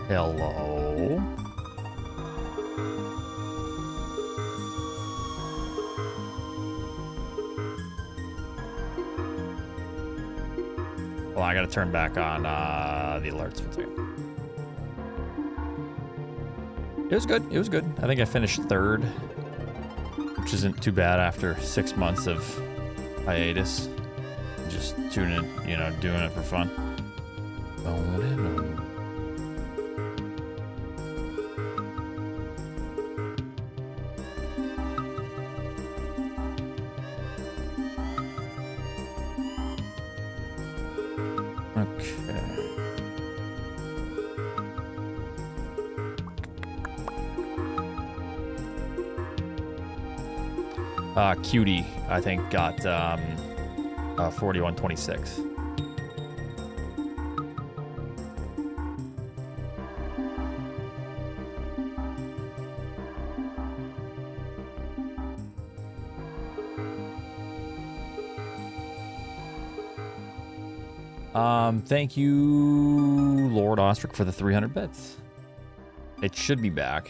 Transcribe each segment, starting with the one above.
Hello? Well, I gotta turn back on the alerts. One second. It was good. It was good. I think I finished third, which isn't too bad after 6 months of hiatus. Just tuning it, you know, doing it for fun. Cutie, I think, got 41-26. Thank you, Lord Ostrich, for the 300 bits. It should be back.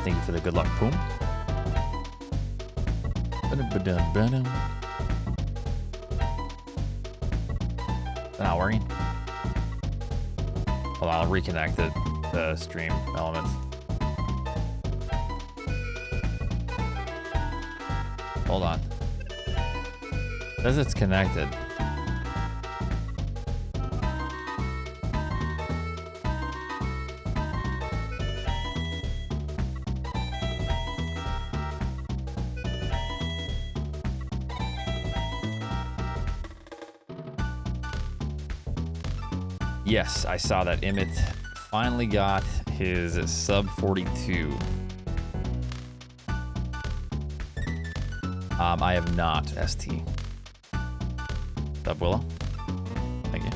Thank you for the good luck, Poom. Not working. Well, I'll reconnect the stream elements. Hold on. It says it's connected. Yes, I saw that Emmett finally got his sub 42. I have not, ST. Sub Willow. Thank you.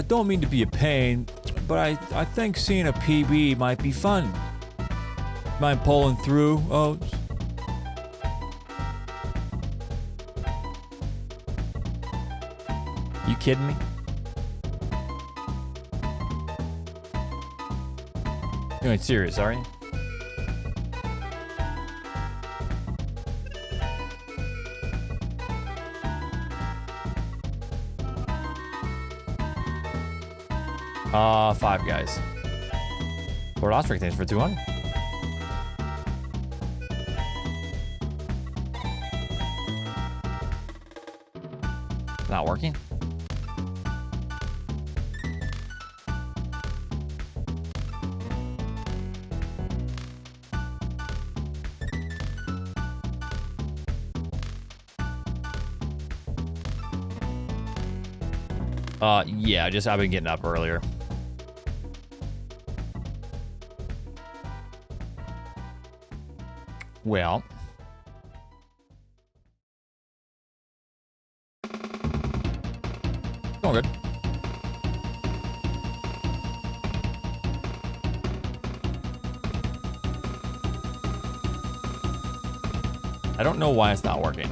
Don't mean to be a pain, but I think seeing a PB might be fun. Mind pulling through? Oh. You kidding me? You ain't serious, are you? Five guys. Lord Ostrich, thanks for 200. Not working? Yeah, I've been getting up earlier. Well. Going good. I don't know why it's not working.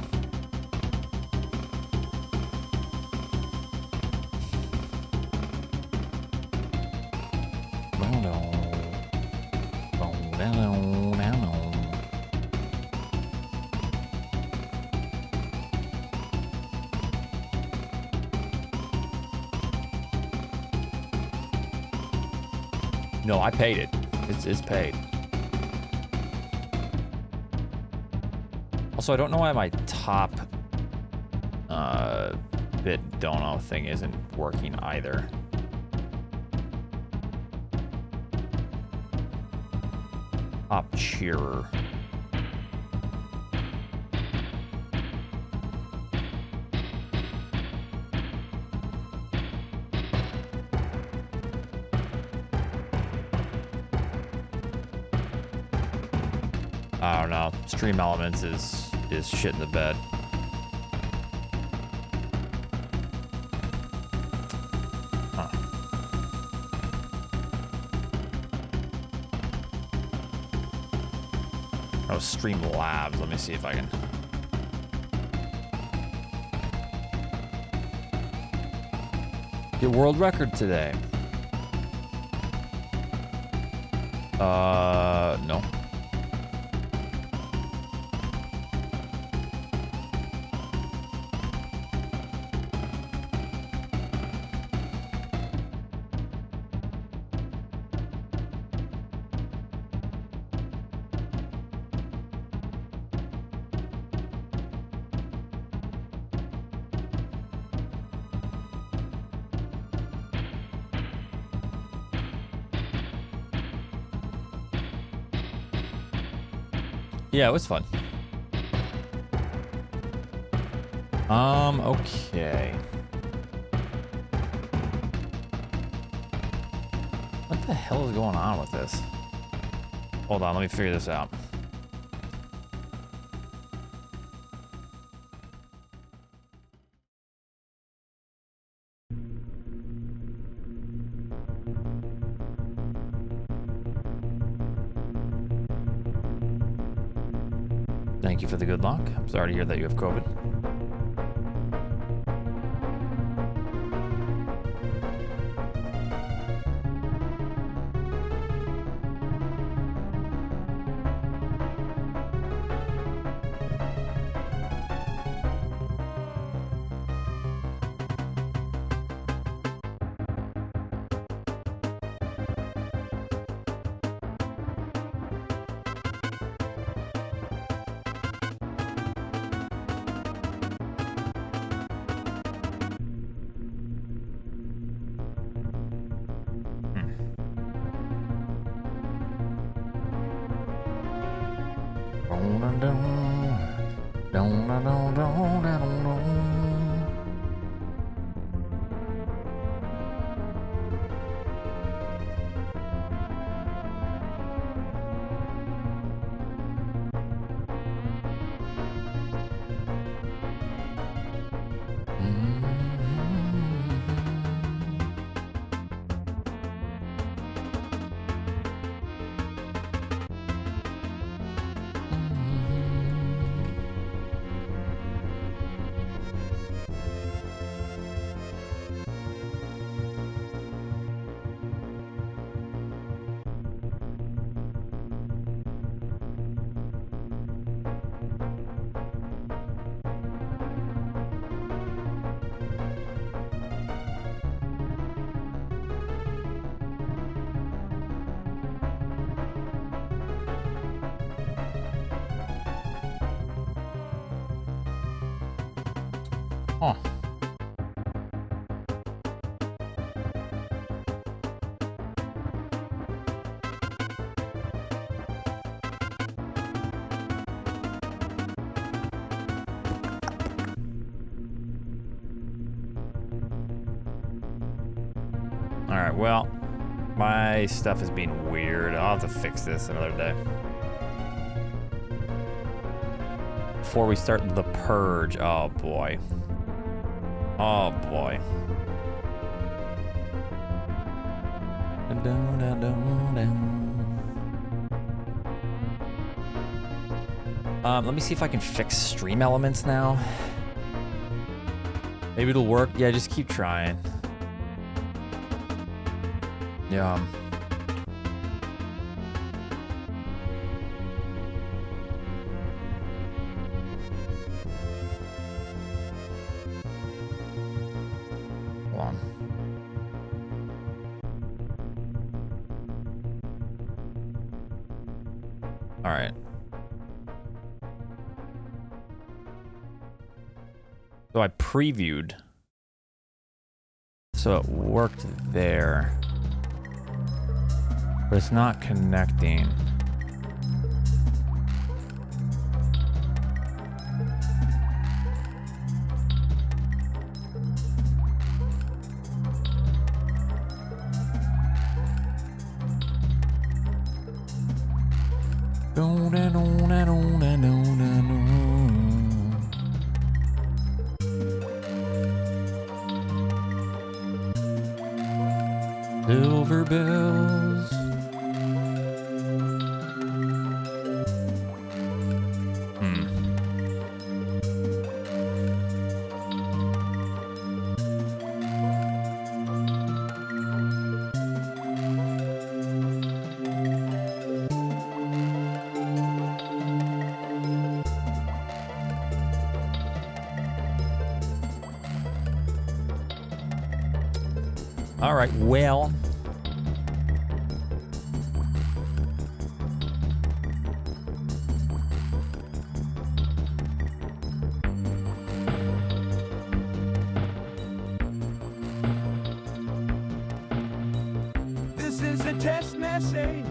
No, I paid it. It's paid. Also, I don't know why my top bit dono thing isn't working either. Top cheerer. I don't know. Stream Elements is shit in the bed. Huh. Oh, Streamlabs. Let me see if I can. Get world record today. No. Yeah, it was fun. Okay. What the hell is going on with this? Hold on, let me figure this out. Thank you for the good luck. I'm sorry to hear that you have COVID. Huh. All right, well, my stuff is being weird. I'll have to fix this another day. Before we start the purge, oh boy. Oh boy. Let me see if I can fix stream elements now. Maybe it'll work. Yeah, just keep trying. Yeah. Hold on. All right. So I previewed. So it worked there. But it's not connecting. Silver bells. All right, well. This is a test message.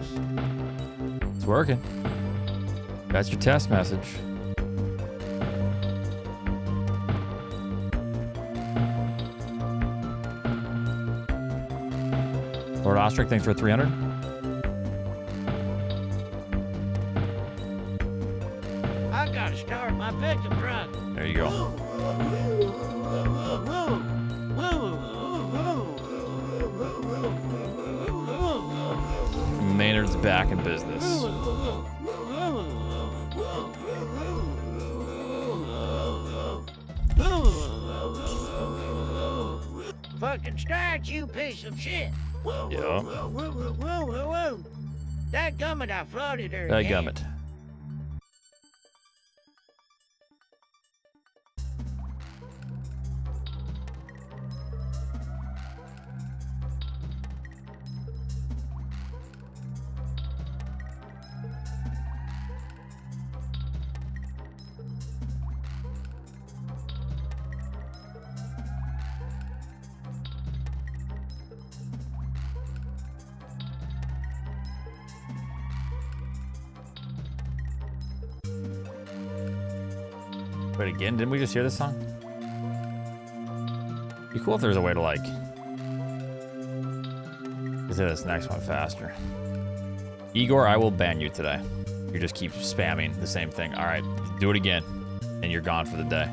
It's working. That's your test message. Lord Ostrich, thanks for 300. I gotta start my pickup truck. There you go. Maynard's back in business. Fucking start, you piece of shit. Yeah. Dadgummit, I floated her. Dadgummit. Wait, again? Didn't we just hear this song? Be cool if there's a way to, like, let's hit this next one faster. Igor, I will ban you today. You just keep spamming the same thing. All right, do it again, and you're gone for the day.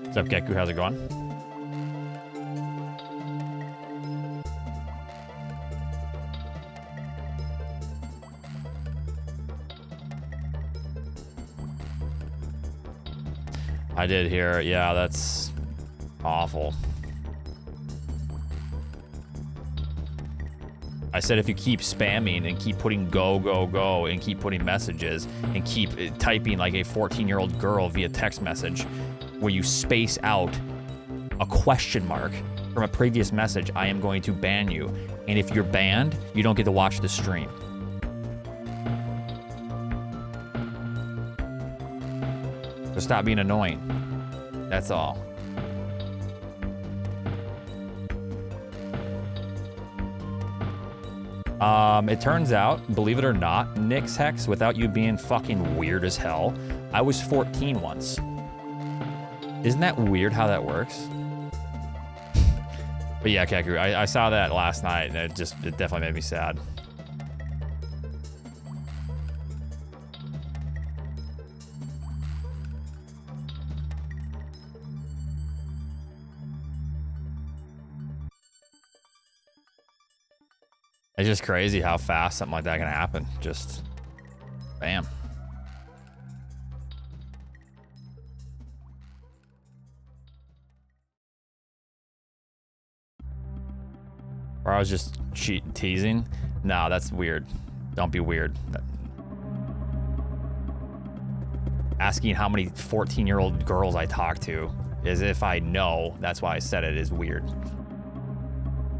What's up, Keku? How's it going? I did hear, yeah, that's awful. I said if you keep spamming and keep putting go, go, go, and keep putting messages and keep typing like a 14-year-old girl via text message where you space out a question mark from a previous message, I am going to ban you. And if you're banned, you don't get to watch the stream. So stop being annoying. That's all. It turns out, believe it or not, Nick's Hex, without you being fucking weird as hell, I was 14 once. Isn't that weird how that works? But yeah, Keku, I saw that last night and it definitely made me sad. It's just crazy how fast something like that can happen. Just, bam. Or I was just teasing. No, that's weird. Don't be weird. Asking how many 14-year-old girls I talk to as if I know. That's why I said it is weird.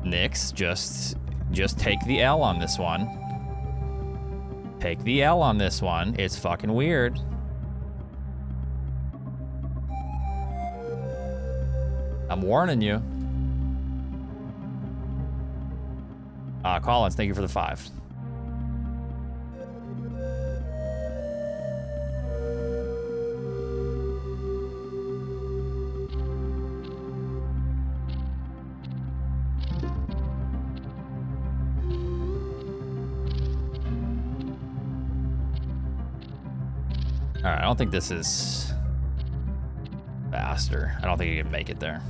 Nyx, just take the L on this one. Take the L on this one. It's fucking weird. I'm warning you. Collins, thank you for the 5. All right, I don't think this is faster. I don't think you can make it there.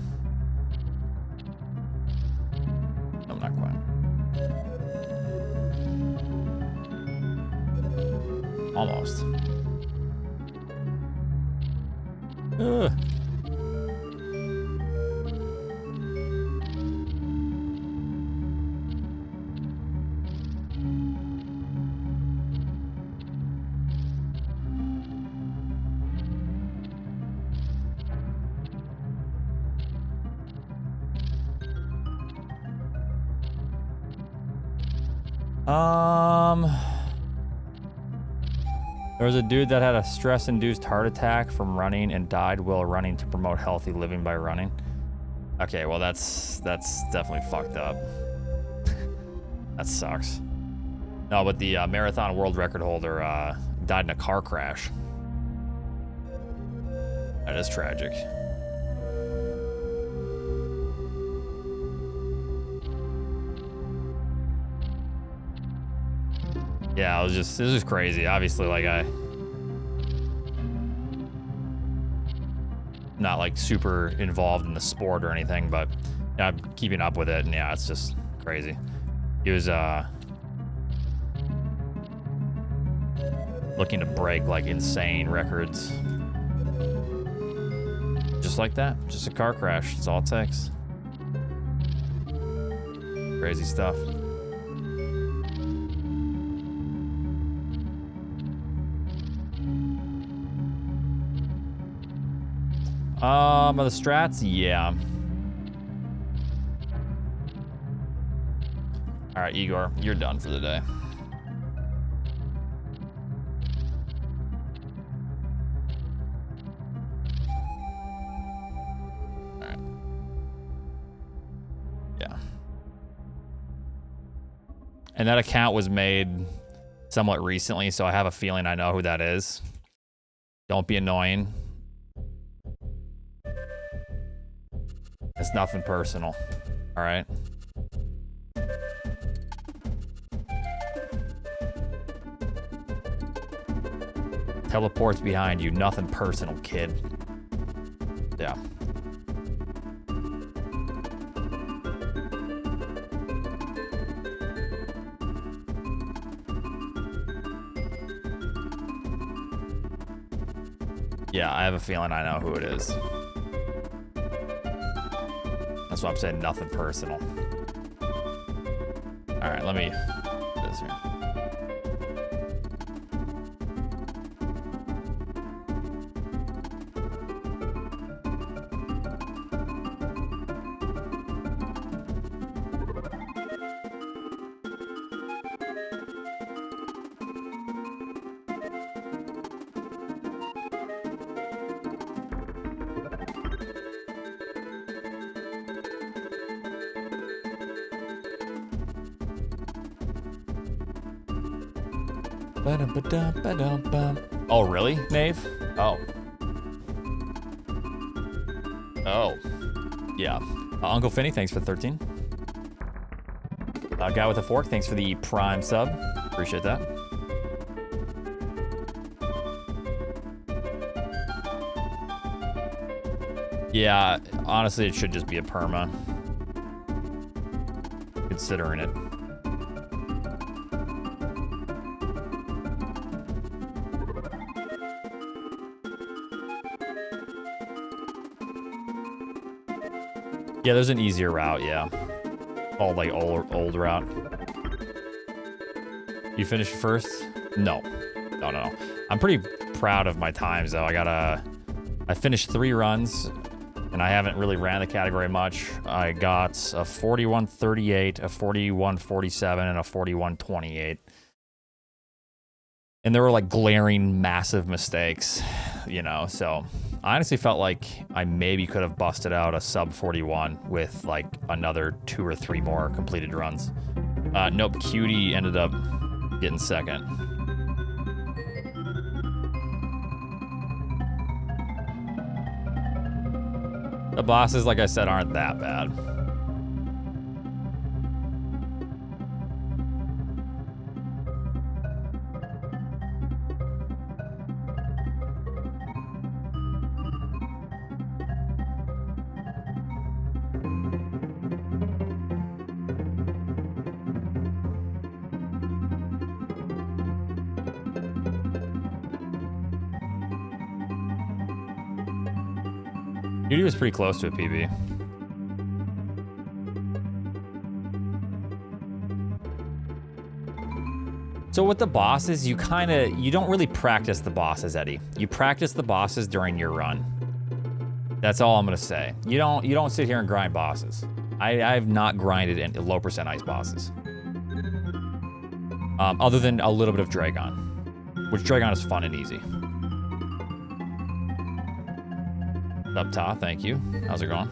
I'm not quite. Almost. Ugh. There was a dude that had a stress-induced heart attack from running and died while running to promote healthy living by running. Okay, well that's definitely fucked up. That sucks. No, but the marathon world record holder died in a car crash. That is tragic. Yeah, it was just crazy. Obviously, like not like super involved in the sport or anything, but yeah, I'm keeping up with it, and yeah, it's just crazy. He was looking to break like insane records. Just like that, just a car crash. That's all it takes. Crazy stuff. Are the strats? Yeah. All right, Igor, you're done for the day. All right. Yeah. And that account was made somewhat recently, so I have a feeling I know who that is. Don't be annoying. It's nothing personal, all right? Teleports behind you, nothing personal, kid. Yeah. Yeah, I have a feeling I know who it is. That's why I'm saying nothing personal. All right, let me do this here. Oh, really, Nave? Oh. Oh. Yeah. Uncle Finney, thanks for 13. Guy with a fork, thanks for the prime sub. Appreciate that. Yeah, honestly, it should just be a perma. Considering it. Yeah, there's an easier route, yeah. All like old route. You finished first? No. No. I'm pretty proud of my times though. I finished 3 runs and I haven't really ran the category much. I got a 41:38, a 41:47, and a 41:28. And there were like glaring massive mistakes, you know, so I honestly felt like I maybe could have busted out a sub 41 with like another 2 or 3 more completed runs. Nope, Cutie ended up getting second. The bosses, like I said, aren't that bad. Cutie was pretty close to a PB. So with the bosses, you don't really practice the bosses, Eddie. You practice the bosses during your run. That's all I'm gonna say. You don't sit here and grind bosses. I have not grinded in low percent ice bosses. Other than a little bit of Dragon, which Dragon is fun and easy. Up top, thank you. How's it going?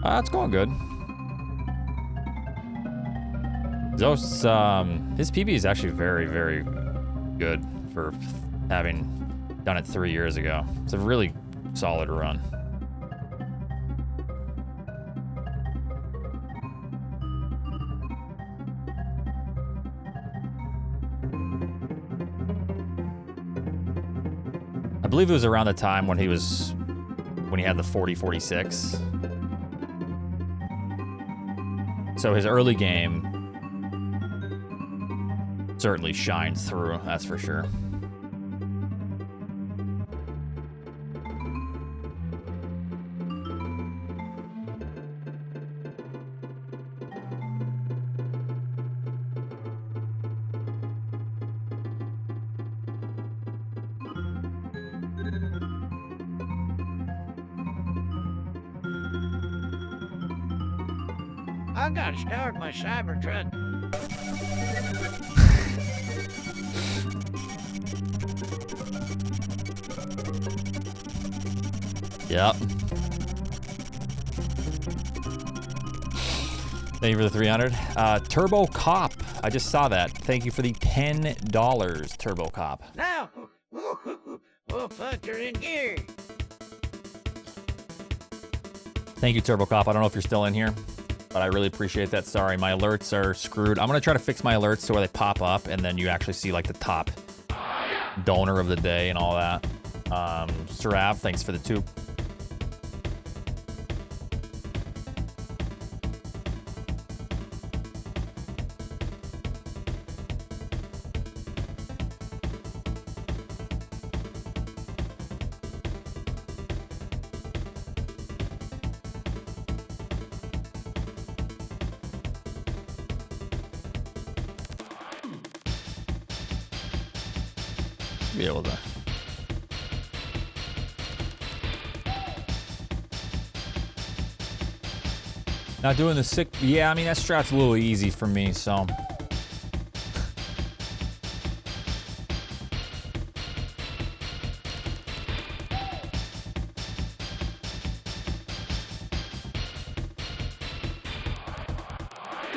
It's going good. Zos, his PB is actually very, very good for having done it 3 years ago. It's a really solid run. I believe it was around the time when he had the 40-46. So his early game certainly shined through, that's for sure. I gotta start my Cybertruck. Yep. Thank you for the 300. Turbo Cop. I just saw that. Thank you for the $10, Turbo Cop. Now, we'll put her in gear. Thank you, Turbo Cop. I don't know if you're still in here, but I really appreciate that. Sorry, my alerts are screwed. I'm gonna try to fix my alerts to where they pop up and then you actually see like the top donor of the day and all that. Sarav, thanks for the 2. Be able to. Not doing the sick. Yeah, I mean, that strat's a little easy for me, so.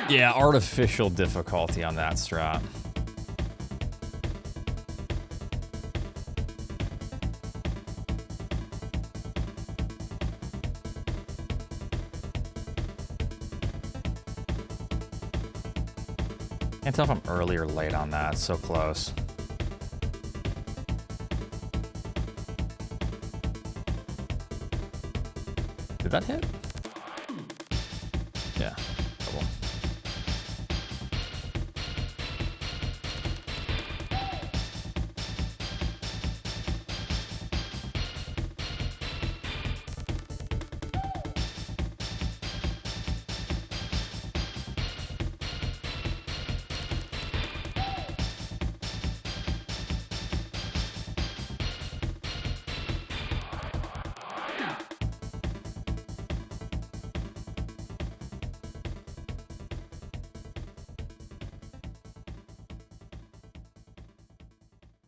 Yeah, artificial difficulty on that strat. Can't tell if I'm early or late on that. It's so close. Did that hit? Yeah. Double.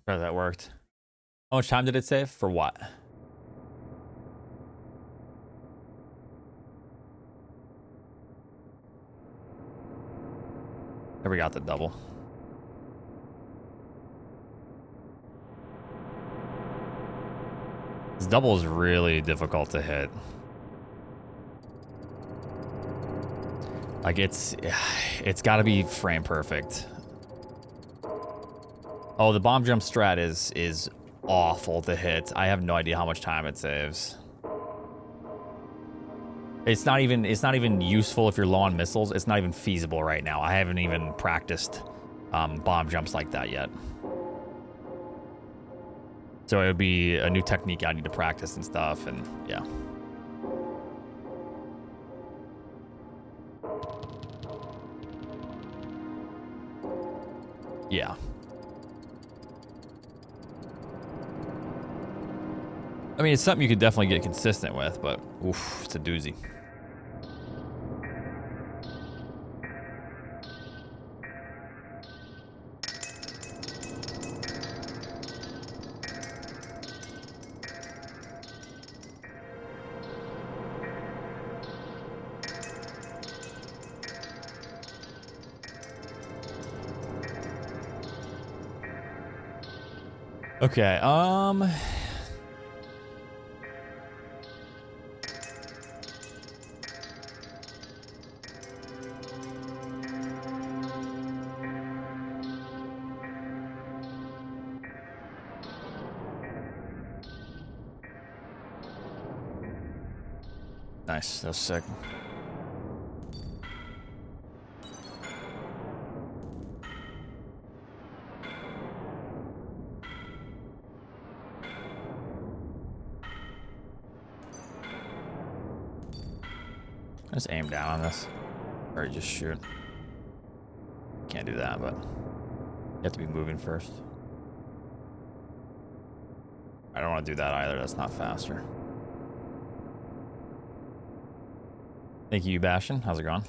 Sure, that worked. How much time did it save? For what? There we got the double. This double is really difficult to hit. Like it's got to be frame perfect. Oh, the bomb jump strat is awful to hit. I have no idea how much time it saves. It's not even useful if you're low on missiles. It's not even feasible right now. I haven't even practiced bomb jumps like that yet. So it would be a new technique I need to practice and stuff, and yeah. Yeah. I mean, it's something you could definitely get consistent with, but oof, it's a doozy. Okay, nice, that's sick. Just aim down on this, or just shoot. Can't do that, but you have to be moving first. I don't want to do that either. That's not faster. Thank you, Bastion. How's it going?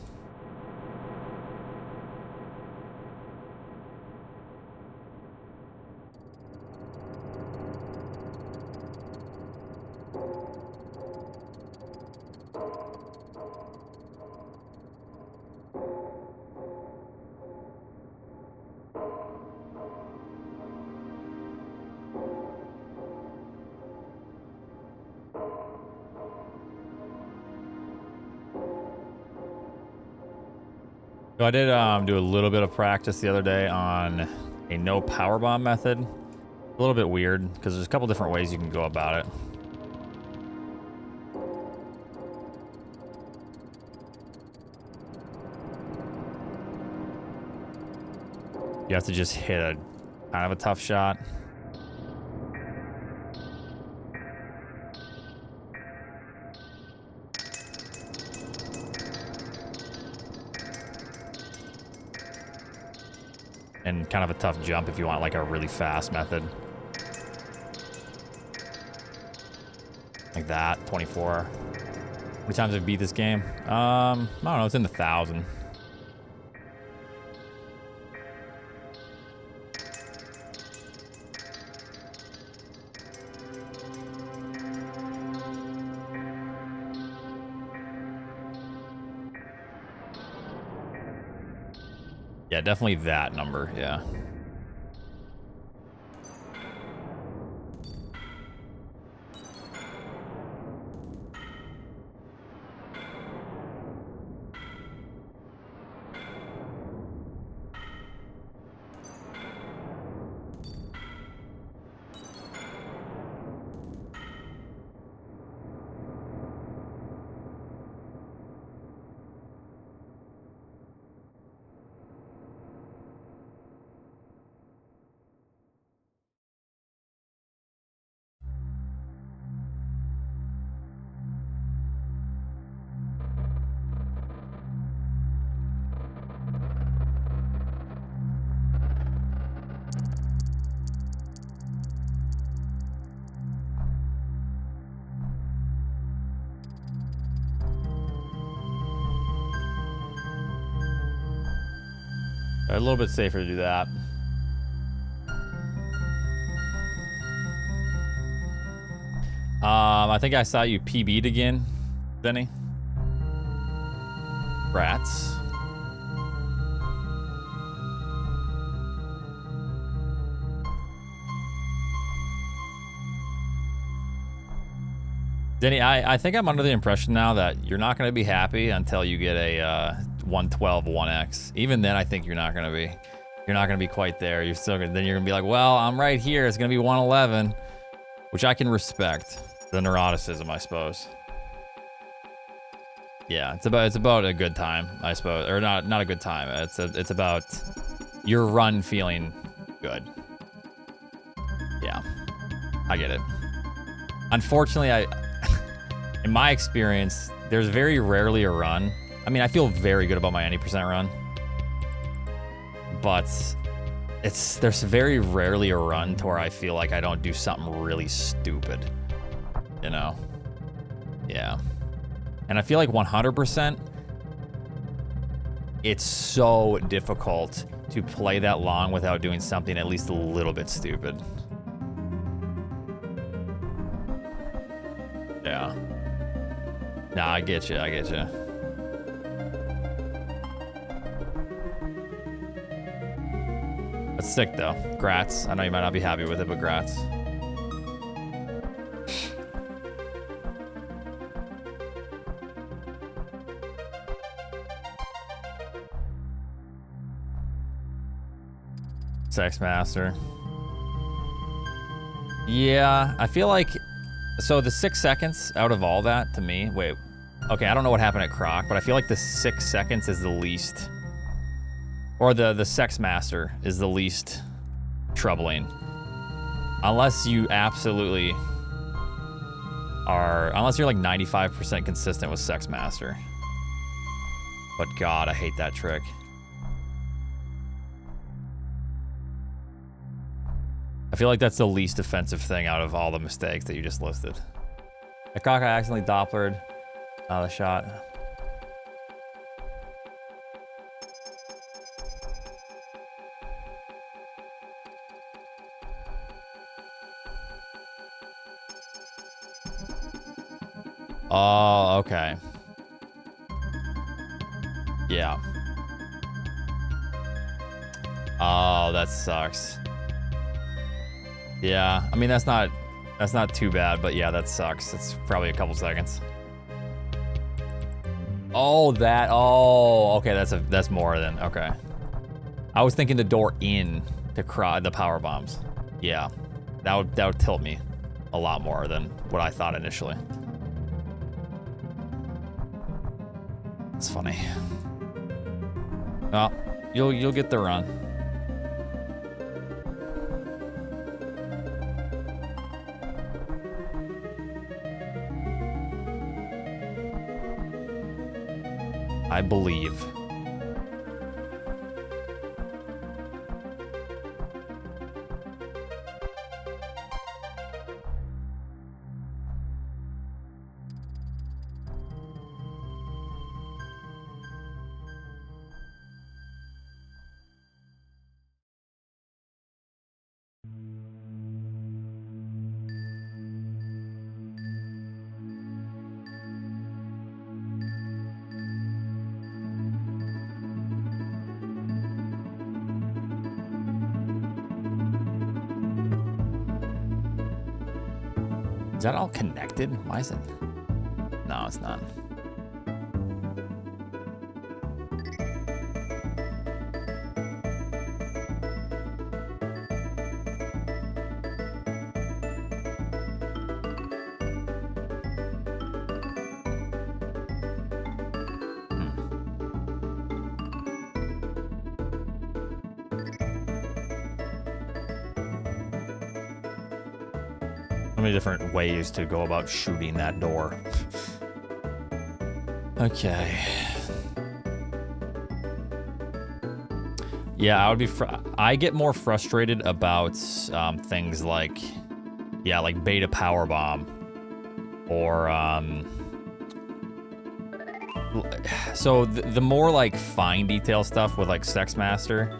So I did do a little bit of practice the other day on a no power bomb method. A little bit weird because there's a couple different ways you can go about it. You have to just hit a kind of a tough shot. And kind of a tough jump if you want like a really fast method. Like that, 24. How many times have I beat this game? I don't know, it's in the 1,000. Yeah, definitely that number, yeah. A little bit safer to do that. I think I saw you PB'd again, Benny. Rats. Denny, I think I'm under the impression now that you're not going to be happy until you get a 112 1X. Even then, I think you're not going to be quite there. You're still gonna, then you're going to be like, well, I'm right here. It's going to be 111, which I can respect. The neuroticism, I suppose. Yeah, it's about a good time, I suppose, or not a good time. It's about your run feeling good. Yeah, I get it. Unfortunately, in my experience, there's very rarely a run. I mean, I feel very good about my 90% run, but there's very rarely a run to where I feel like I don't do something really stupid. You know? Yeah. And I feel like 100%, it's so difficult to play that long without doing something at least a little bit stupid. Yeah. Nah, I get you. I get you. That's sick, though. Grats. I know you might not be happy with it, but grats. Sex Master. Yeah, I feel like... So the 6 seconds out of all that, to me... Wait. Okay, I don't know what happened at Croc, but I feel like the 6 seconds is the least... Or the Sex Master is the least troubling. Unless you absolutely are... Unless you're like 95% consistent with Sex Master. But God, I hate that trick. I feel like that's the least offensive thing out of all the mistakes that you just listed. At Croc, I accidentally Dopplered the shot. Oh, okay. Yeah. Oh, that sucks. Yeah, I mean that's not too bad, but yeah, that sucks. It's probably a couple seconds. Oh, that. Oh, okay. That's more than okay. I was thinking the door in to the power bombs. Yeah, that would tilt me a lot more than what I thought initially. It's funny. Well, you'll get the run. I believe. Is that all connected? Why is it? No, it's not. So many different ways to go about shooting that door. Okay. Yeah, I would be. I get more frustrated about things like, yeah, like beta power bomb, or So the more like fine detail stuff with like Sex Master,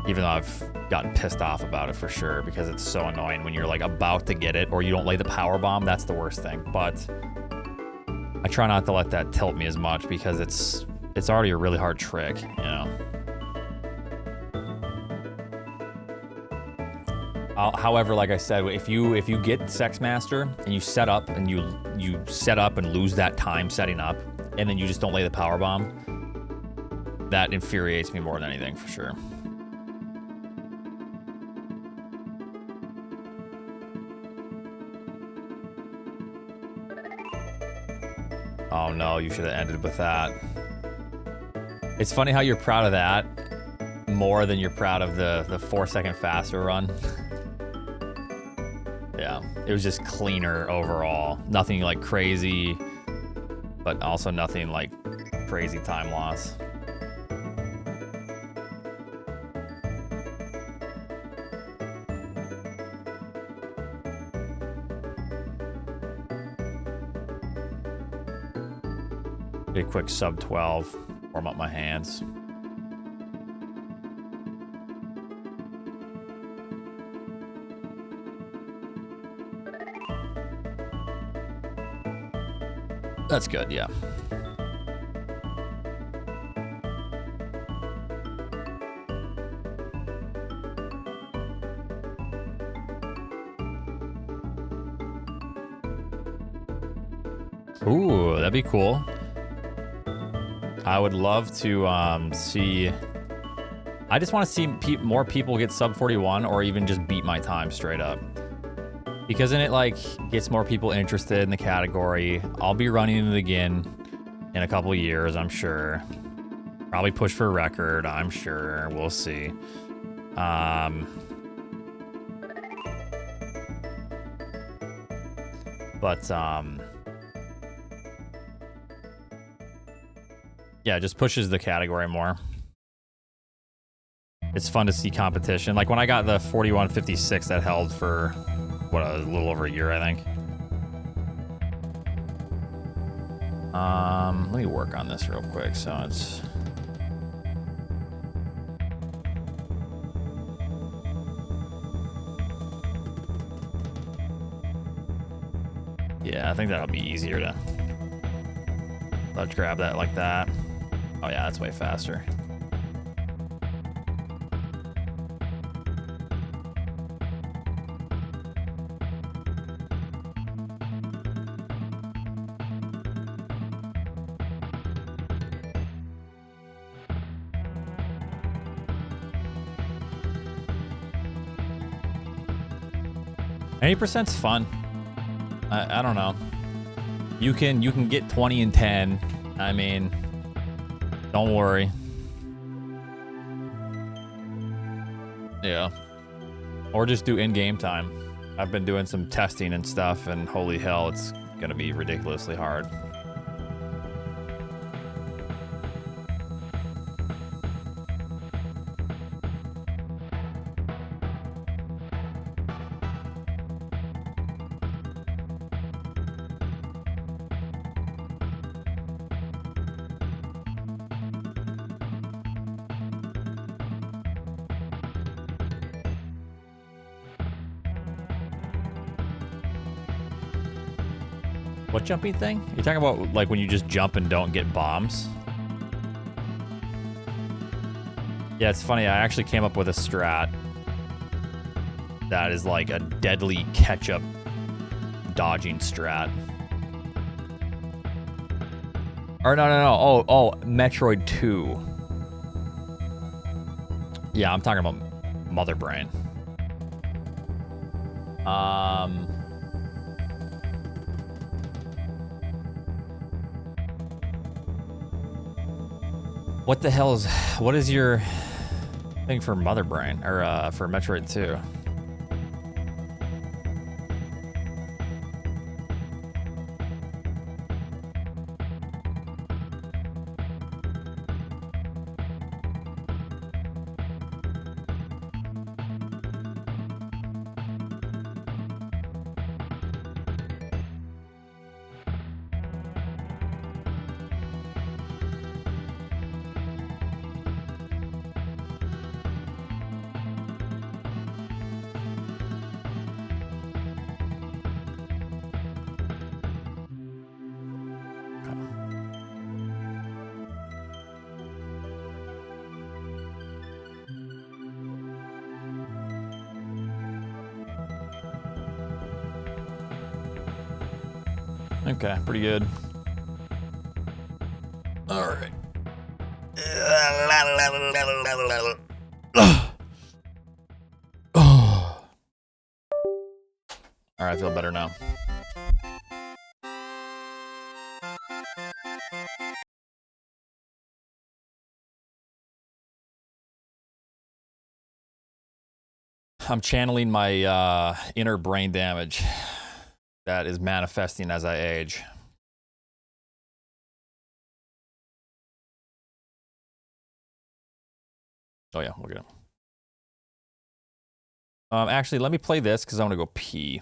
even though I've gotten pissed off about it for sure because it's so annoying when you're like about to get it or you don't lay the power bomb. That's the worst thing. But I try not to let that tilt me as much because it's already a really hard trick, you know. However, like I said, if you get Sex Master and you set up and you set up and lose that time setting up, and then you just don't lay the power bomb, that infuriates me more than anything for sure. Oh no, you should have ended with that. It's funny how you're proud of that more than you're proud of the 4 second faster run. Yeah, it was just cleaner overall. Nothing like crazy, but also nothing like crazy time loss. Be a quick sub 12. Warm up my hands. That's good, yeah. Ooh, that'd be cool. I would love to see... I just want to see more people get sub 41 or even just beat my time straight up. Because then it like gets more people interested in the category. I'll be running it again in a couple of years, I'm sure. Probably push for a record, I'm sure. We'll see. Yeah, it just pushes the category more. It's fun to see competition. Like when I got the 4156 that held for what, a little over a year, I think. Let me work on this real quick. So it's... Yeah, I think that'll be easier to... Let's grab that like that. Oh yeah, that's way faster. Any percent's fun. I don't know. You can get 20 and 10. I mean, don't worry. Yeah. Or just do in-game time. I've been doing some testing and stuff, and holy hell, it's gonna be ridiculously hard. What jumping thing? You're talking about like when you just jump and don't get bombs? Yeah, it's funny. I actually came up with a strat that is like a deadly catch-up dodging strat. Or no. Oh, Metroid 2. Yeah, I'm talking about Mother Brain. What the hell is... What is your thing for Mother Brain? Or for Metroid 2? Okay, pretty good. All right. All right, I feel better now. I'm channeling my inner brain damage that is manifesting as I age. Oh yeah, look at him. Actually, let me play this because I want to go pee.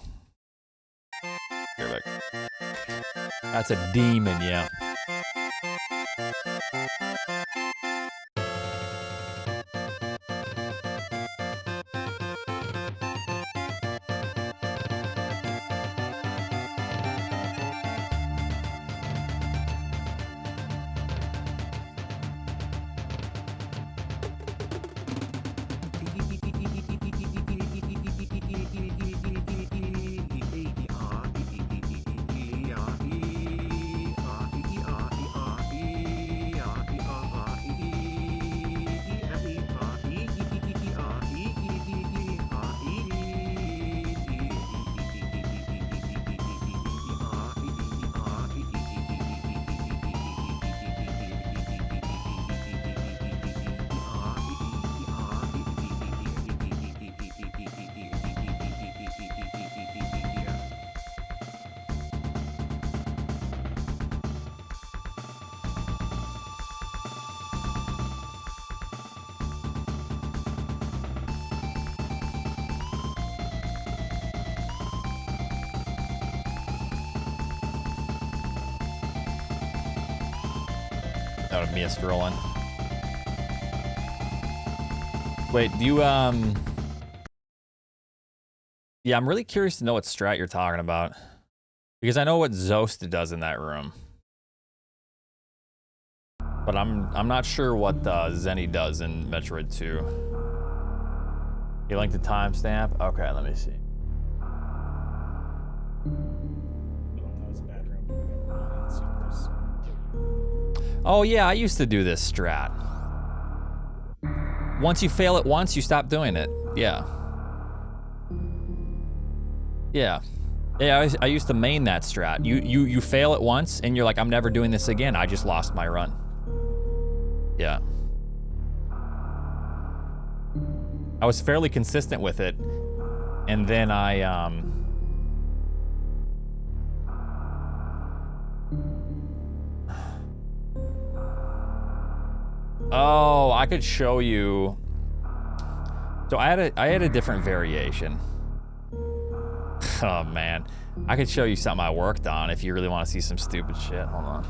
Here, back. That's a demon, yeah. That would be a scrolling. Wait, do you, Yeah, I'm really curious to know what strat you're talking about. Because I know what Zost does in that room. But I'm not sure what Zenny does in Metroid 2. You like the timestamp? Okay, let me see. Oh yeah, I used to do this strat. Once you fail it once, you stop doing it. Yeah. Yeah. Yeah, I used to main that strat. You fail it once, and you're like, I'm never doing this again. I just lost my run. Yeah. I was fairly consistent with it, and then Oh, I could show you. So I had a different variation. Oh man, I could show you something I worked on if you really want to see some stupid shit. Hold on.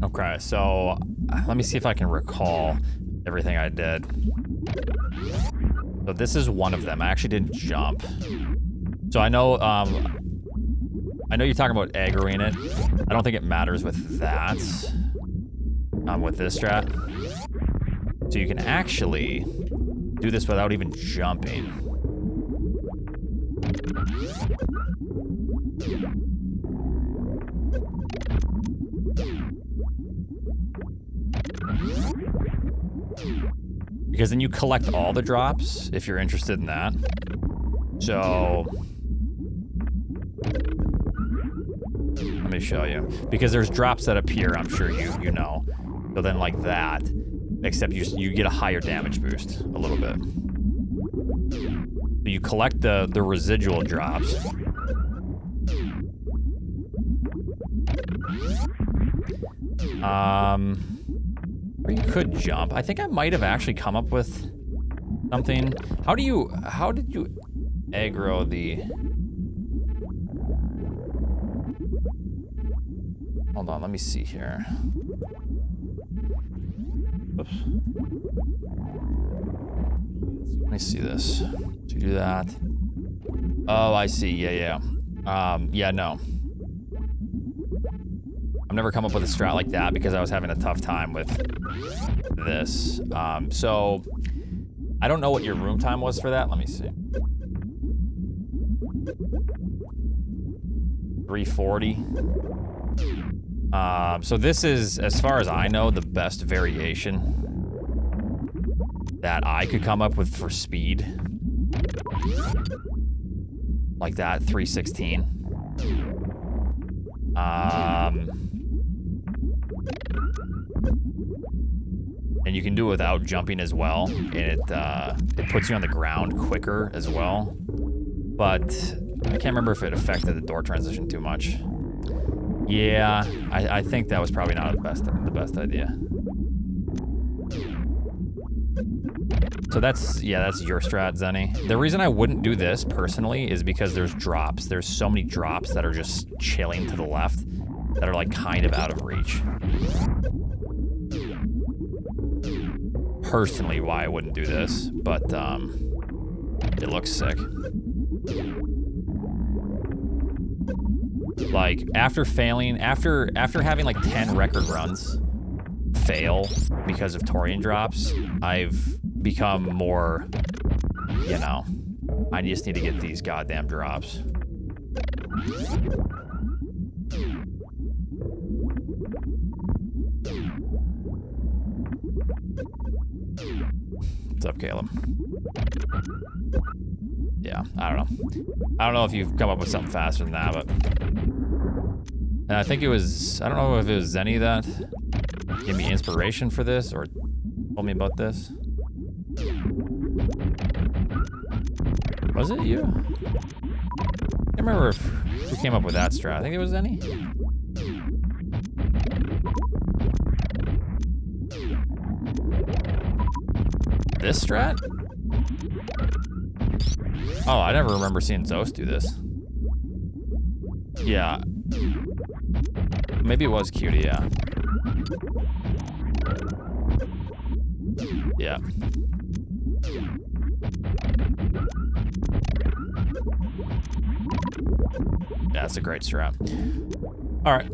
Okay, so let me see if I can recall everything I did. So this is one of them. I actually didn't jump. So I know you're talking about aggroing it. I don't think it matters with that. With this strat. So you can actually do this without even jumping. Because then you collect all the drops if you're interested in that. So let me show you. Because there's drops that appear, I'm sure you know. So then like that, except you get a higher damage boost a little bit. So you collect the residual drops. Or you could jump. I think I might have actually come up with something. How did you aggro the... Hold on, let me see here. Oops. Let me see this. So you do that. Oh, I see. Yeah. Yeah, no. I've never come up with a strat like that because I was having a tough time with this. So I don't know what your room time was for that. Let me see. 340. So this is, as far as I know, the best variation that I could come up with for speed. Like that, 316. And you can do it without jumping as well, and it puts you on the ground quicker as well. But I can't remember if it affected the door transition too much. Yeah, I think that was probably not the best idea. So that's your strat, Zenny. The reason I wouldn't do this personally is because there's drops. There's so many drops that are just chilling to the left that are like kind of out of reach. Personally, why I wouldn't do this, but it looks sick. Like after having like 10 record runs fail because of Torian drops, I've become more, you know, I just need to get these goddamn drops. What's up, Caleb? Yeah, I don't know. I don't know if you've come up with something faster than that, but... And I think it was... I don't know if it was Zenny that gave me inspiration for this or told me about this. Was it you? I can't remember who came up with that strat. I think it was Zenny. This strat? Oh, I never remember seeing Zos do this. Yeah. Maybe it was Cutie, yeah. Yeah. Yeah, that's a great strat. All right.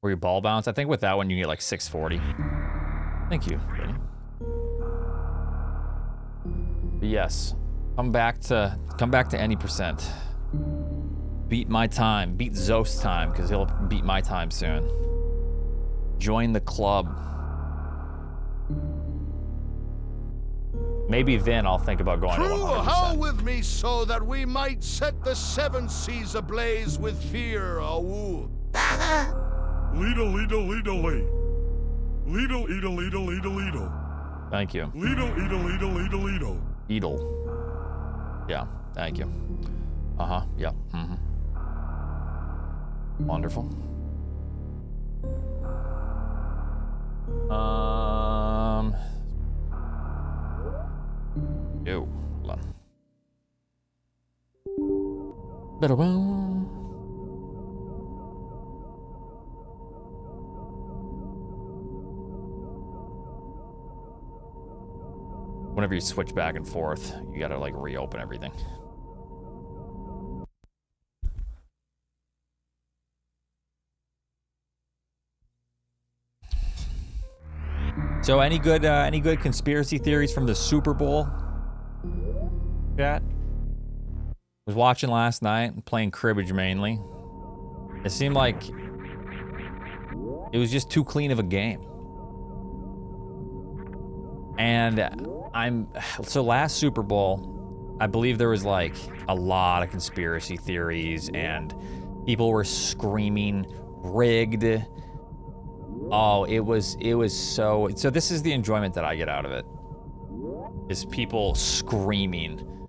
Were you ball bounce? I think with that one you get like 640. Thank you, Benny. But yes, come back to any percent. Beat my time, beat Zos' time, because he'll beat my time soon. Join the club. Maybe then I'll think about going to 100%. Howl with me so that we might set the seven seas ablaze with fear, awoo. Lido, Lido, Lido, Lido. Lido, Lido, Lido, Lido, Lido. Thank you. Lido, Lido, Lido, Lido, Lido. Edel. Yeah, thank you. Uh-huh, yeah, mm-hmm. Wonderful. Yo, hold on. Better boom. Whenever you switch back and forth, you gotta like reopen everything. So any good conspiracy theories from the Super Bowl? Chat? Was watching last night, playing cribbage mainly. It seemed like it was just too clean of a game. And so last Super Bowl, I believe there was like a lot of conspiracy theories and people were screaming rigged. Oh, it was so this is the enjoyment that I get out of it. Is people screaming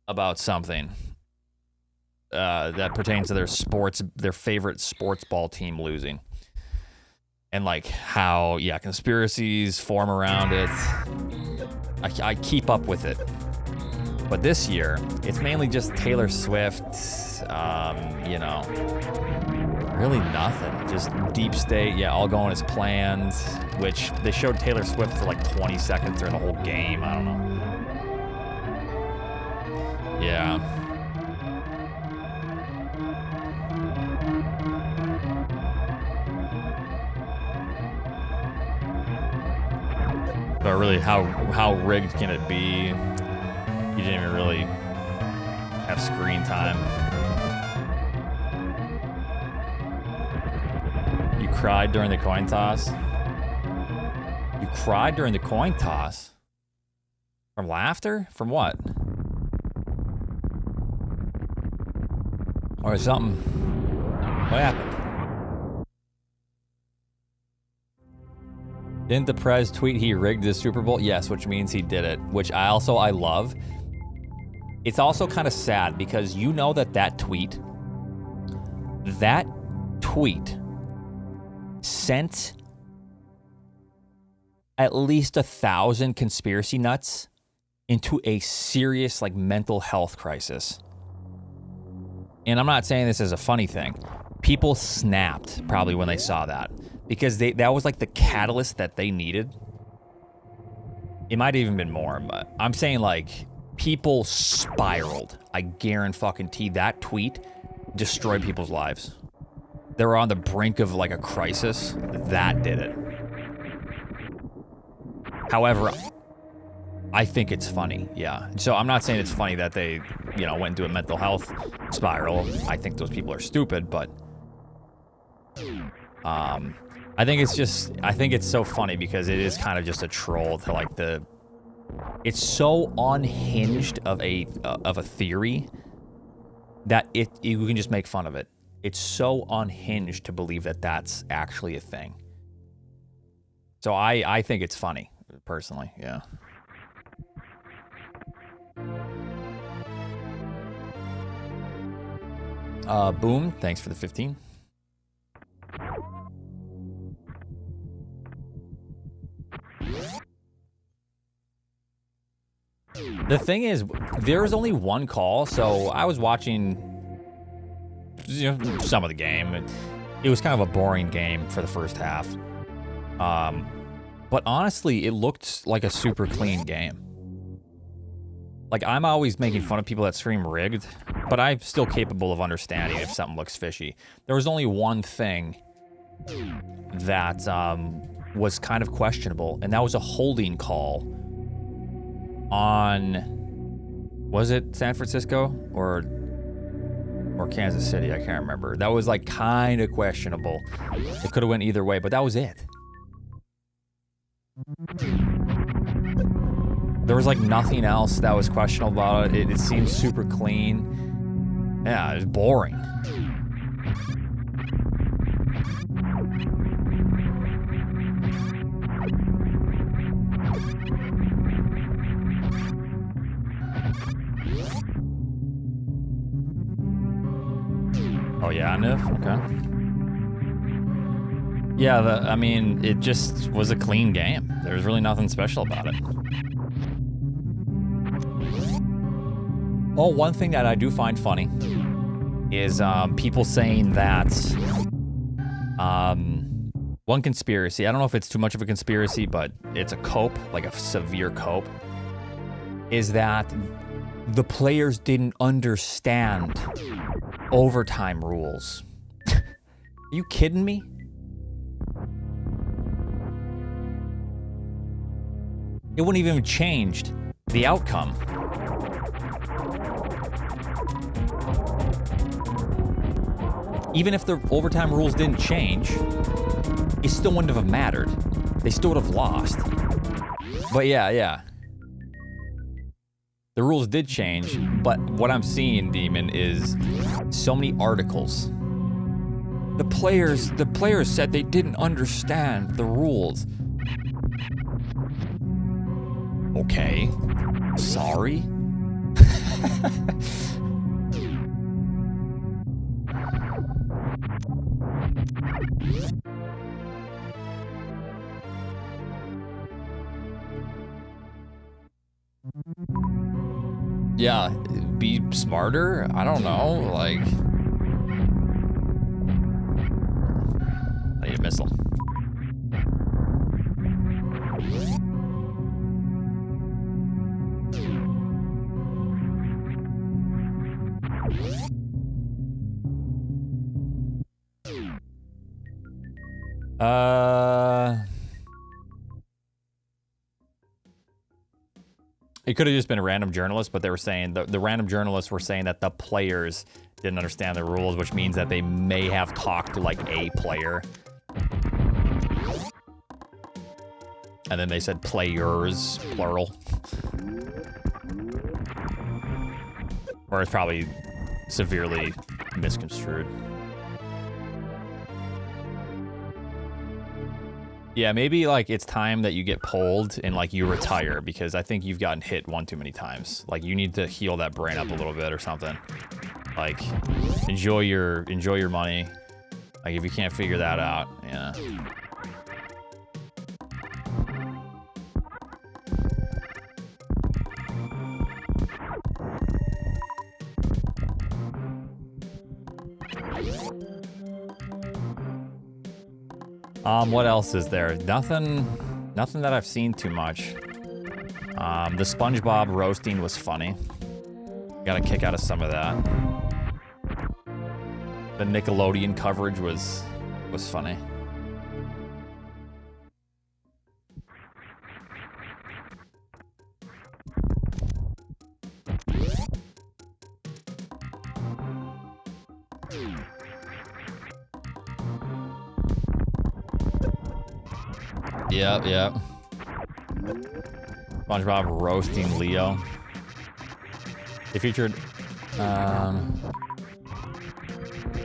about something that pertains to their favorite sports ball team losing. And like how, yeah, conspiracies form around it. I keep up with it. But this year, it's mainly just Taylor Swift, you know, really nothing. Just deep state, yeah, all going as planned, which they showed Taylor Swift for like 20 seconds during the whole game. I don't know. Yeah. But really, how rigged can it be? You didn't even really have screen time. You cried during the coin toss? You cried during the coin toss? From laughter? From what? Or something? What happened? Didn't the Prez tweet he rigged the Super Bowl? Yes, which means he did it, which I love. It's also kind of sad because you know that tweet sent at least 1,000 conspiracy nuts into a serious like mental health crisis. And I'm not saying this as a funny thing. People snapped probably when they saw that. Because that was like the catalyst that they needed. It might have even been more, but I'm saying like people spiraled. I guarantee that tweet destroyed people's lives. They were on the brink of like a crisis. That did it. However, I think it's funny, yeah. So I'm not saying it's funny that they, you know, went into a mental health spiral. I think those people are stupid, but I think it's so funny because it is kind of just a troll to like it's so unhinged of a theory that you can just make fun of it. It's so unhinged to believe that that's actually a thing. So I think it's funny, personally, yeah. Boom, thanks for the 15. The thing is, there was only one call, so I was watching, you know, some of the game. It was kind of a boring game for the first half. But honestly, it looked like a super clean game. Like, I'm always making fun of people that stream rigged, but I'm still capable of understanding if something looks fishy. There was only one thing that was kind of questionable, and that was a holding call on, was it San Francisco or Kansas City? I can't remember. That was like kind of questionable. It could have went either way, but that was it. There was like nothing else that was questionable about it. It seemed super clean. Yeah, it was boring. Oh yeah, Nif? Okay. Yeah, I mean, it just was a clean game. There was really nothing special about it. Oh, one thing that I do find funny is people saying that one conspiracy, I don't know if it's too much of a conspiracy, but it's a cope, like a severe cope, is that the players didn't understand overtime rules. Are you kidding me? It wouldn't even have changed the outcome. Even if the overtime rules didn't change, it still wouldn't have mattered. They still would have lost. But yeah. The rules did change, but what I'm seeing, Demon, is so many articles. The players said they didn't understand the rules. Okay. Sorry. Yeah, be smarter? I don't know, like... I need a missile. It could have just been a random journalist, but they were saying, the random journalists were saying that the players didn't understand the rules, which means that they may have talked to, like, a player. And then they said players, plural. Or it's probably severely misconstrued. Yeah, maybe, like, it's time that you get pulled and, like, you retire, because I think you've gotten hit one too many times. Like, you need to heal that brain up a little bit or something. Like, enjoy your money. Like, if you can't figure that out, yeah. What else is there? Nothing that I've seen too much. The SpongeBob roasting was funny. Got a kick out of some of that. The Nickelodeon coverage was funny. Yep, yep. SpongeBob roasting Leo. They featured,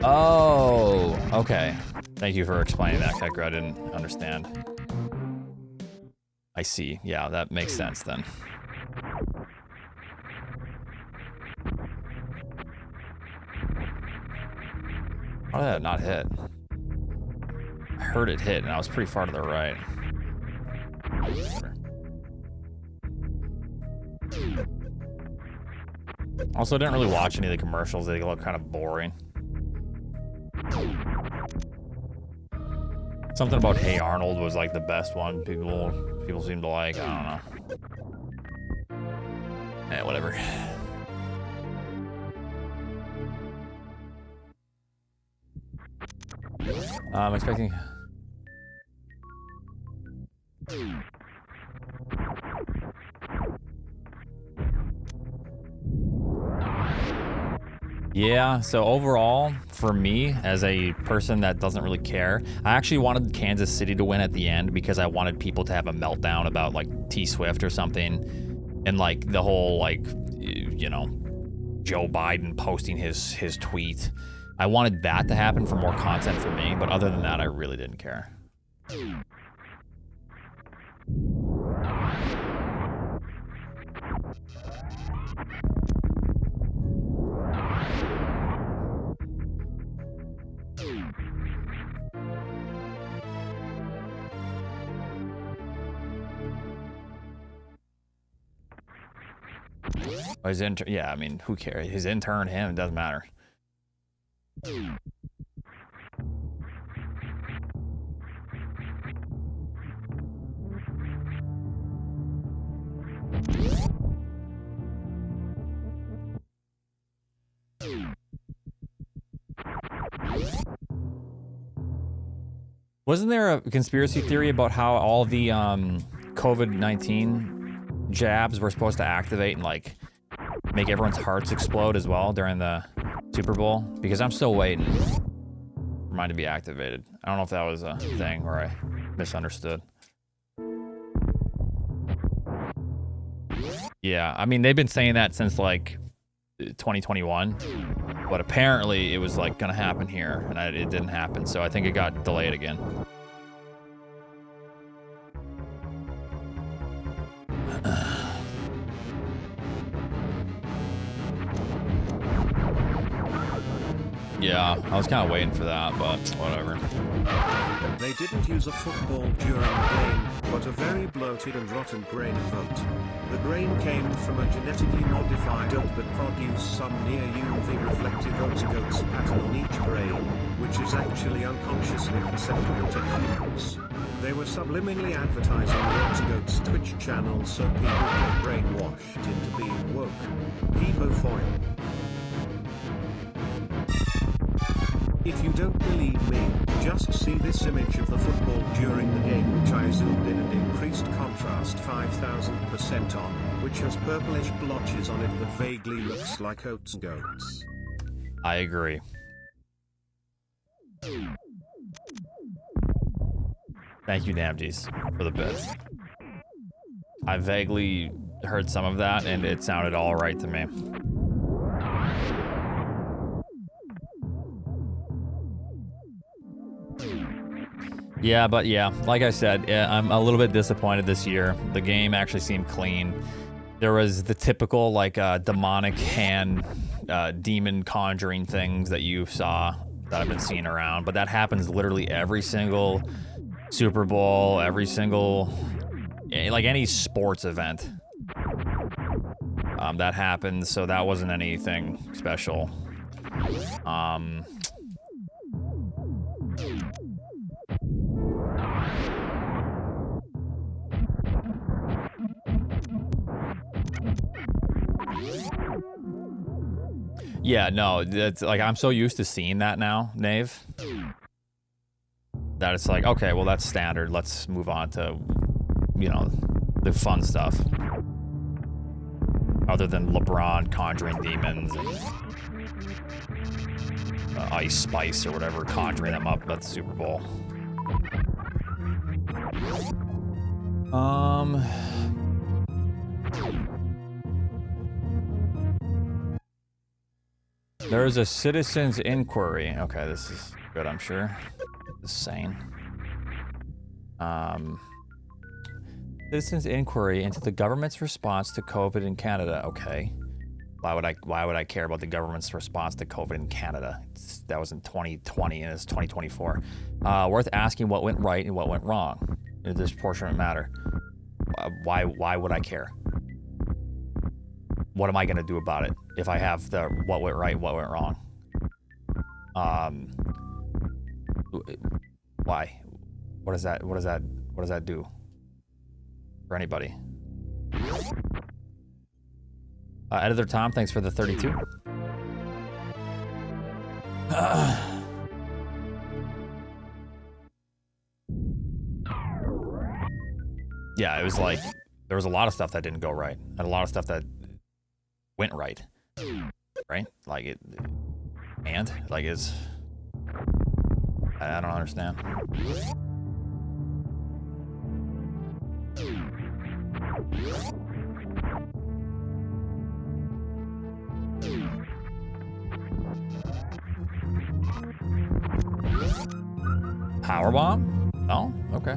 oh, okay. Thank you for explaining that, Kekra. I didn't understand. I see. Yeah, that makes sense then. How did that not hit? I heard it hit, and I was pretty far to the right. Also, I didn't really watch any of the commercials. They look kind of boring. Something about Hey Arnold was like the best one. People seem to like. I don't know. Eh, whatever. I'm expecting. Yeah, so overall, for me, as a person that doesn't really care, I actually wanted Kansas City to win at the end because I wanted people to have a meltdown about, like, T-Swift or something. And, like, the whole, like, you know, Joe Biden posting his tweet. I wanted that to happen for more content for me, but other than that, I really didn't care. His intern, yeah, I mean, who cares? His intern, him, it doesn't matter. Wasn't there a conspiracy theory about how all the COVID-19 jabs were supposed to activate and like make everyone's hearts explode as well during the Super Bowl? Because I'm still waiting for mine to be activated. I don't know if that was a thing or I misunderstood. Yeah, I mean, they've been saying that since like 2021, but apparently it was like gonna happen here and it didn't happen, so I think it got delayed again. Yeah, I was kind of waiting for that, but whatever. They didn't use a football during the game, but a very bloated and rotten grain of oat. The grain came from a genetically modified oat that produced some near UV reflective Oatsngoats pattern on each grain, which is actually unconsciously perceptible to humans. They were subliminally advertising the Oatsngoats Twitch channel so people get brainwashed into being woke. Peepo foil. If you don't believe me, just see this image of the football during the game, which I zoomed in and increased contrast 5000% on, which has purplish blotches on it that vaguely looks like Oatsngoats. I agree. Thank you, Namjees, for the bits. I vaguely heard some of that, and it sounded all right to me. Yeah, but yeah, like I said, I'm a little bit disappointed this year. The game actually seemed clean. There was the typical, like, demonic hand, demon conjuring things that you saw that I've been seeing around, but that happens literally every single Super Bowl, every single, like, any sports event. That happens, so that wasn't anything special. Yeah, no, that's like, I'm so used to seeing that now, Nave, that it's like, okay, well, that's standard. Let's move on to, you know, the fun stuff. Other than LeBron conjuring demons. Ice Spice or whatever, conjuring them up at the Super Bowl. There's a citizen's inquiry. Okay, this is good, I'm sure. This is sane. Citizen's inquiry into the government's response to COVID in Canada. Okay. Why would I care about the government's response to COVID in Canada? That was in 2020 and it's 2024. Worth asking what went right and what went wrong in a disproportionate matter. Why would I care? What am I gonna do about it if I have the what went right, what went wrong? Why? What does that do for anybody? Editor Tom, thanks for the 32. Yeah, it was like there was a lot of stuff that didn't go right, and a lot of stuff that went right, right? Like it, and like it's. I don't understand. Powerbomb? Oh, okay.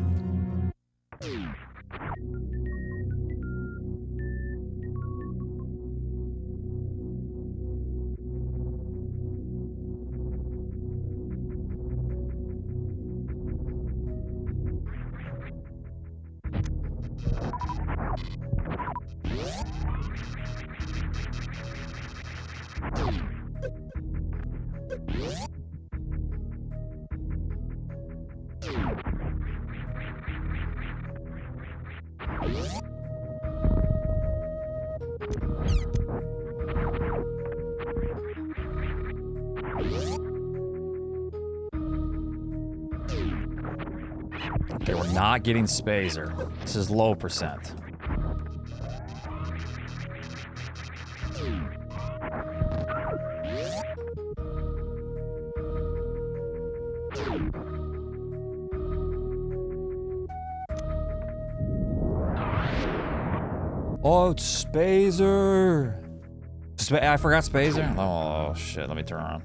Okay, we're not getting Spazer. This is low percent. Oh, it's Spazer. I forgot Spazer. Oh shit, let me turn on.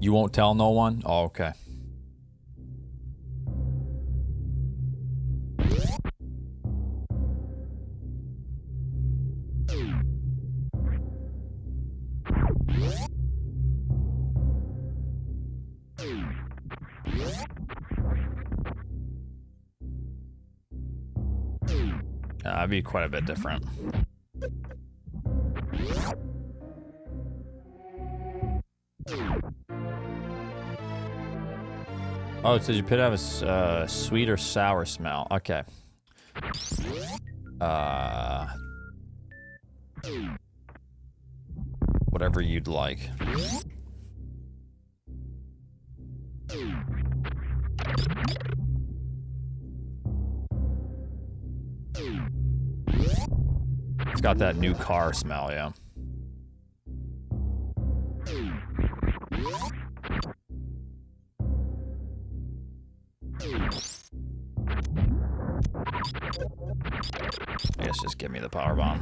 You won't tell no one? Oh, okay. That'd be quite a bit different. Oh, it says you could have a sweet or sour smell. Okay. Whatever you'd like. It's got that new car smell, yeah. I guess just give me the power bomb.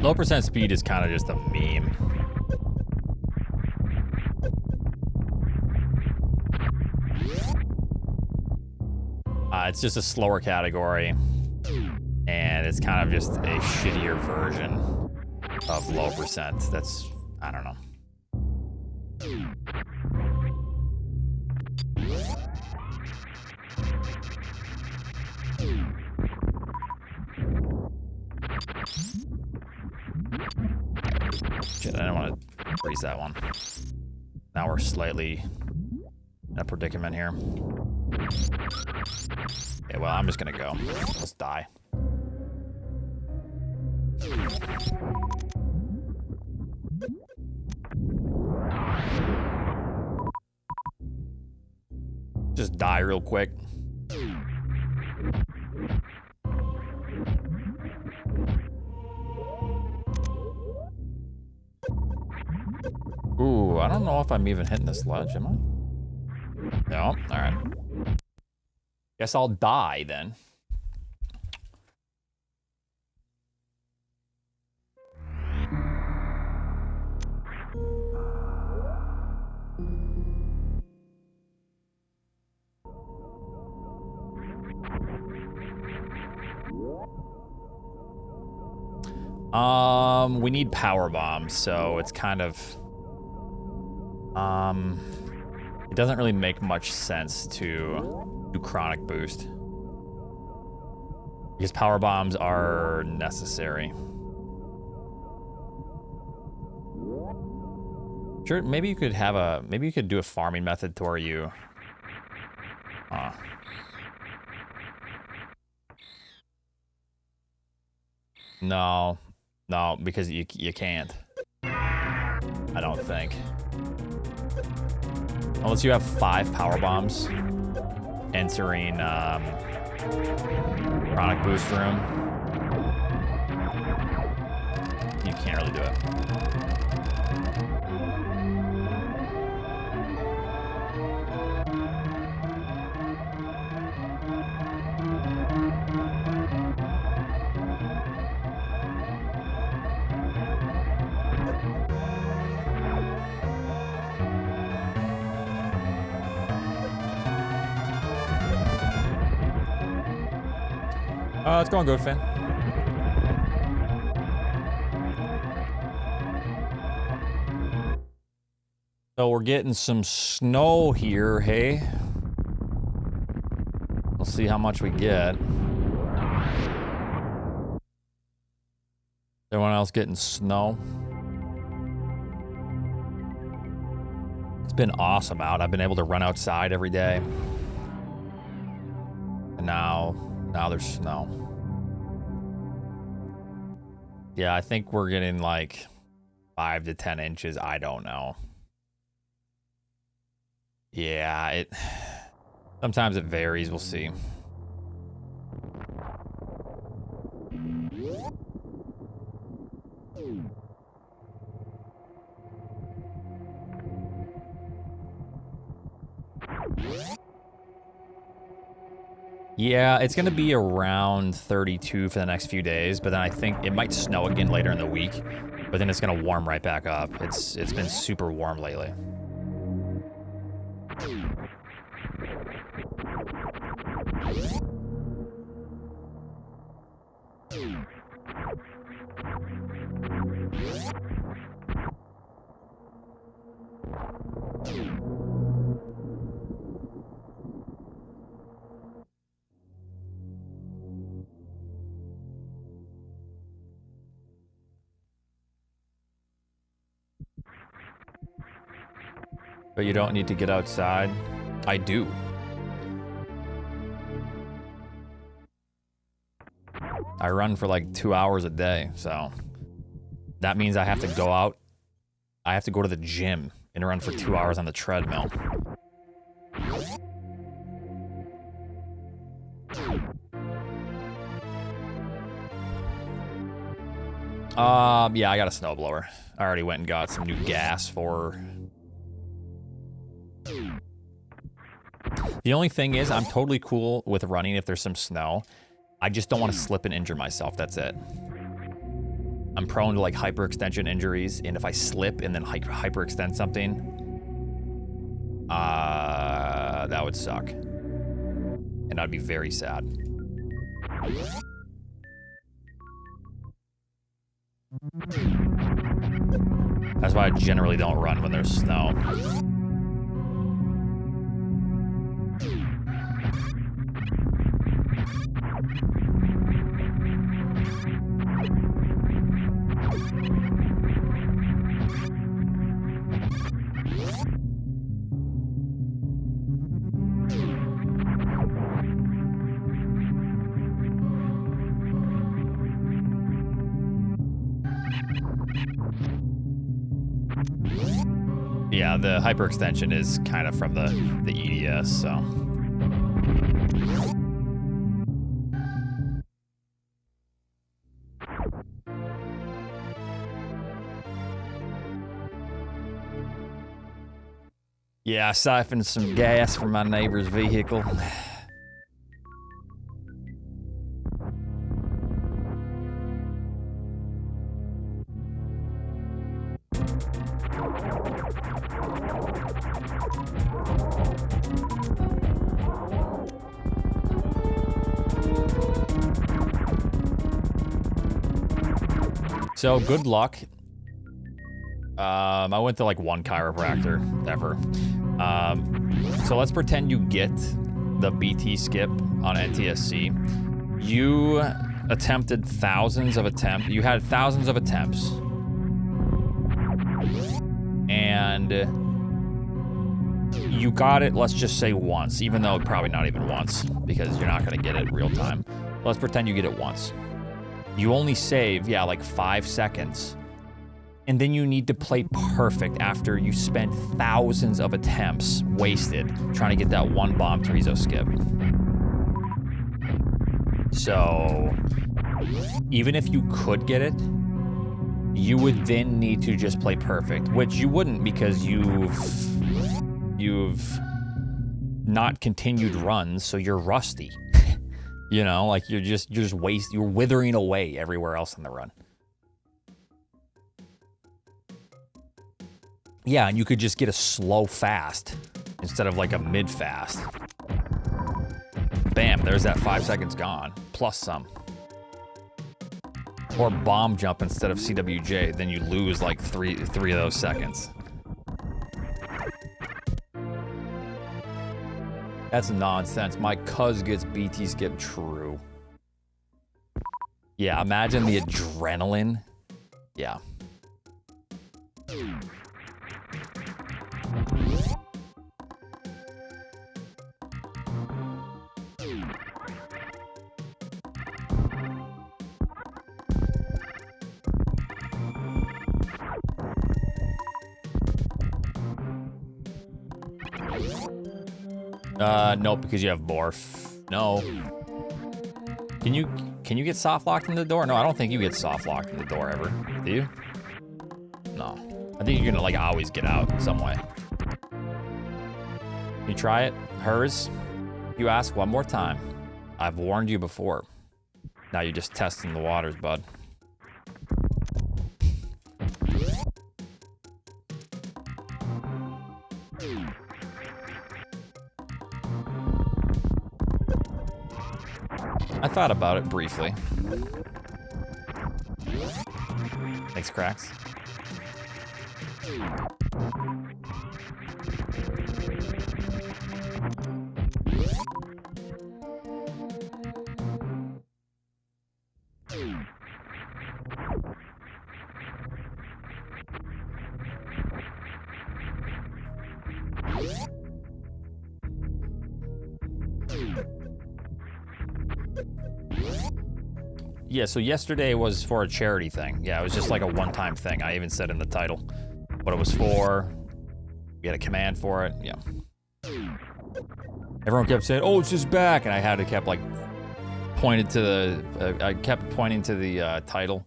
Low percent speed is kind of just a meme. It's just a slower category, and it's kind of just a shittier version of low percent. That's, I don't know. Shit, I didn't want to freeze that one. Now we're slightly in a predicament here. Okay, well, I'm just gonna go. Let's die. Just die real quick. Ooh, I don't know if I'm even hitting this ledge, am I? No? Alright. Guess I'll die then. We need power bombs, so it's kind of it doesn't really make much sense to do chronic boost because power bombs are necessary. Sure, maybe you could have a do a farming method to where you No, because you can't. I don't think. Unless you have 5 power bombs entering chronic boost room, you can't really do it. It's going good, Finn. So we're getting some snow here, hey? We'll see how much we get. Everyone else getting snow? It's been awesome out. I've been able to run outside every day. And now there's snow. Yeah, I think we're getting like 5 to 10 inches. I don't know. Yeah, sometimes it varies. We'll see. Yeah, it's going to be around 32 for the next few days, but then I think it might snow again later in the week, but then it's going to warm right back up. It's been super warm lately. But you don't need to get outside. I do. I run for like 2 hours a day, so that means I have to go out. I have to go to the gym and run for 2 hours on the treadmill. Yeah, I got a snowblower. I already went and got some new gas for... The only thing is, I'm totally cool with running if there's some snow. I just don't want to slip and injure myself, that's it. I'm prone to like hyperextension injuries, and if I slip and then hyperextend something, that would suck. And I'd be very sad. That's why I generally don't run when there's snow. Yeah, the hyperextension is kind of from the EDS, so. Yeah, I siphoned some gas from my neighbor's vehicle. So, good luck. I went to like one chiropractor ever. So let's pretend you get the BT skip on NTSC. You attempted thousands of attempts. You had thousands of attempts. And you got it, let's just say once, even though probably not even once, because you're not gonna get it real time. Let's pretend you get it once. You only save, yeah, like 5 seconds. And then you need to play perfect after you spent thousands of attempts wasted trying to get that one bomb Terizo skip. So, even if you could get it, you would then need to just play perfect, which you wouldn't because you've not continued runs, so you're rusty. You know, like you're withering away everywhere else in the run. Yeah, and you could just get a slow fast instead of like a mid fast. Bam, there's that 5 seconds gone, plus some. Or bomb jump instead of CWJ, then you lose like three of those seconds. That's nonsense. My cuz gets BT skip, true. Yeah, imagine the adrenaline. Yeah. Nope, because you have morph. No. Can you get soft locked in the door? No, I don't think you get soft locked in the door ever. Do you? No. I think you're gonna like always get out some way. You try it? Hers? You ask one more time. I've warned you before. Now you're just testing the waters, bud. I thought about it briefly. Thanks, Cracks. Yeah, so yesterday was for a charity thing. Yeah, it was just like a one-time thing. I even said in the title what it was for. We had a command for it. Yeah. Everyone kept saying, "Oh, it's just back," and I had to kept like pointed to the. I kept pointing to the title.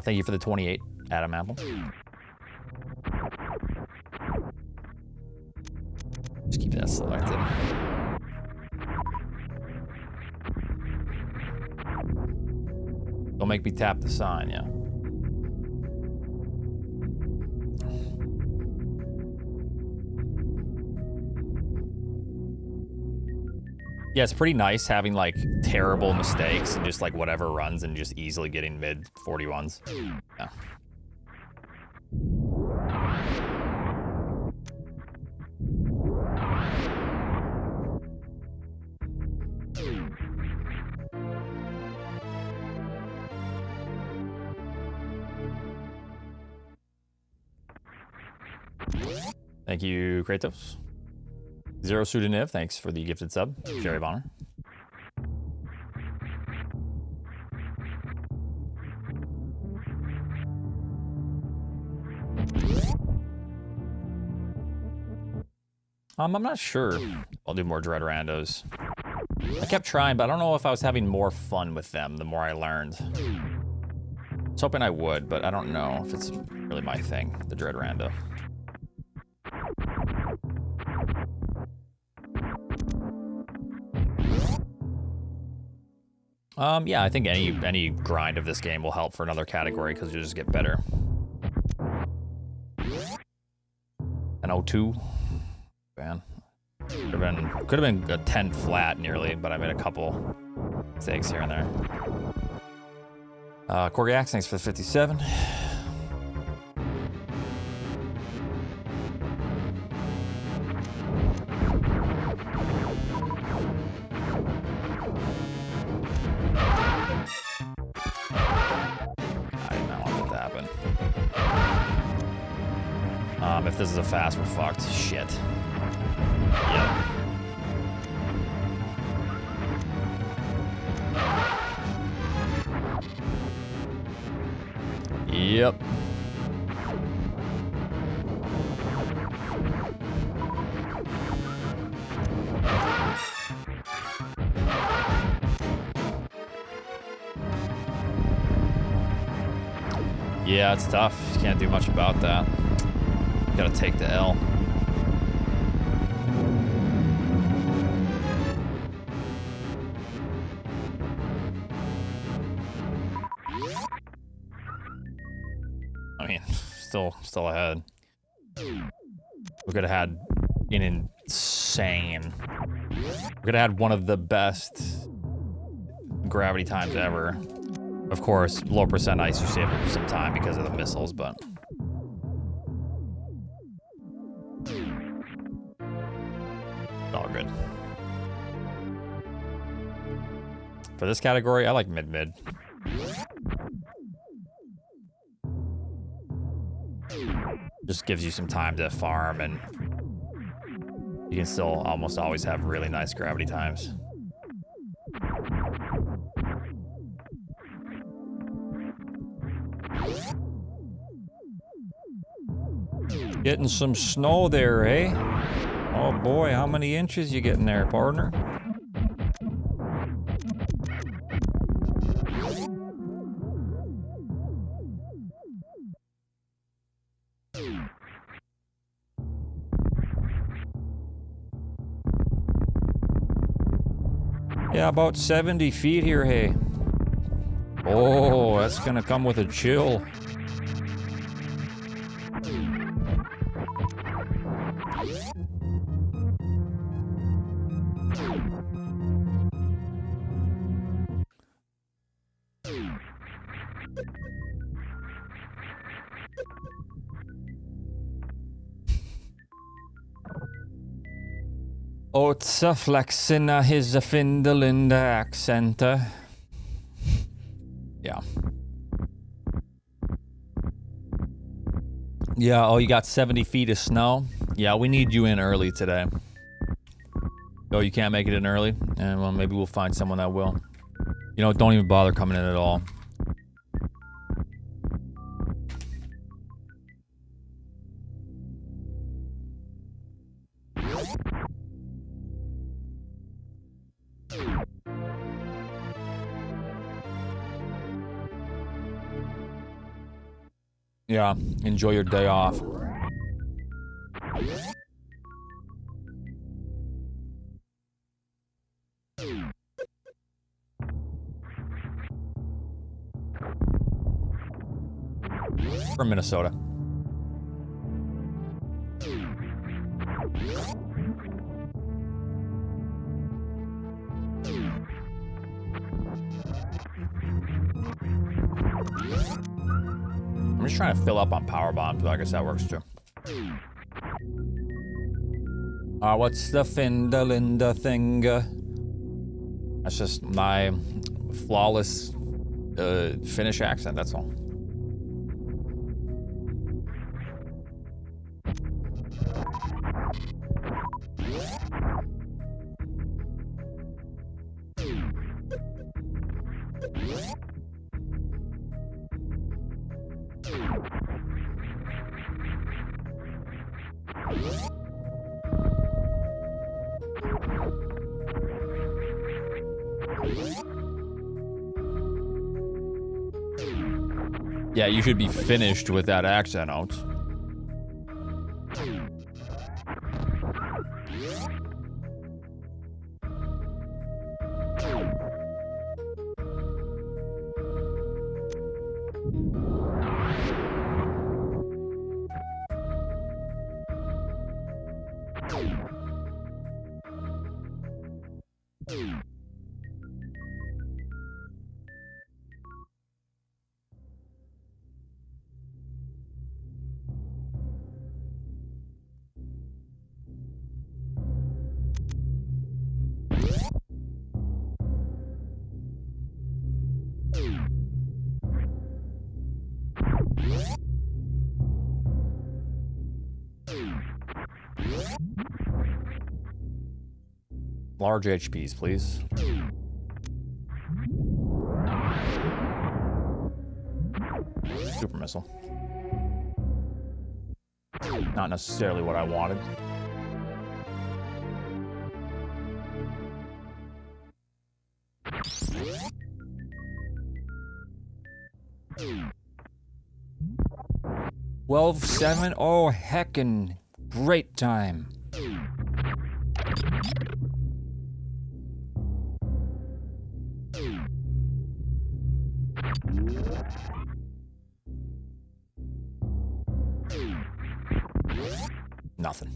Thank you for the 28, Adam Apple. Just keep that selected. Don't make me tap the sign, yeah. Yeah, it's pretty nice having like terrible mistakes and just like whatever runs and just easily getting mid 41s. Yeah. Thank you, Kratos. Zero Pseudoniv, thanks for the gifted sub. Jerry Bonner. I'm not sure. I'll do more Dread Randos. I kept trying, but I don't know if I was having more fun with them the more I learned. I was hoping I would, but I don't know if it's really my thing, the Dread Rando. Yeah, I think any grind of this game will help for another category because you just get better. An 02. Man. Could have been a 10 flat nearly, but I made a couple mistakes here and there. Corgi Axe, thanks for the 57. If this is a fast, we're fucked. Shit. Yep. Yep. Yeah, it's tough. You can't do much about that. Gotta take the L. I mean, still ahead. We could have had an insane. We could have had one of the best gravity times ever. Of course, low percent ice, you save some time because of the missiles, but. All good. For this category, I like mid-mid. Just gives you some time to farm, and you can still almost always have really nice gravity times. Getting some snow there, eh? Oh boy, how many inches you getting there, partner? Yeah, about 70 feet here, hey. Oh, that's gonna come with a chill. Oatsa flexina his a findle in the accent. Yeah. Yeah, oh, you got 70 feet of snow? Yeah, we need you in early today. Oh, you can't make it in early? And well, maybe we'll find someone that will. You know, don't even bother coming in at all. Yeah, enjoy your day off. From Minnesota. I'm just trying to fill up on power bombs, but I guess that works too. What's the findle in the thing? That's just my flawless Finnish accent, that's all. Yeah, you should be finished with that accent out. Large HPs, please. Super missile. Not necessarily what I wanted. Well, 7. Oh, heckin' great time. Nothing.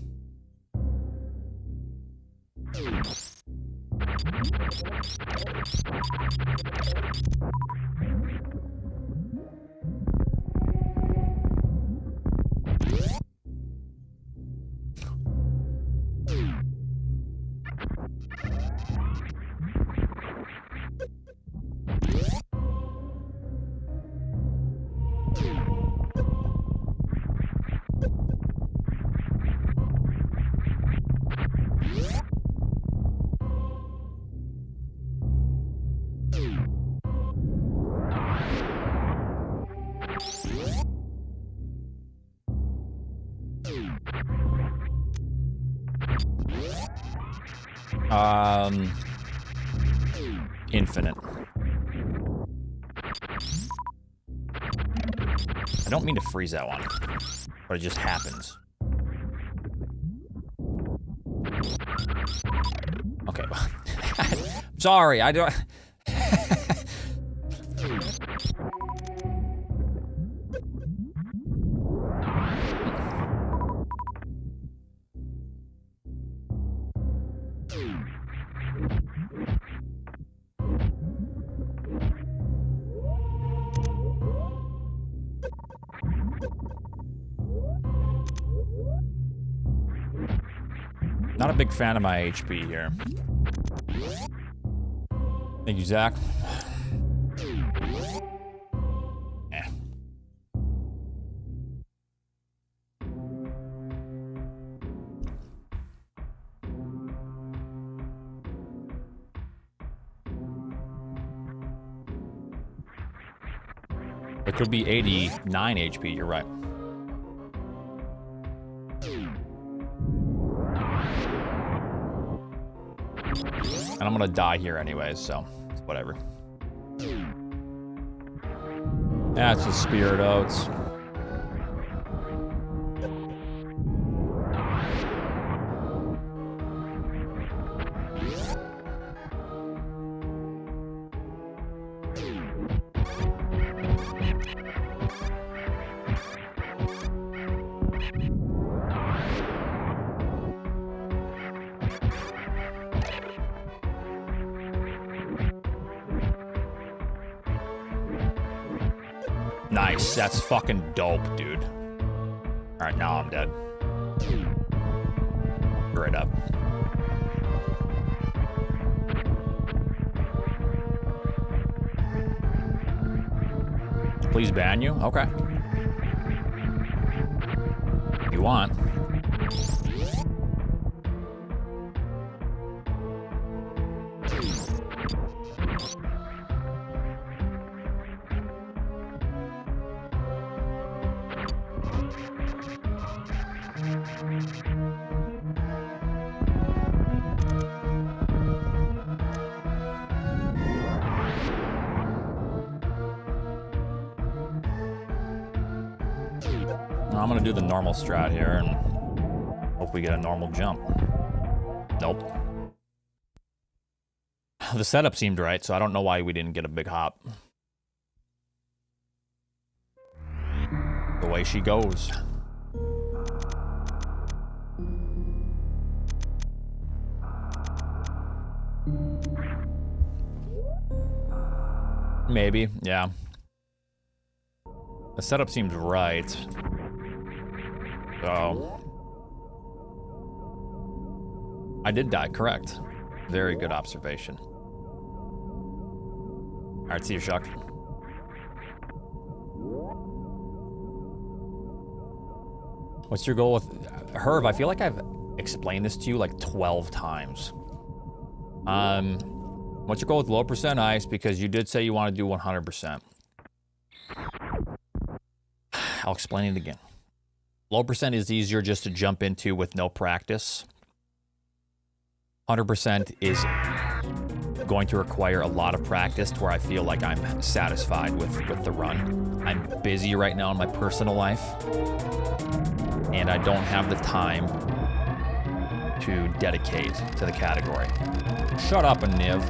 Infinite. I don't mean to freeze that one, but it just happens. Okay, well, sorry, I don't... Not a big fan of my HP here. Thank you, Zach. Eh. It could be 89 HP, you're right. And I'm gonna die here anyways, so it's whatever. That's the Spirit Oats. Nice, that's fucking dope, dude. Alright, now I'm dead. Right up. Please ban you? Okay. If you want. I'm gonna do the normal strat here and hope we get a normal jump. Nope. The setup seemed right, so I don't know why we didn't get a big hop. The way she goes. Maybe, yeah. The setup seems right. So... I did die, correct. Very good observation. Alright, see you, Shuck. What's your goal with... Herb, I feel like I've explained this to you like 12 times. What's your goal with low percent ice? Because you did say you want to do 100%. I'll explain it again. Low percent is easier just to jump into with no practice. 100% is going to require a lot of practice to where I feel like I'm satisfied with the run. I'm busy right now in my personal life, and I don't have the time to dedicate to the category. Shut up, Niv.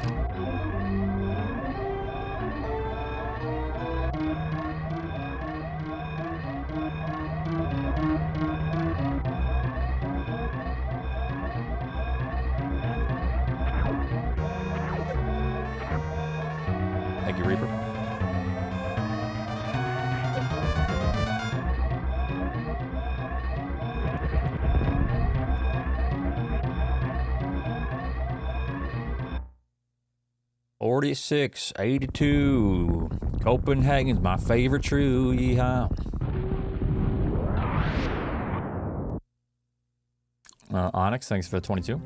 Thank you, Reaper. $46.82. Copenhagen's my favorite true. Yeehaw. Onyx, thanks for the 22.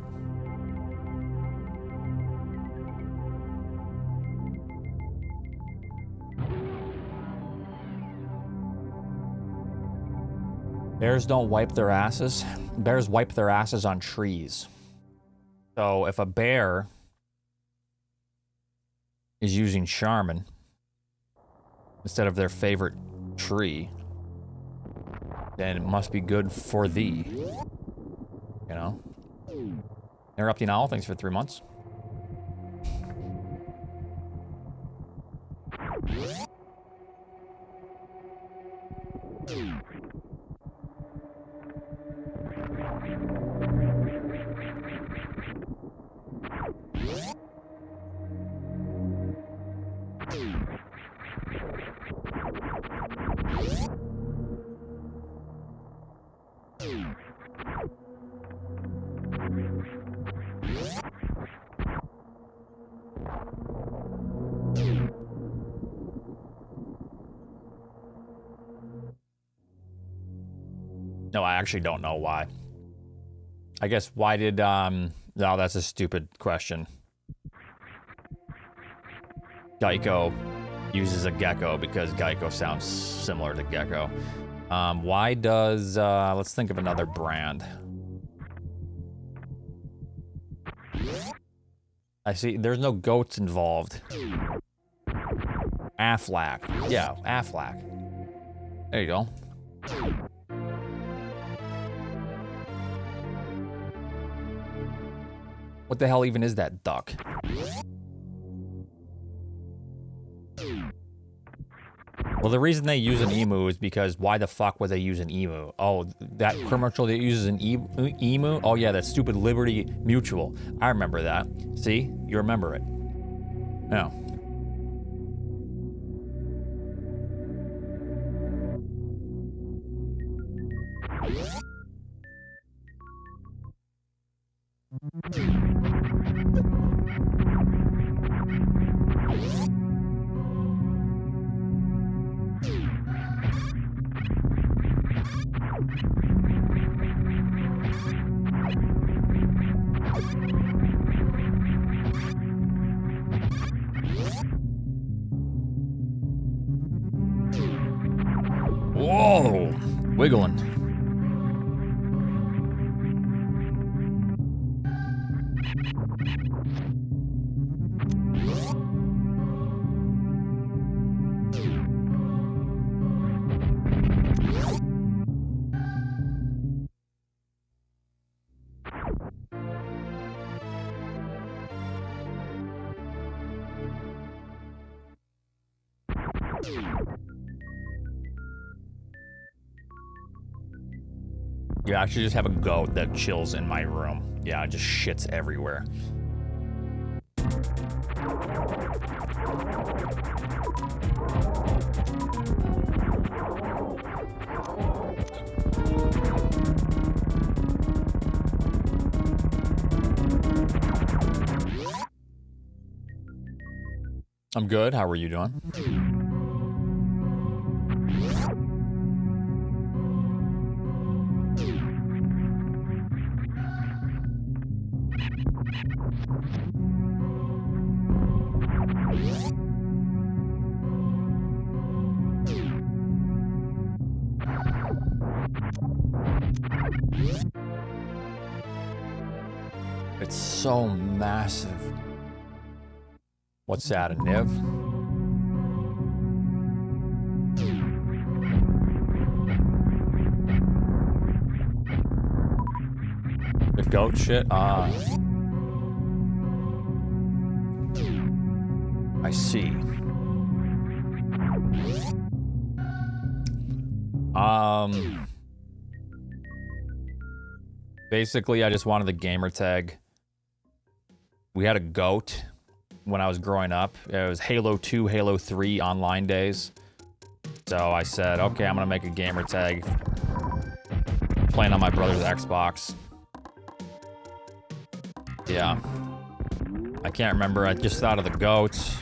Bears don't wipe their asses. Bears wipe their asses on trees. So if a bear is using Charmin instead of their favorite tree, then it must be good for thee. You know? Interrupting Owl, thanks for 3 months. No, I actually don't know why. I guess why did, no, that's a stupid question. Geico uses a gecko because Geico sounds similar to gecko. Why does, let's think of another brand. I see, there's no goats involved. Aflac. Yeah, Aflac. There you go. What the hell even is that duck? Well, the reason they use an emu is because why the fuck would they use an emu? Oh, that commercial that uses an emu? Oh yeah, that stupid Liberty Mutual. I remember that. See? You remember it. Yeah. Whoa! Wiggling. You actually just have a goat that chills in my room. Yeah, it just shits everywhere. I'm good. How are you doing? It's so massive. What's that, a Niv? The goat shit? I see. Basically, I just wanted the gamer tag. We had a goat when I was growing up. It was Halo 2, Halo 3 online days. So I said, okay, I'm gonna make a gamer tag playing on my brother's Xbox. Yeah. I can't remember. I just thought of the goats.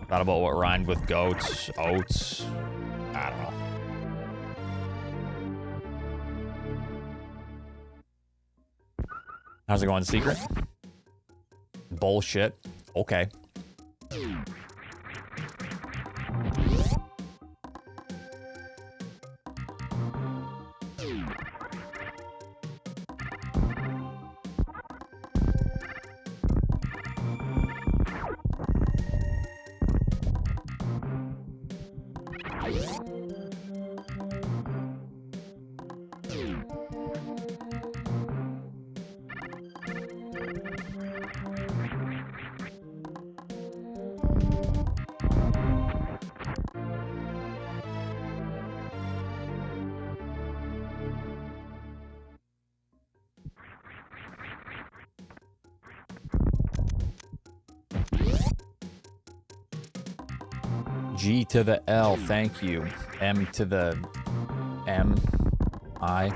Thought about what rhymed with goats, oats. I don't know. How's it going, Secret? Bullshit. Okay. G to the L, thank you. M to the M, I.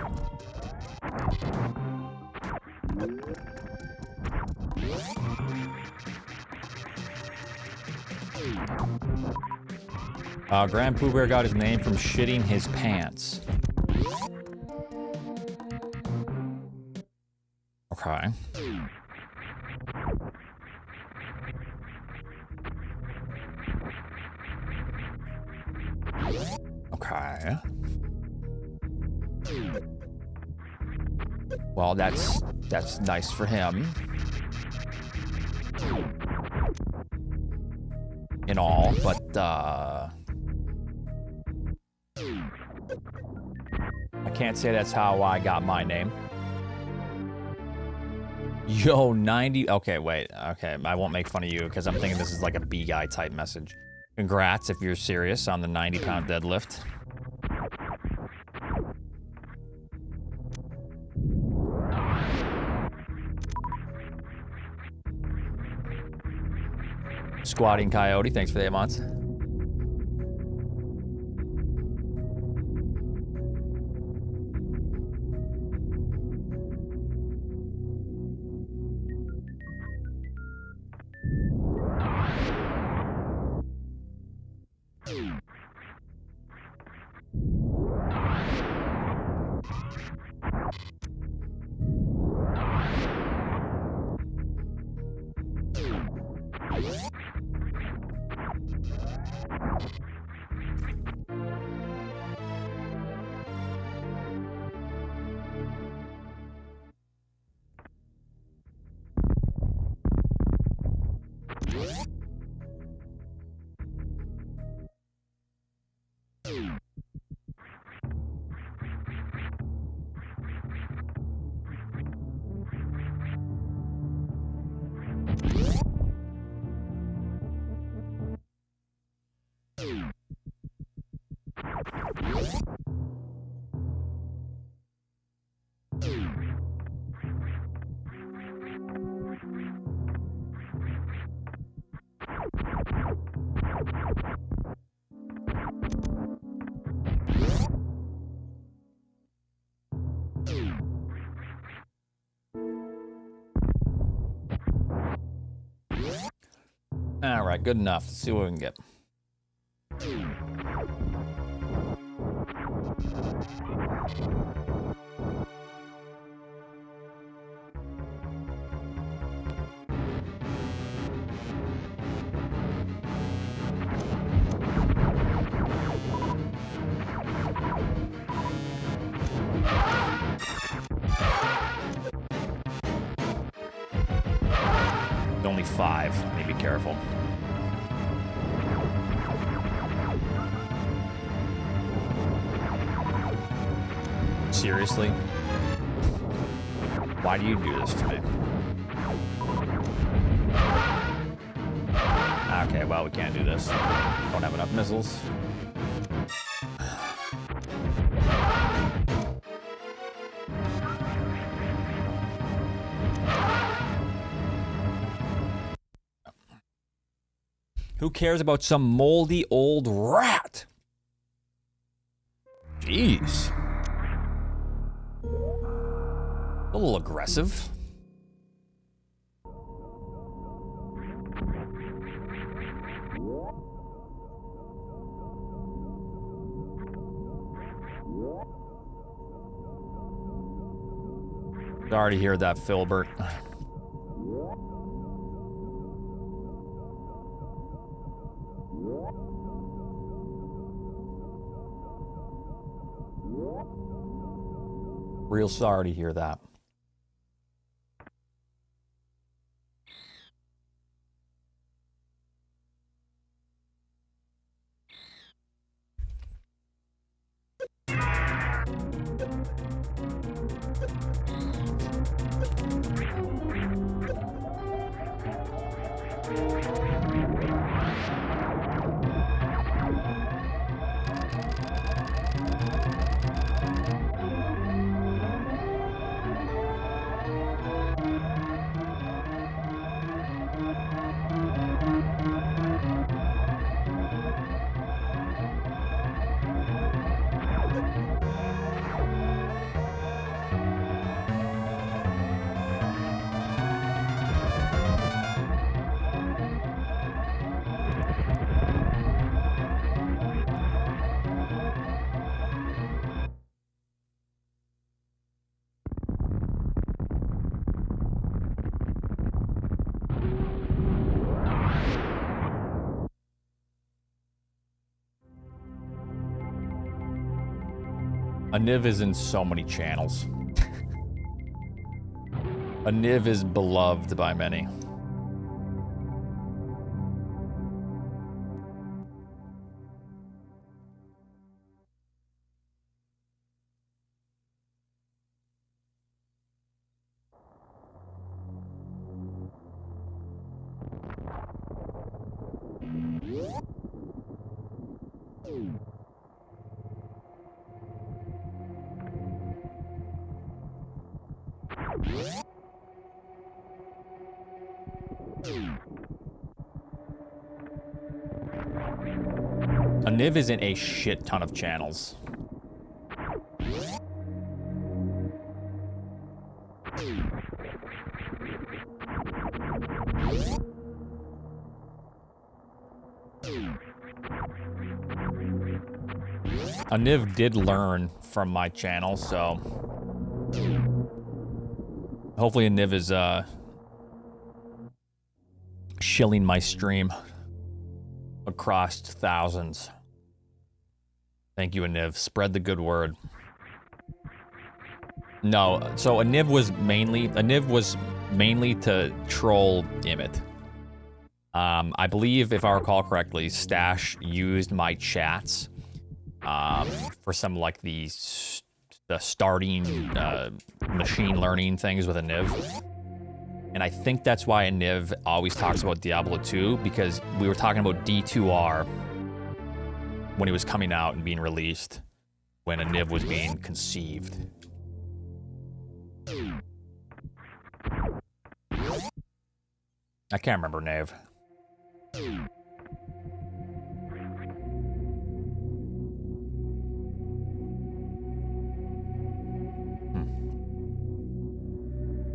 Grand Pooh Bear got his name from shitting his pants. Okay. Okay. Well, that's nice for him. And all, but I can't say that's how I got my name. Yo, 90. Okay, wait. Okay, I won't make fun of you because I'm thinking this is like a B guy type message. Congrats if you're serious on the 90-pound deadlift. Squatting Coyote, thanks for the 8 months. right, good enough. Let's see what we can get. Only 5. I need to be careful. Seriously? Why do you do this to me? Okay, well, we can't do this. Don't have enough missiles. Who cares about some moldy old rat? Jeez. A little aggressive. Sorry to hear that, Filbert. Real sorry to hear that. A Niv is in so many channels. A Niv is beloved by many. A Niv is in a shit ton of channels. A Niv did learn from my channel, so hopefully a Niv is shilling my stream across thousands. Thank you, Aniv. Spread the good word. No, so Aniv was mainly to troll Imit. I believe, if I recall correctly, Stash used my chats for some like the starting machine learning things with Aniv. And I think that's why Aniv always talks about Diablo 2, because we were talking about D2R when he was coming out and being released, when Aniv was being conceived. I can't remember Nave.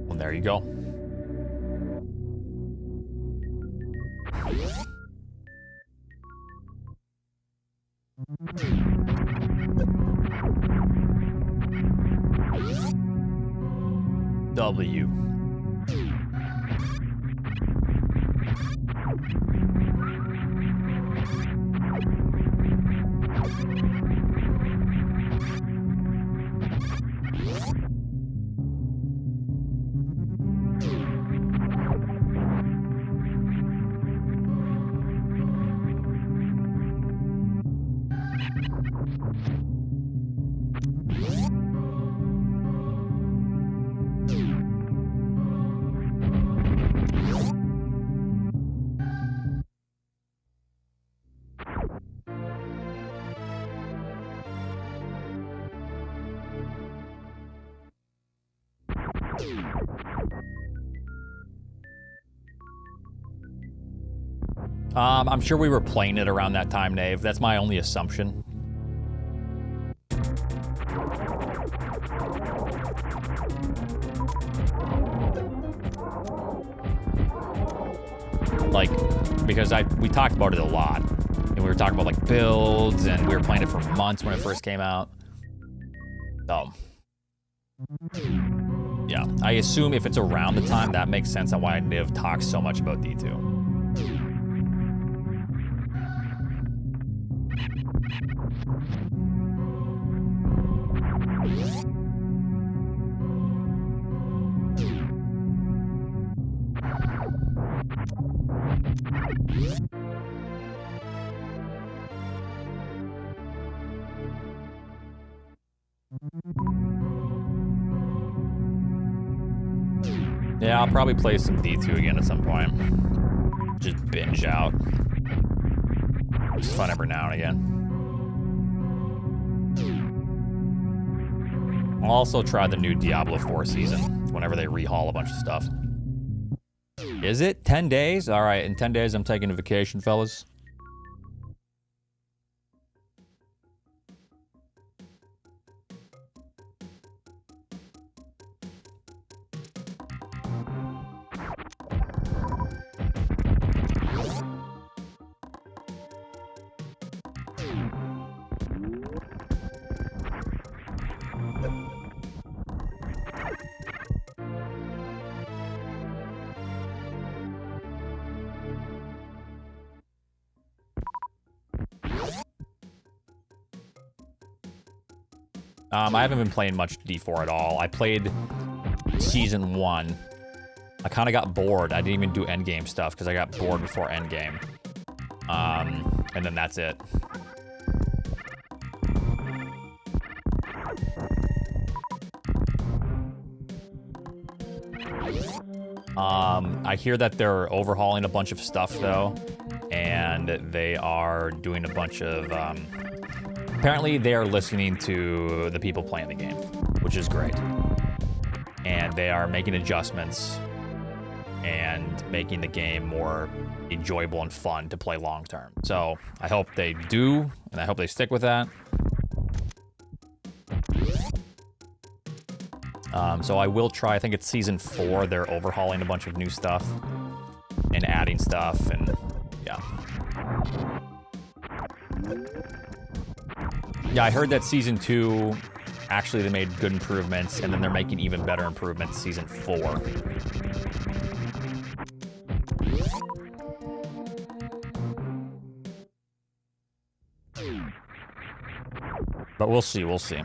Well, there you go. W. I'm sure we were playing it around that time, Nave. That's my only assumption. Like, because we talked about it a lot. And we were talking about, like, builds, and we were playing it for months when it first came out. So, yeah. I assume if it's around the time, that makes sense on why Niv talks so much about D2. Yeah, I'll probably play some D2 again at some point. Just binge out. It's fun every now and again. I'll also try the new Diablo 4 season whenever they rehaul a bunch of stuff. Is it 10 days? All right, in 10 days I'm taking a vacation, fellas. I haven't been playing much D4 at all. I played Season 1. I kind of got bored. I didn't even do endgame stuff because I got bored before endgame. And then that's it. I hear that they're overhauling a bunch of stuff, though. And they are doing a bunch of... apparently, they are listening to the people playing the game, which is great. And they are making adjustments and making the game more enjoyable and fun to play long term. So I hope they do, and I hope they stick with that. So I will try, I think it's Season 4, they're overhauling a bunch of new stuff and adding stuff, and yeah. Yeah, I heard that Season 2, actually they made good improvements, and then they're making even better improvements Season 4. But we'll see, we'll see.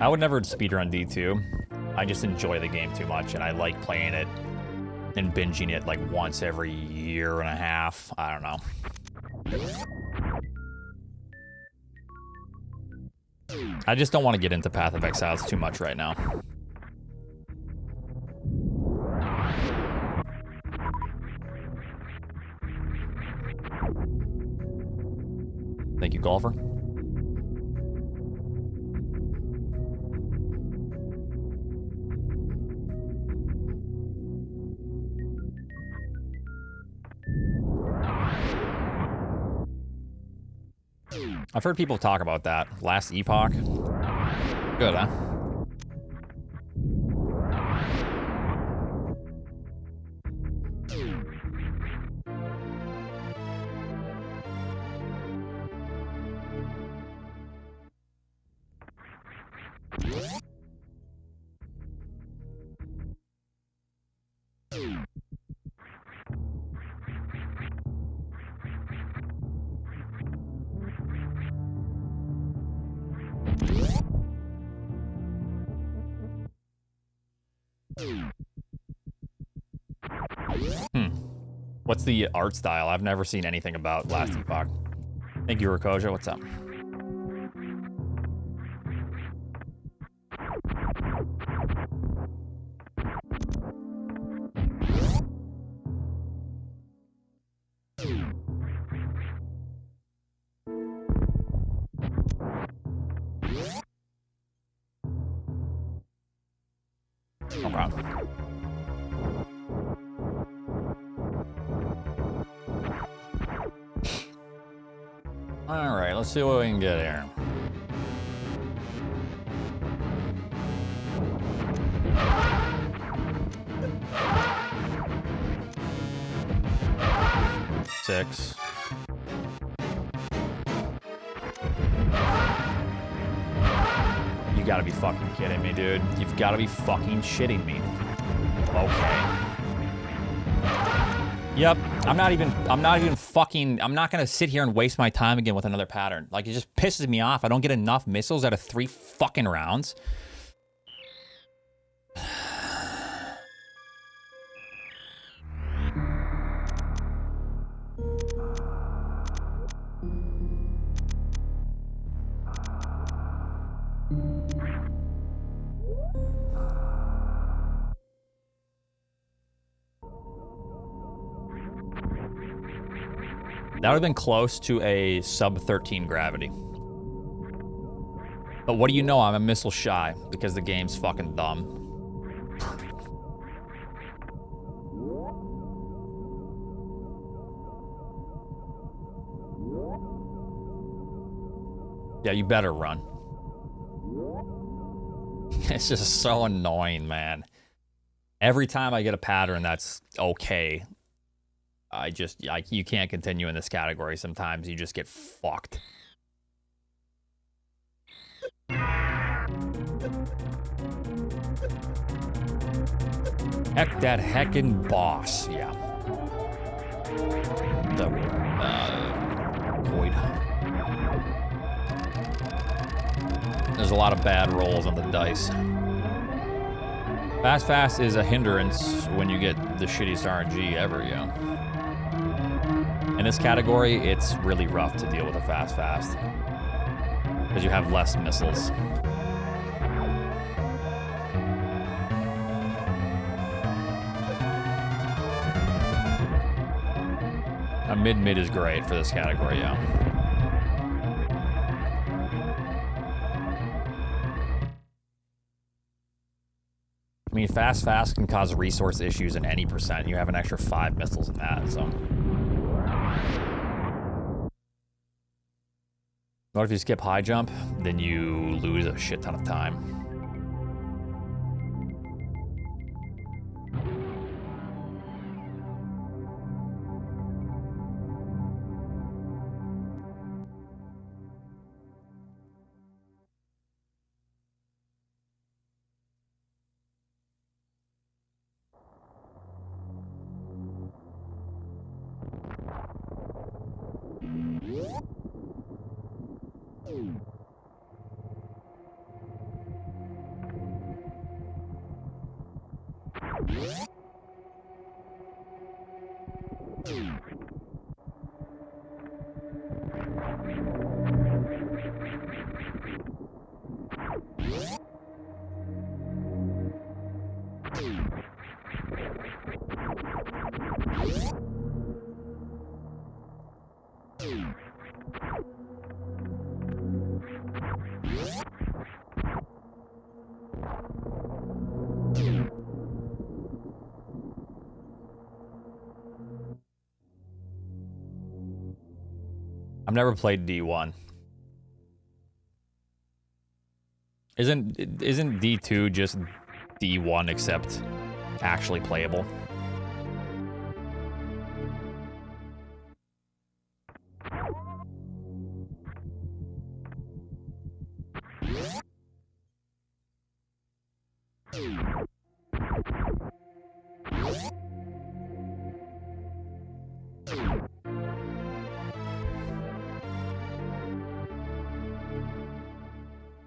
I would never speedrun D2. I just enjoy the game too much, and I like playing it and binging it like once every year and a half. I don't know. I just don't want to get into Path of Exiles too much right now. Thank you, golfer. I've heard people talk about that. Last Epoch. Good, huh? What's the art style? I've never seen anything about Last Epoch. Thank you, Rakoja. What's up? Okay. All right, let's see what we can get here. Six. You gotta be fucking kidding me, dude. You've gotta be fucking shitting me. Okay. Yep, I'm not even fucking, I'm not gonna sit here and waste my time again with another pattern. Like, it just pisses me off. I don't get enough missiles out of 3 fucking rounds. That would have been close to a sub 13 gravity. But what do you know? I'm a missile shy because the game's fucking dumb. Yeah, you better run. It's just so annoying, man. Every time I get a pattern that's okay, you can't continue in this category. Sometimes you just get fucked. Heck that heckin' boss, yeah. The void. There's a lot of bad rolls on the dice. Fast is a hindrance when you get the shittiest RNG ever, yeah. In this category, it's really rough to deal with a fast. Because you have less missiles. A mid is great for this category, yeah. I mean, fast can cause resource issues in any percent. You have an extra 5 missiles in that, so. What if you skip high jump? Then you lose a shit ton of time. I've never played D1. Isn't D2 just D1 except actually playable?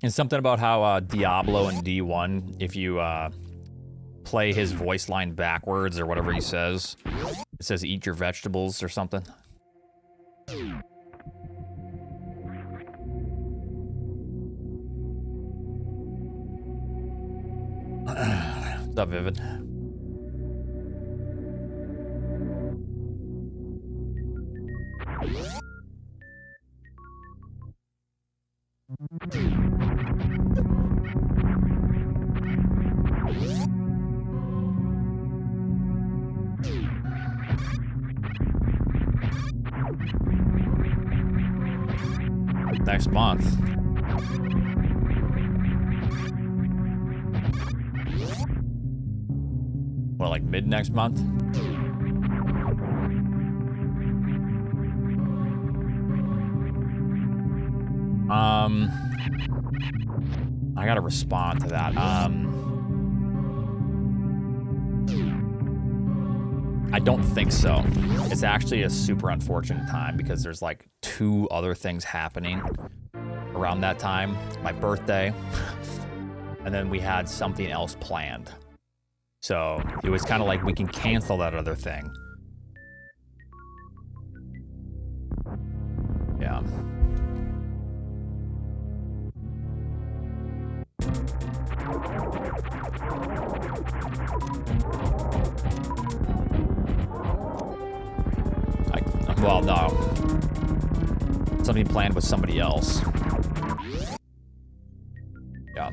And something about how Diablo in D1, if you play his voice line backwards or whatever he says, it says eat your vegetables or something. What's up, Vivid? Next month. What, like mid next month? I gotta respond to that. I don't think so. It's actually a super unfortunate time because there's like 2 other things happening around that time. My birthday, and then we had something else planned. So it was kind of like we can cancel that other thing. Yeah. Well, no. Something planned with somebody else. Yeah.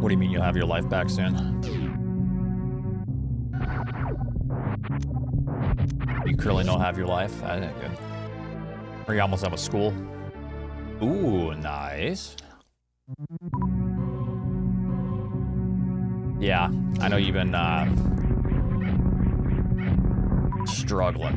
What do you mean you'll have your life back soon? You currently don't have your life? I think good. Or you almost done with school? Ooh, nice. Yeah, I know you've been struggling.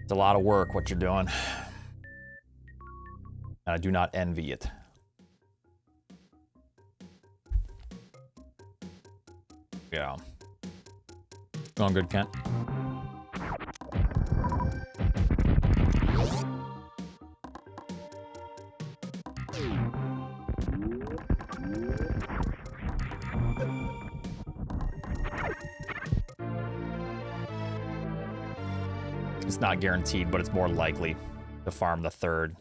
It's a lot of work what you're doing. And I do not envy it. Yeah. Going good, Kent? It's not guaranteed, but it's more likely to farm the third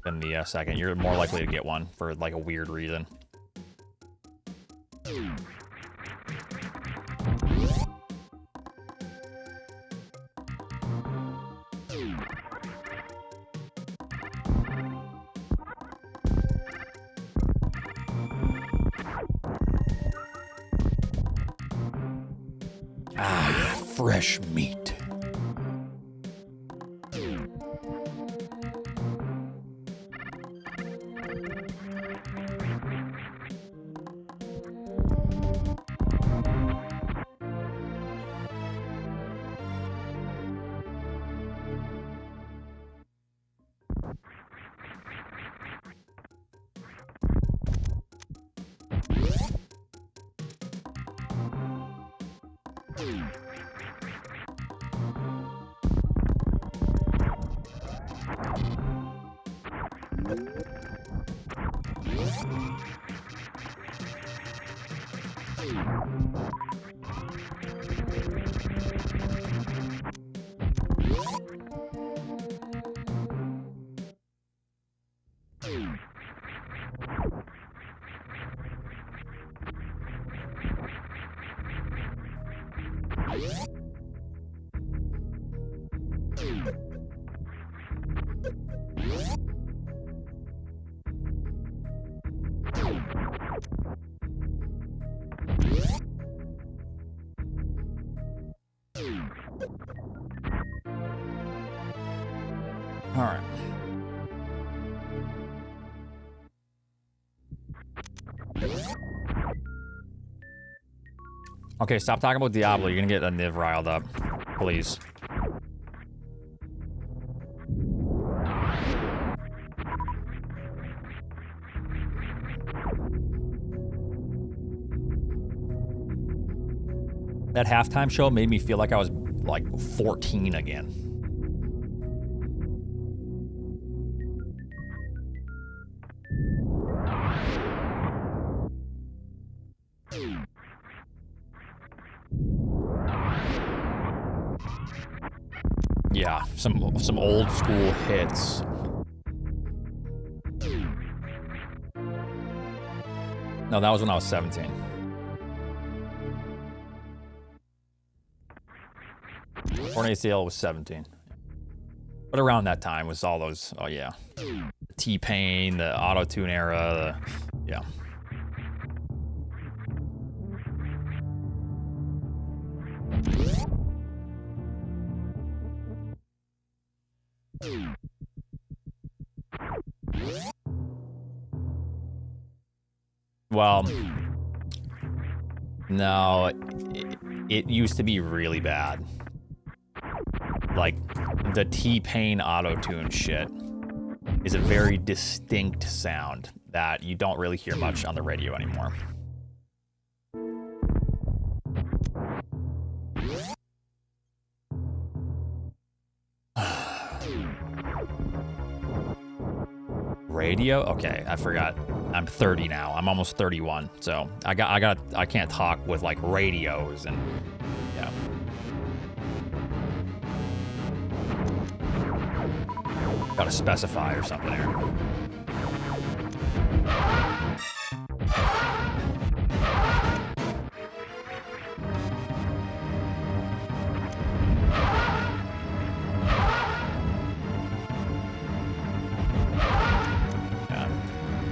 than the second. You're more likely to get one for like a weird reason. Ah, fresh meat. All right. Okay, stop talking about Diablo. You're gonna get a Niv riled up. Please. That halftime show made me feel like I was like 14 again. Yeah, some old school hits. No, that was when I was 17. Torn ACL was 17. But around that time was all those, oh yeah. T-Pain, the auto-tune era, yeah. Well, no, it used to be really bad. Like, the T-Pain auto-tune shit is a very distinct sound that you don't really hear much on the radio anymore. Radio? Okay, I forgot. I'm 30 now. I'm almost 31. So I can't talk with like radios and yeah. Gotta specify or something here.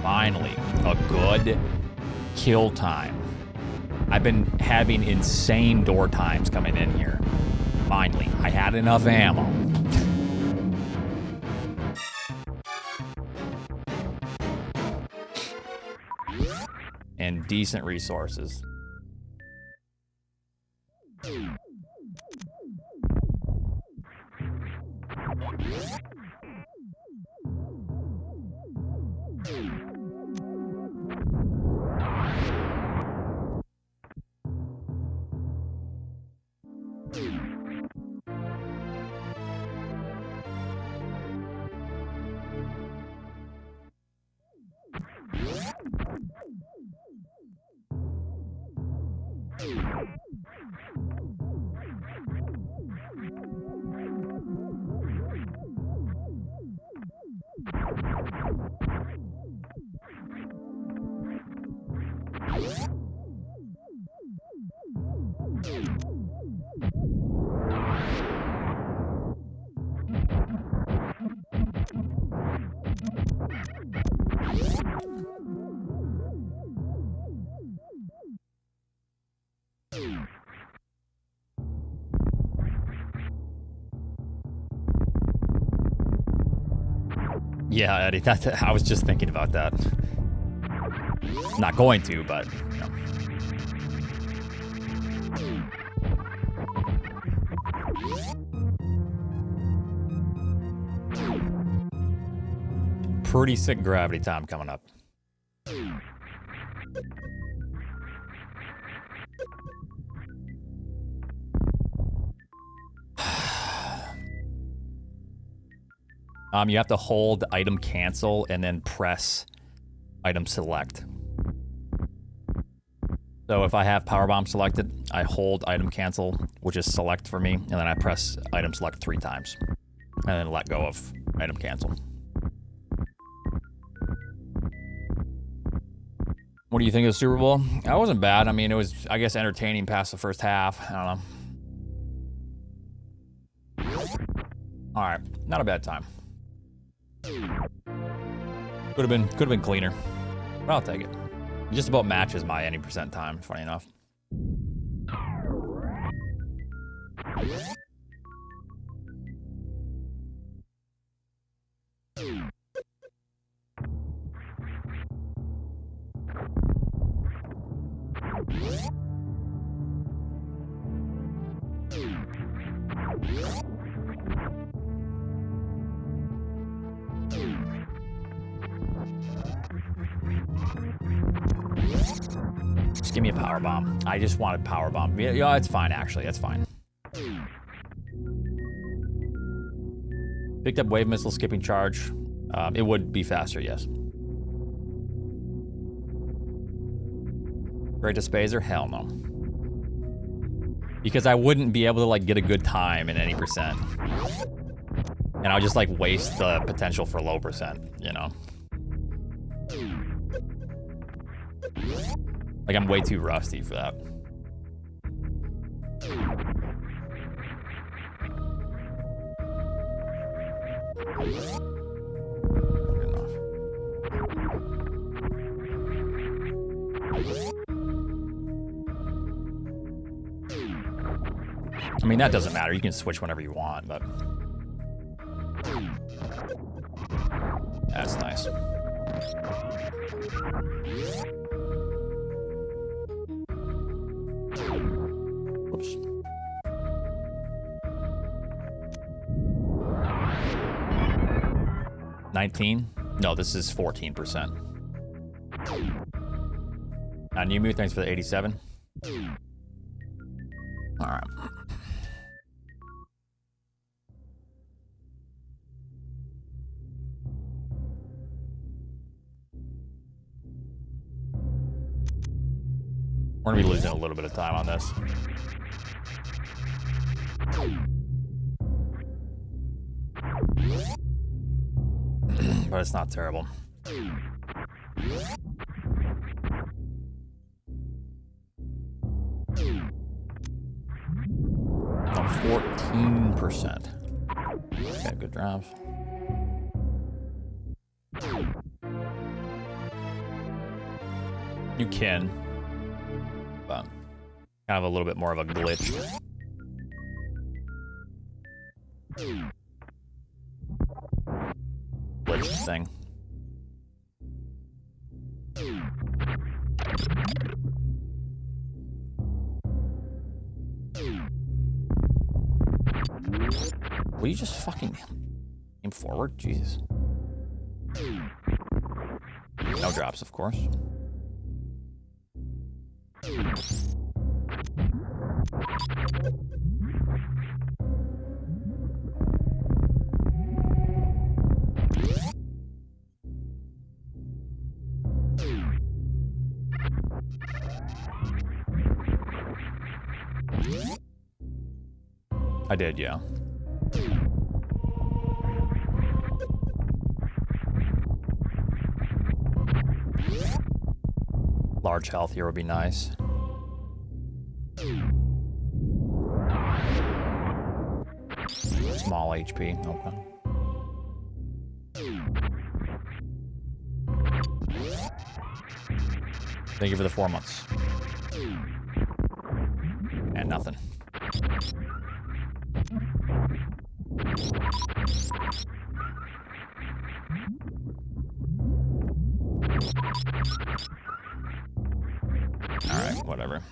Finally, a good kill time. I've been having insane door times coming in here. Finally, I had enough ammo. And decent resources. Yeah, Eddie, I was just thinking about that. Not going to, but you know. Pretty sick gravity time coming up. You have to hold item cancel and then press item select. So if I have powerbomb selected, I hold item cancel, which is select for me, and then I press item select 3 times. And then let go of item cancel. What do you think of the Super Bowl? That wasn't bad. I mean, it was, I guess, entertaining past the first half. I don't know. All right, not a bad time. Could have been cleaner. But I'll take it. It just about matches my any percent time, funny enough. Just give me a power bomb. I just wanted power bomb. Yeah, it's fine actually. It's fine. Picked up wave missile skipping charge. It would be faster, yes. Great to Spazer? Hell no. Because I wouldn't be able to like get a good time in any percent. And I'll just like waste the potential for low percent, you know? Like I'm way too rusty for that. Good enough. I mean, that doesn't matter. You can switch whenever you want, but... That's nice. Whoops. $19? No, this is 14%. New thanks for the 87. All right. We're gonna be losing a little bit of time on this. But it's not terrible. I'm 14%. Okay, good drive. You can, but kind of a little bit more of a glitch. Glitch thing. Will you just fucking aim forward? Jesus. No drops, of course. I did, yeah. Large health here would be nice. Small HP, okay. Thank you for the 4 months. And nothing. Alright, whatever.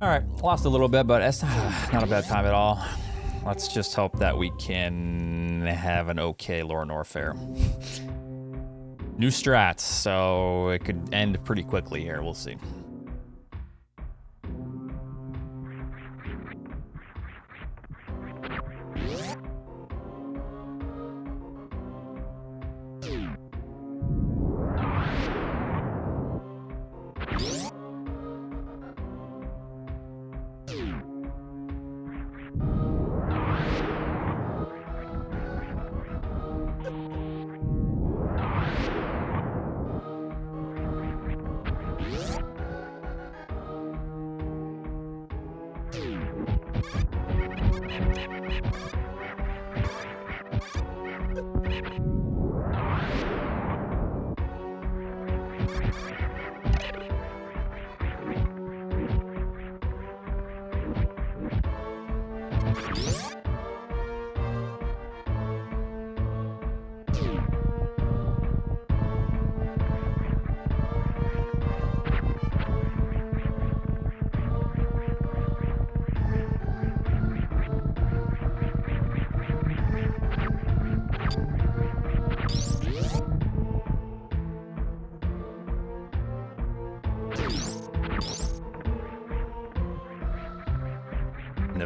All right, lost a little bit, but it's not a bad time at all. Let's just hope that we can have an okay Lore Norfair. New strats, so it could end pretty quickly here. We'll see.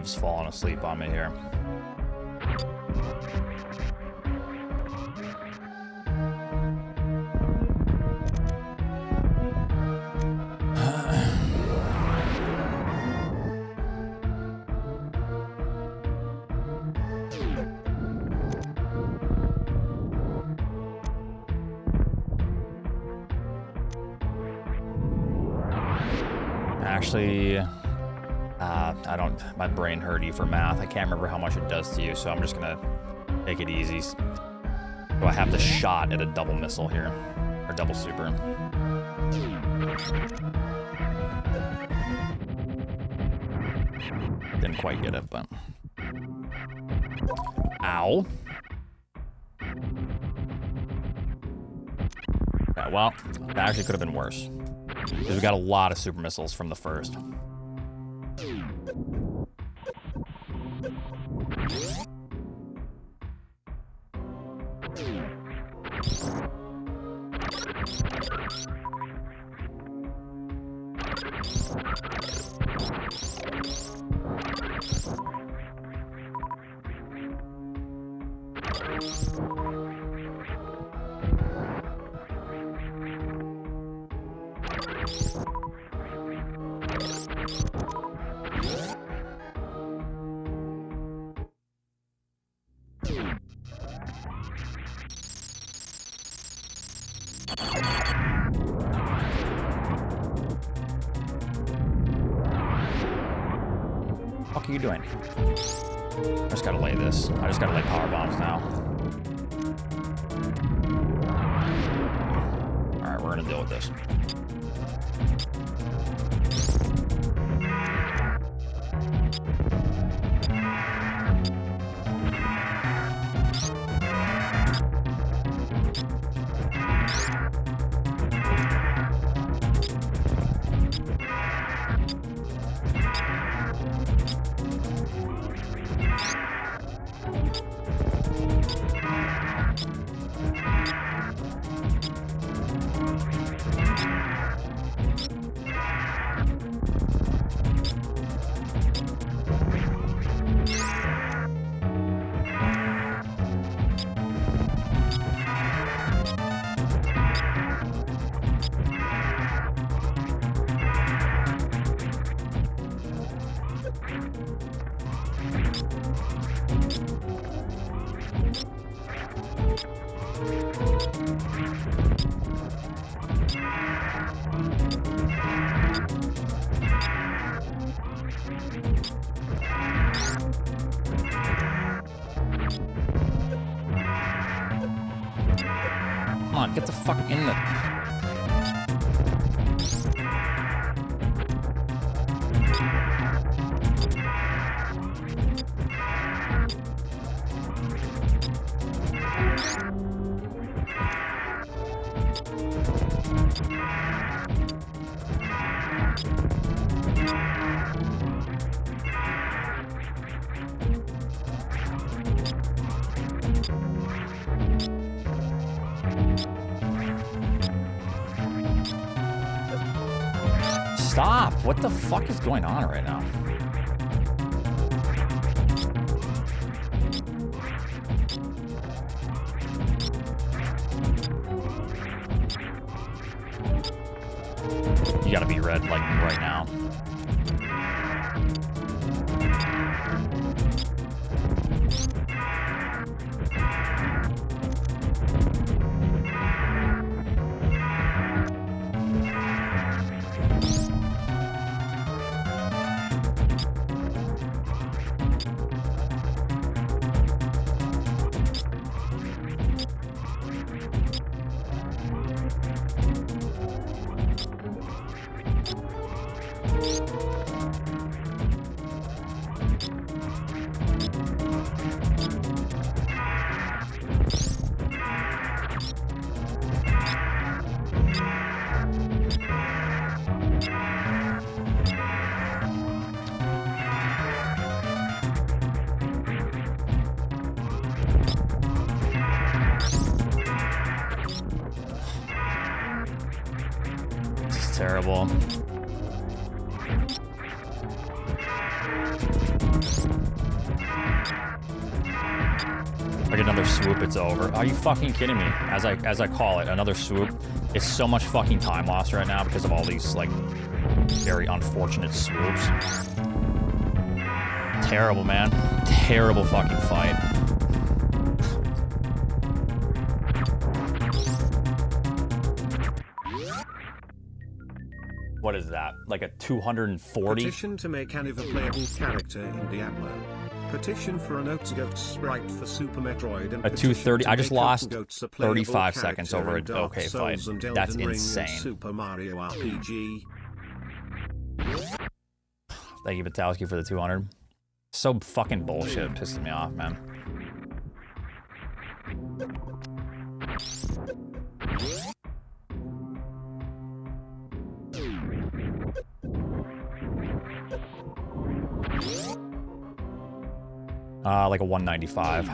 Steve's falling asleep on me here. Actually, I don't, my brain hurty for math. I can't remember how much it does to you, so I'm just gonna take it easy. So I have the shot at a double missile here, or double super. Didn't quite get it, but. Ow. Yeah, well, that actually could have been worse. Because we got a lot of super missiles from the first. What are you doing? I just gotta lay this. I just gotta lay power bombs now. Alright, we're gonna deal with this. Come on, get the fuck in the... Stop! What the fuck is going on right now? You gotta be red, like, right now. Terrible. Like another swoop, it's over. Are you fucking kidding me? As I call it, another swoop. It's so much fucking time lost right now because of all these like very unfortunate swoops. Terrible, man. Terrible fucking fight. What is that? Like a 240? Petition to make Aniv a playable character in Diablo. Petition for an Oatsngoats sprite for Super Metroid and a 230. I just lost Oatsngoats a 35 seconds character over in a Dark okay Souls fight. and Elden That's Ring and insane. Super Mario RPG. Thank you, Batowski, for the 200. So fucking bullshit. It pisses me off, man. Like a 195.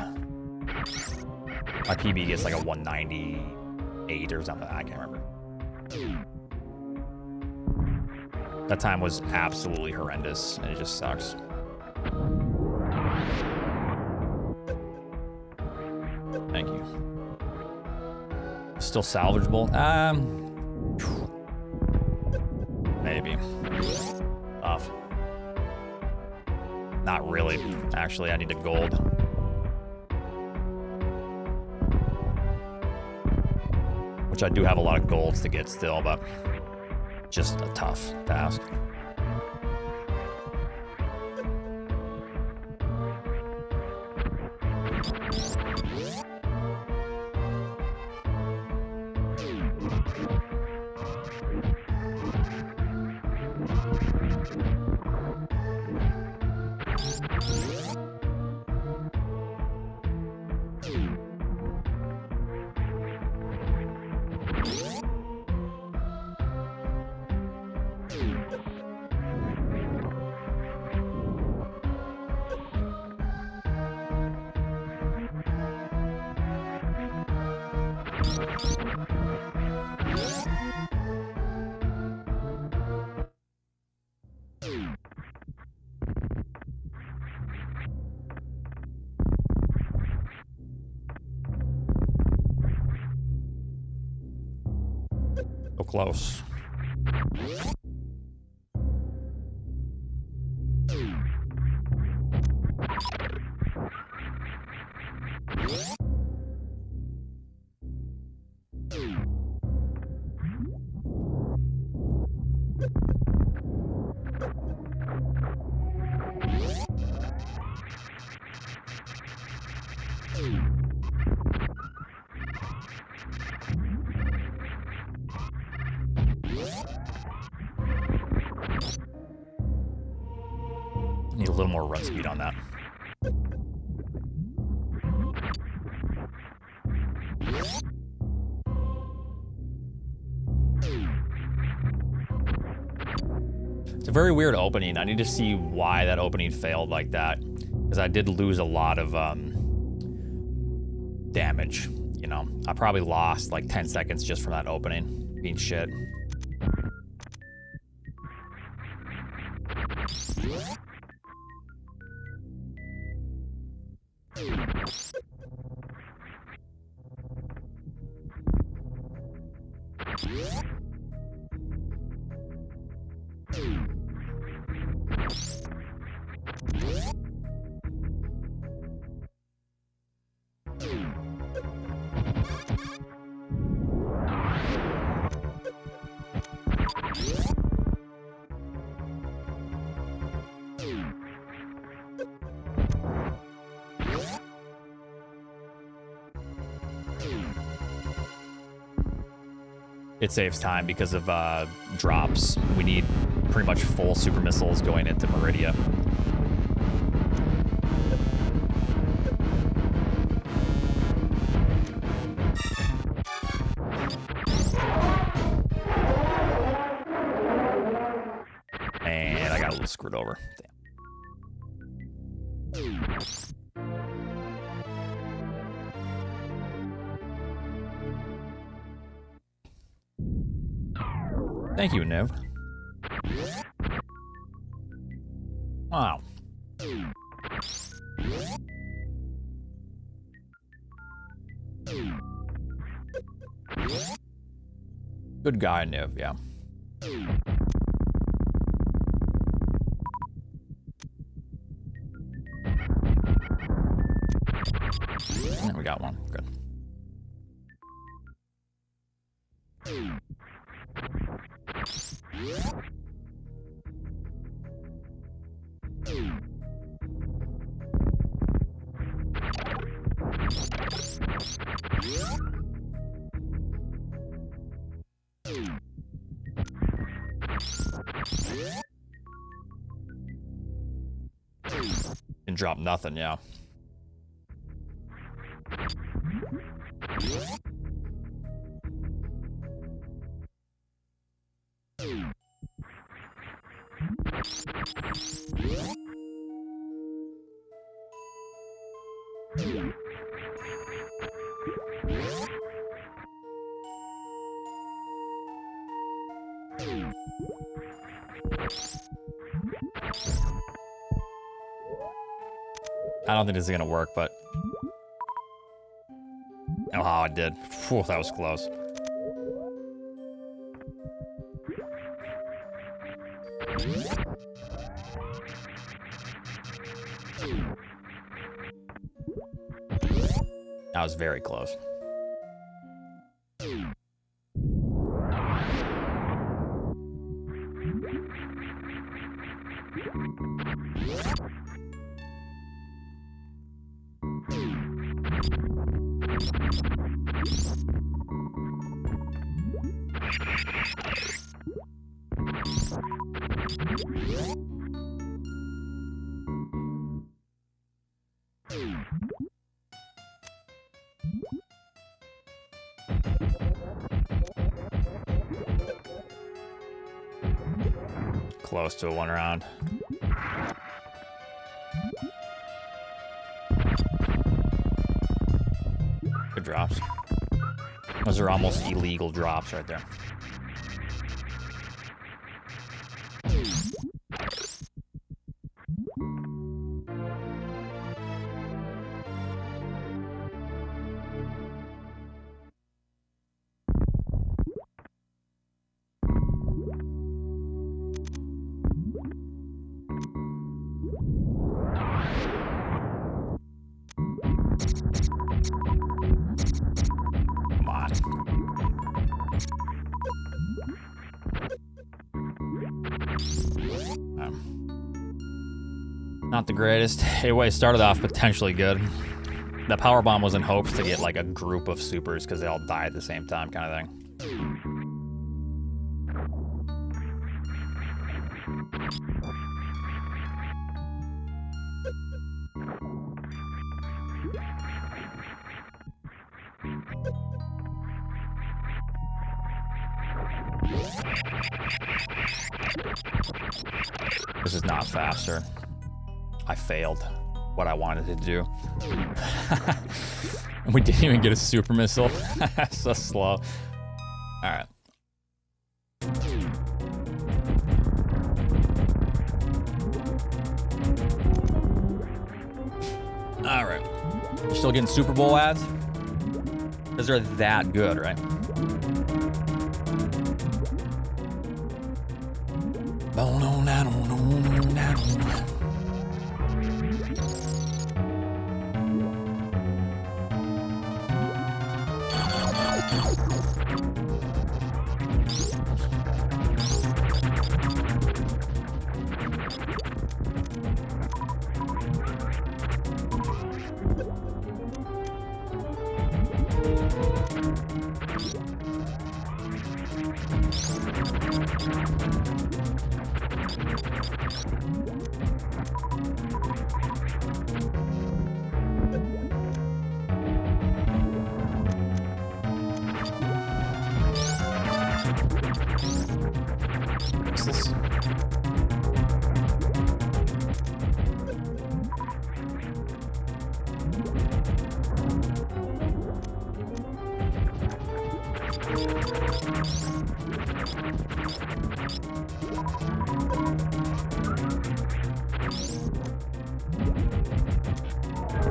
My PB gets like a 198 or something. I can't remember. That time was absolutely horrendous, and it just sucks. Thank you. Still salvageable? Maybe. Tough. Not really. Actually, I need a gold. Which I do have a lot of golds to get still, but just a tough task. So close. Need a little more run speed on that. It's a very weird opening. I need to see why that opening failed like that, because I did lose a lot of damage. You know, I probably lost like 10 seconds just from that opening being shit. It saves time because of drops. We need pretty much full super missiles going into Meridia. And I got a little screwed over. Damn. Thank you, Nev. Wow. Good guy, Niv, yeah. And we got one. Good. Can drop nothing, yeah. I don't think this is gonna work, but oh, how it did. Phew, that was close. That was very close. Close to a one round. Good drops. Those are almost illegal drops right there. Not the greatest. Anyway, it started off potentially good. The power bomb was in hopes to get like a group of supers because they all die at the same time, kind of thing. This is not faster. I failed what I wanted to do. And we didn't even get a super missile. So slow. All right. All right. You're still getting Super Bowl ads? Because they're that good, right?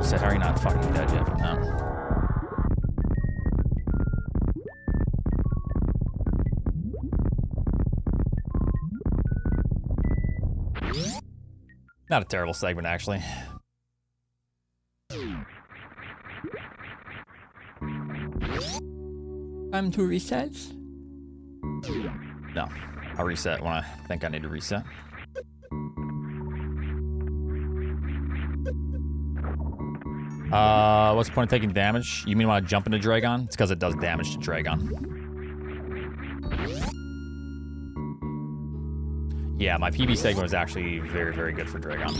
So how are you not fucking dead yet? No. Not a terrible segment, actually. Time to reset? No, I'll reset when I think I need to reset. What's the point of taking damage? You mean when I jump into Dragon? It's because it does damage to Dragon. Yeah, my PB segment was actually very, very good for Dragon.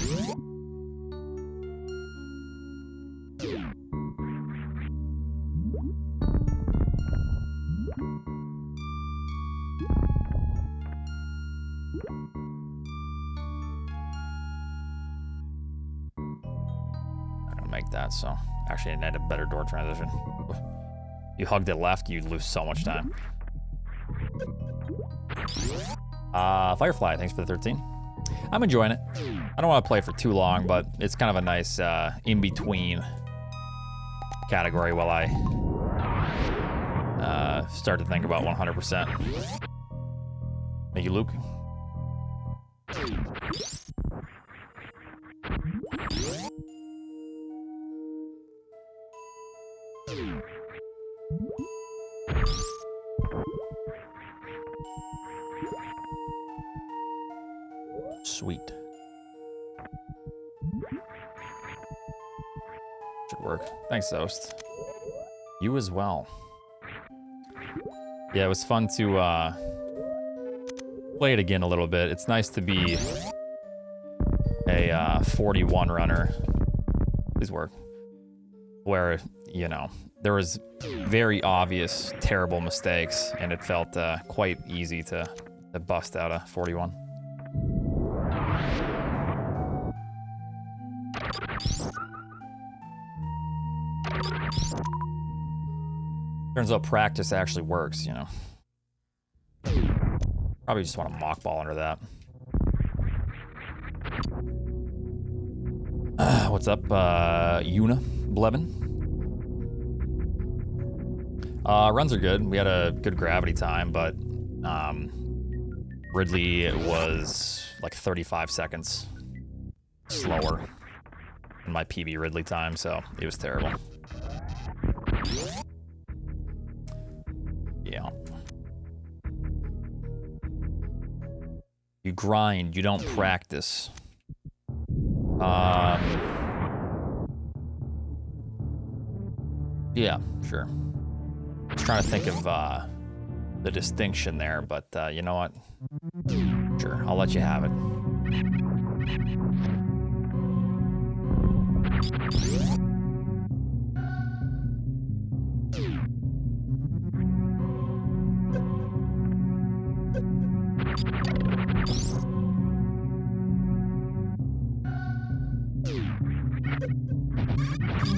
That, so actually I need a better door transition. You hugged it left, you'd lose so much time. Firefly, thanks for the 13. I'm enjoying it. I don't want to play for too long, but it's kind of a nice in-between category while I start to think about 100%. Thank you, Luke. Sweet. Should work. Thanks, Zost. You as well. Yeah, it was fun to play it again a little bit. It's nice to be a 41 runner. Please work. Where, you know, there was very obvious terrible mistakes, and it felt quite easy to bust out a 41. Turns out practice actually works, you know. Probably just want to mock ball under that. What's up, Una Blevin? Runs are good. We had a good gravity time, but Ridley was like 35 seconds slower than my PB Ridley time, so it was terrible. Yeah. You grind, you don't practice. Yeah, sure. I was trying to think of the distinction there, but you know what? Sure, I'll let you have it.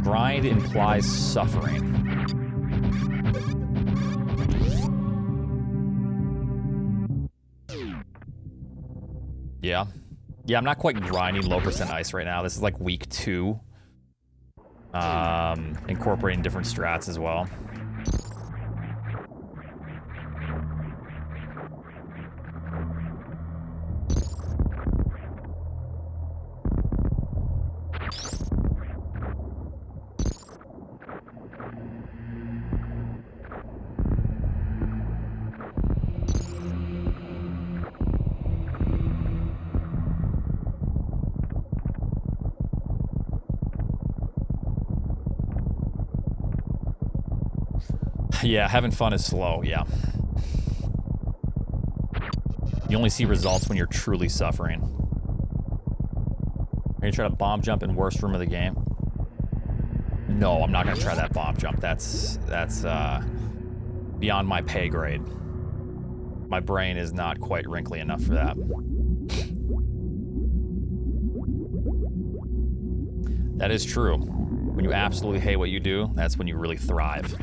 Grind implies suffering. Yeah. Yeah, I'm not quite grinding low percent ice right now. This is like week 2. Incorporating different strats as well. Yeah, having fun is slow, yeah. You only see results when you're truly suffering. Are you trying to bomb jump in worst room of the game? No, I'm not gonna try that bomb jump. That's beyond my pay grade. My brain is not quite wrinkly enough for that. That is true. When you absolutely hate what you do, that's when you really thrive.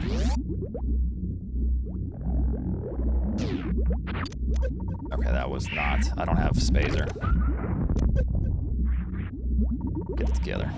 Okay, that was not. I don't have Spazer. Get it together.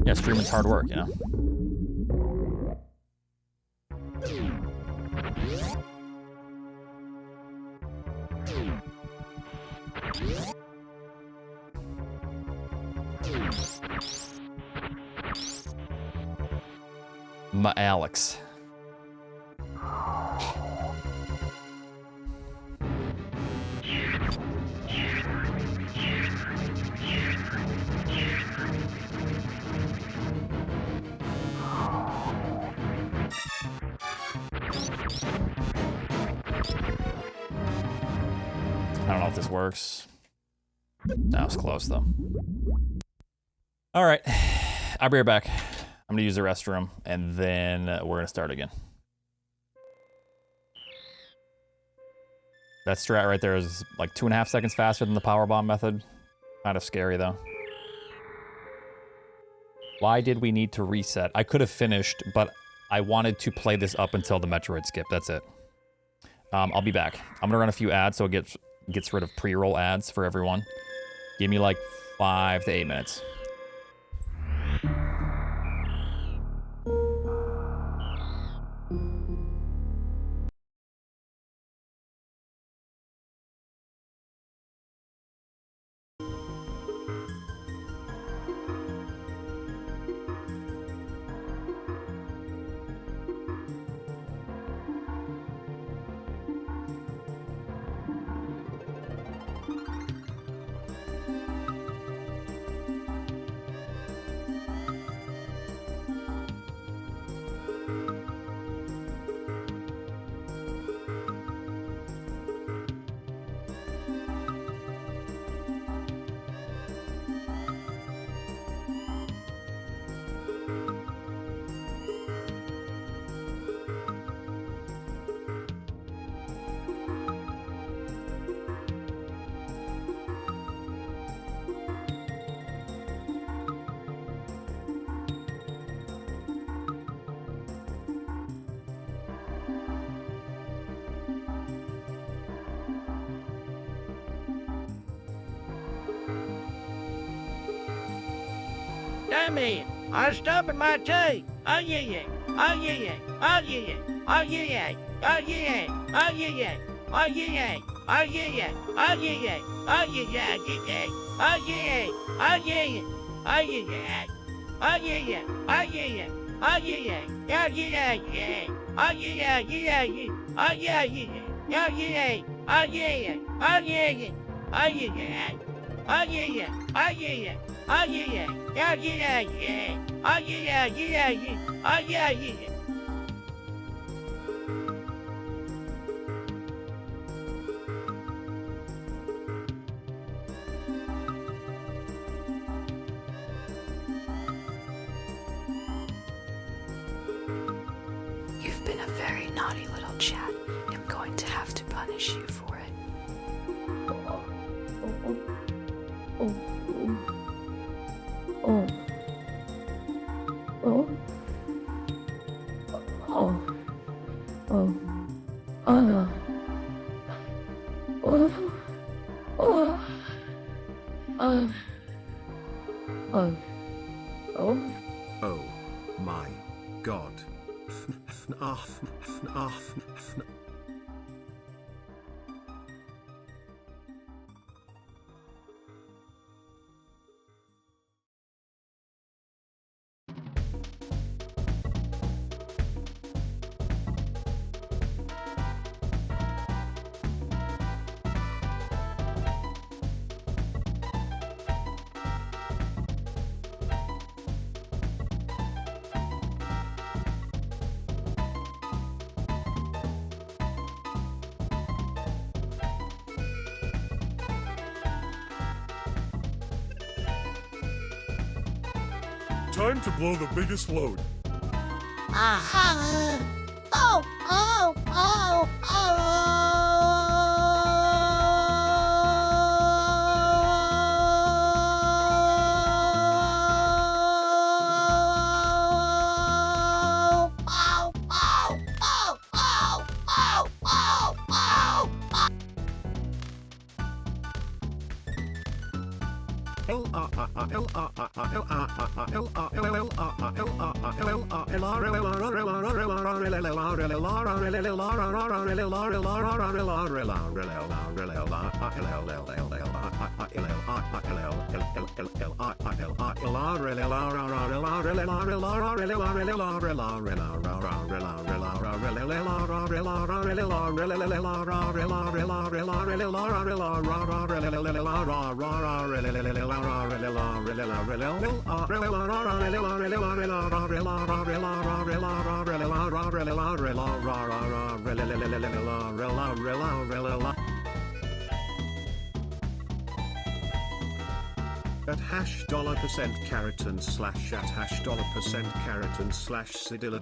Yeah, streaming's hard work, you know? Alex. I don't know if this works. That was close, though. All right. I'll be right back. I'm going to use the restroom, and then we're going to start again. That strat right there is like 2.5 seconds faster than the powerbomb method. Kind of scary, though. Why did we need to reset? I could have finished, but I wanted to play this up until the Metroid skip. That's it. I'll be back. I'm going to run a few ads so it gets rid of pre-roll ads for everyone. Give me like 5 to 8 minutes. Damn it! I'm stubbing my toe. Oh yeah, yeah. Oh yeah, yeah. Oh yeah, yeah. Oh yeah, yeah. Oh yeah, yeah. Oh yeah, yeah. Oh yeah, yeah. Oh yeah, yeah. Oh yeah, yeah. Oh yeah, yeah. Oh yeah, yeah. Oh yeah, yeah. Oh yeah, yeah. Oh yeah, yeah. Oh yeah, yeah. Oh yeah, yeah. Oh yeah, yeah. Oh yeah, yeah. Yeah. Oh yeah, yeah. Oh yeah. Oh yeah. Oh yeah. Oh yeah. Oh yeah. Oh yeah. Oh yeah, yeah. Yeah, yeah, yeah. Oh yeah, yeah, yeah. Oh yeah, yeah. You've been a very naughty little chat. I'm going to have to punish you for it. Oh my god. Time to blow the biggest load. At $% carat and slash at $% carat and slash Sidylla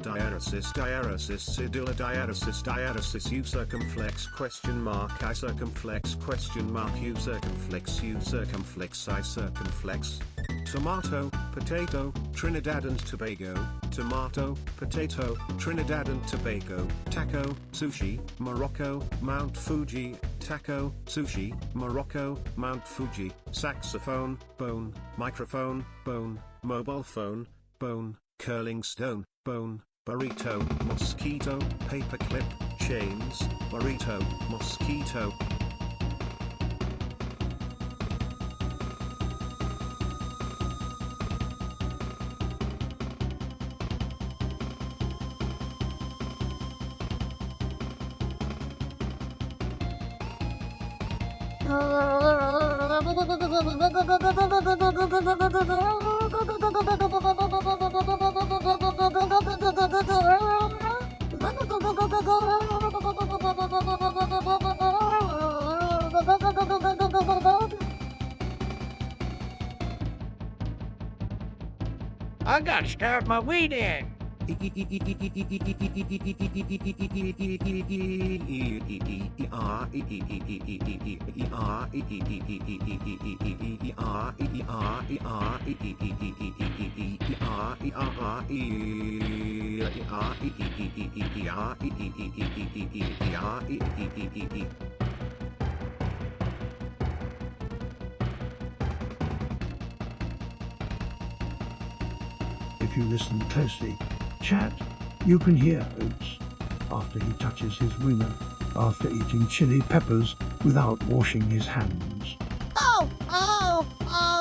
diaresis U circumflex question mark I circumflex question mark U circumflex I circumflex. Tomato, potato, Trinidad and Tobago, tomato, potato, Trinidad and Tobago, taco, sushi, Morocco, Mount Fuji, taco, sushi, Morocco, Mount Fuji, saxophone, bone, microphone, bone, mobile phone, bone, curling stone, bone, burrito, mosquito, paperclip, chains, burrito, mosquito. I gotta start my weed in. If you listen closely, chat, you can hear Oats after he touches his wiener, after eating chili peppers without washing his hands. Oh, oh, oh.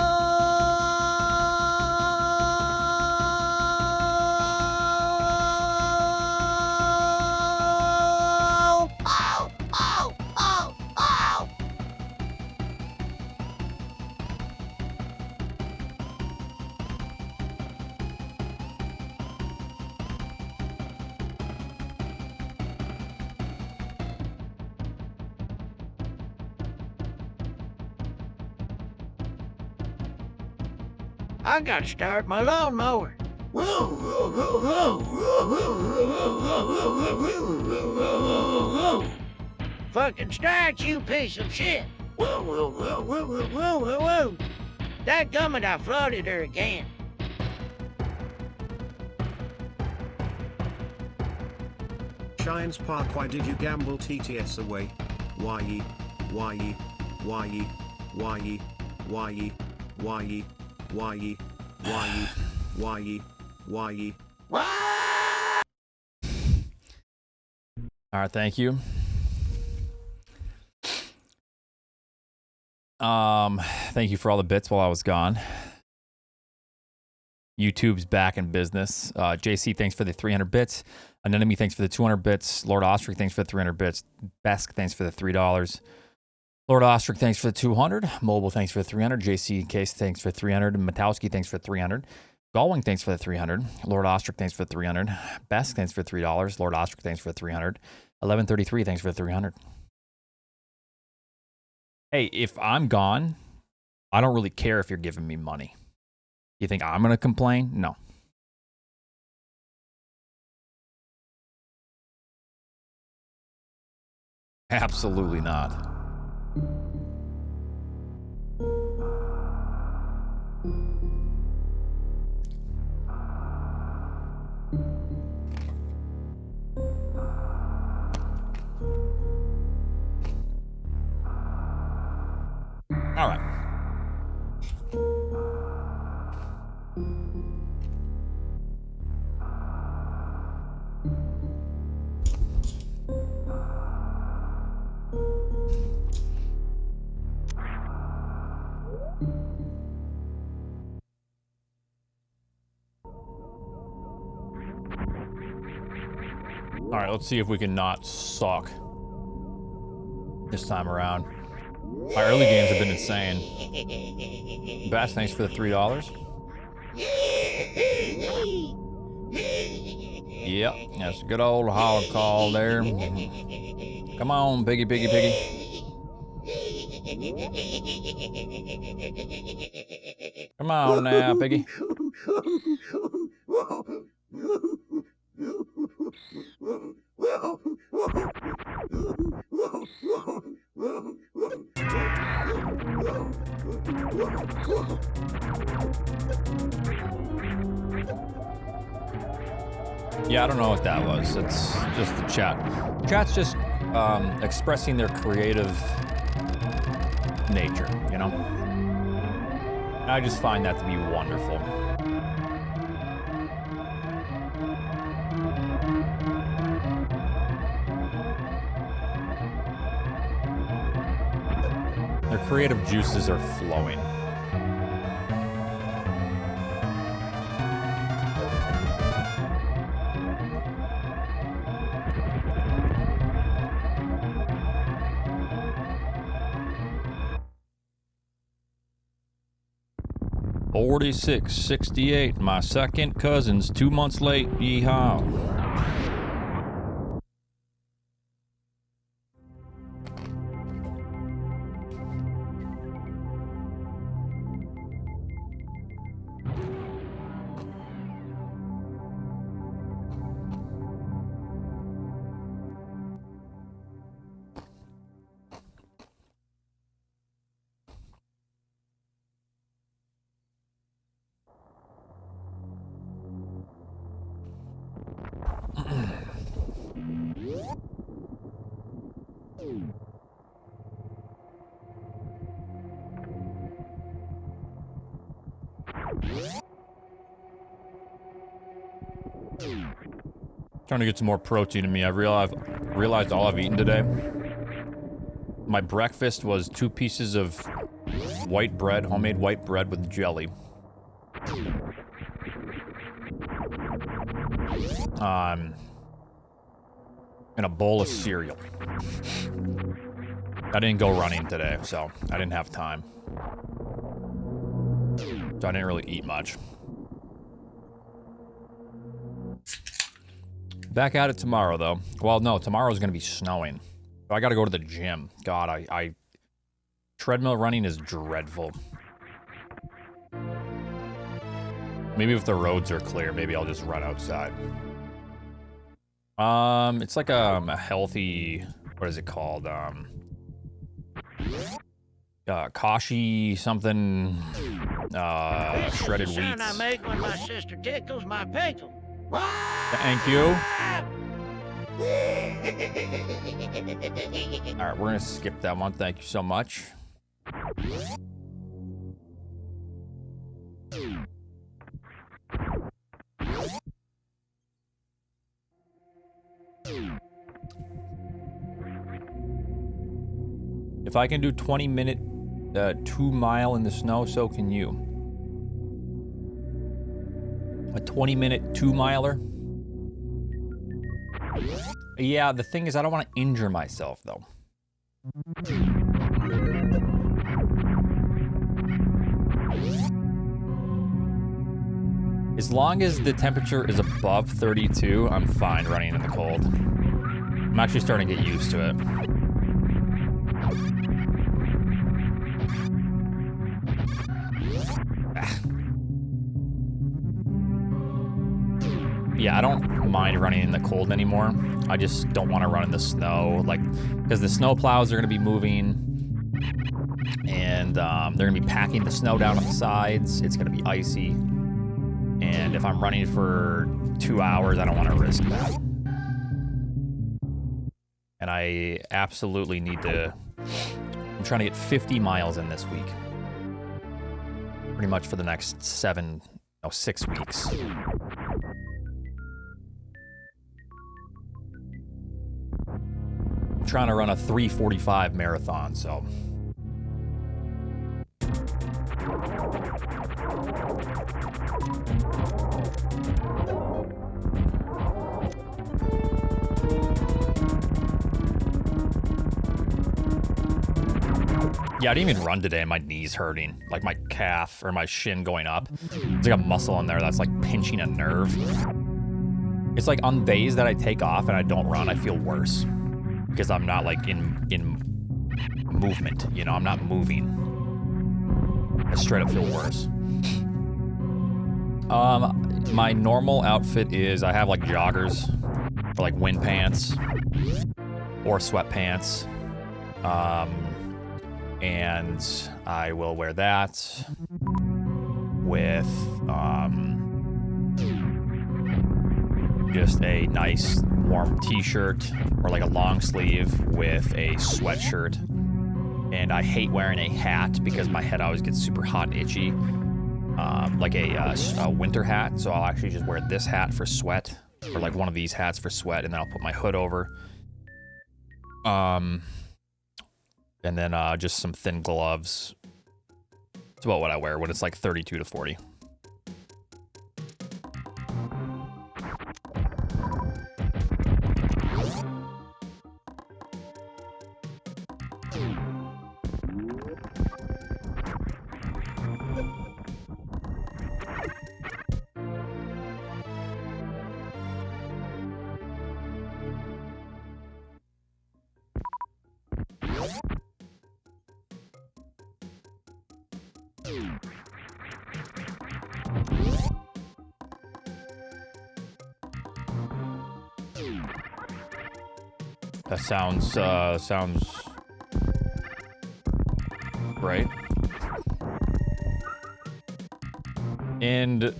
I gotta start my lawnmower. Fucking start, you piece of shit. Dadgummit, I flooded her again. Shines Park, why did you gamble TTS away? Why ye? Why ye? Why ye? Why ye? Why ye? Why ye? Why ye? Why ye? Why ye? Why ye? All right, thank you. Thank you for all the bits while I was gone. YouTube's back in business. JC, thanks for the 300 bits. Anemone, thanks for the 200 bits. Lord Ostrich, thanks for the 300 bits. Besk, thanks for the $3. Lord Ostrich, thanks for the 200. Mobile, thanks for the 300. JC Case, thanks for 300. Matowski, thanks for 300. Galwing, thanks for the 300. Lord Ostrich, thanks for the 300. Besk, thanks for $3. Lord Ostrich, thanks for the 300. 1133, thanks for the 300. Hey, if I'm gone, I don't really care if you're giving me money. You think I'm going to complain? No. Absolutely not. All right. All right, let's see if we can not suck this time around. My early games have been insane. Bass, thanks for the $3. Yep, that's a good old hog call there. Come on, piggy, piggy, piggy. Come on now, piggy. Yeah, I don't know what that was. It's just the chat. Chat's just expressing their creative nature, you know? And I just find that to be wonderful. Their creative juices are flowing. $46.68. My second cousin's 2 months late. Yeehaw. Trying to get some more protein in me. I realized all I've eaten today. My breakfast was 2 pieces of white bread, homemade white bread with jelly. And a bowl of cereal. I didn't go running today, so I didn't have time. So I didn't really eat much. Back at it tomorrow, though. Well, no, tomorrow's gonna be snowing. So I gotta go to the gym. God, I treadmill running is dreadful. Maybe if the roads are clear, maybe I'll just run outside. It's like a healthy, what is it called? Kashi something, shredded wheat. Sound I make when my sister tickles my pickle. Thank you. All right, we're gonna skip that one. Thank you so much. If I can do 20-minute 2-mile in the snow, so can you. A 20-minute 2-miler? Yeah, the thing is I don't want to injure myself, though. As long as the temperature is above 32, I'm fine running in the cold. I'm actually starting to get used to it. Yeah, I don't mind running in the cold anymore. I just don't want to run in the snow, like, because the snow plows are going to be moving, and they're going to be packing the snow down on the sides. It's going to be icy, and if I'm running for 2 hours, I don't want to risk that. And I absolutely need to. I'm trying to get 50 miles in this week, pretty much for the next 6 weeks. trying to run a 3:45 marathon, so. Yeah, I didn't even run today and my knee's hurting. Like my calf or my shin going up. There's like a muscle in there that's like pinching a nerve. It's like on days that I take off and I don't run, I feel worse. Because I'm not like in movement, you know, I'm not moving. I straight up feel worse. My normal outfit is I have like joggers or like wind pants or sweatpants. And I will wear that with just a nice warm t-shirt or like a long sleeve with a sweatshirt. And I hate wearing a hat because my head always gets super hot and itchy. Like a winter hat. So I'll actually just wear this hat for sweat or like one of these hats for sweat, and then I'll put my hood over. And then just some thin gloves. It's about what I wear when it's like 32 to 40. That sounds right. And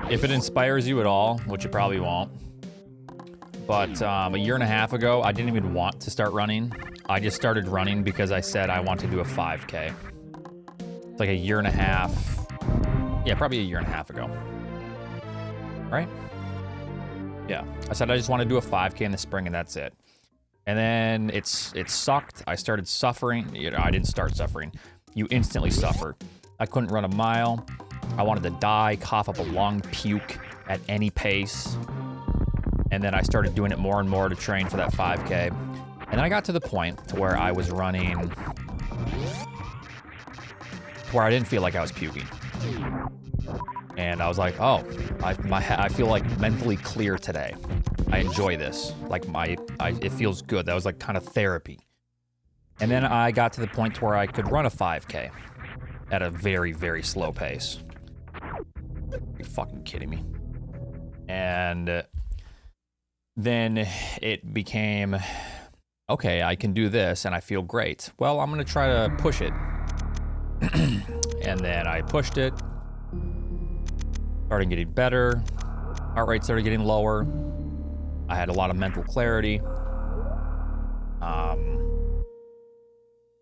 if it inspires you at all, which it probably won't, but a year and a half ago, I didn't even want to start running. I just started running because I said I want to do a 5K. It's like a year and a half. Yeah, probably a year and a half ago. Right? Yeah. I said I just want to do a 5K in the spring, and that's it. And then it sucked. I started suffering. You know, I didn't start suffering. You instantly suffer. I couldn't run a mile. I wanted to die, cough up a long puke at any pace. And then I started doing it more and more to train for that 5K. And then I got to the point to where I was running, where I didn't feel like I was puking. And I was like, oh, I feel like mentally clear today. I enjoy this. Like it feels good. That was like kind of therapy. And then I got to the point to where I could run a 5K at a very, very slow pace. Are you fucking kidding me? And then it became, okay, I can do this and I feel great. Well, I'm gonna try to push it. And then I pushed it. Started getting better. Heart rate started getting lower. I had a lot of mental clarity.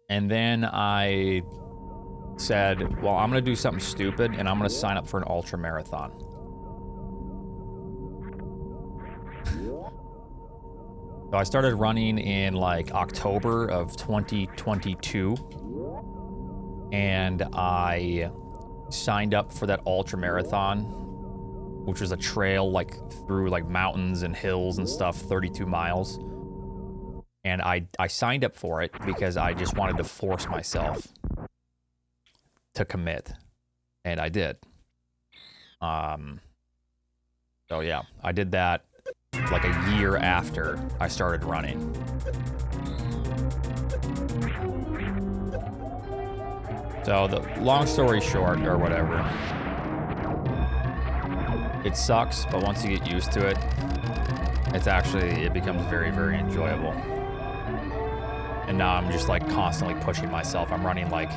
And then I said, well, I'm going to do something stupid, and I'm going to sign up for an ultra marathon. So I started running in like October of 2022. And I signed up for that ultra marathon, which was a trail like through like mountains and hills and stuff, 32 miles. And I signed up for it because I just wanted to force myself to commit. And I did. So yeah, I did that like a year after I started running. So the long story short, or whatever, it sucks, but once you get used to it, it becomes very, very enjoyable. And now I'm just like constantly pushing myself. I'm running like,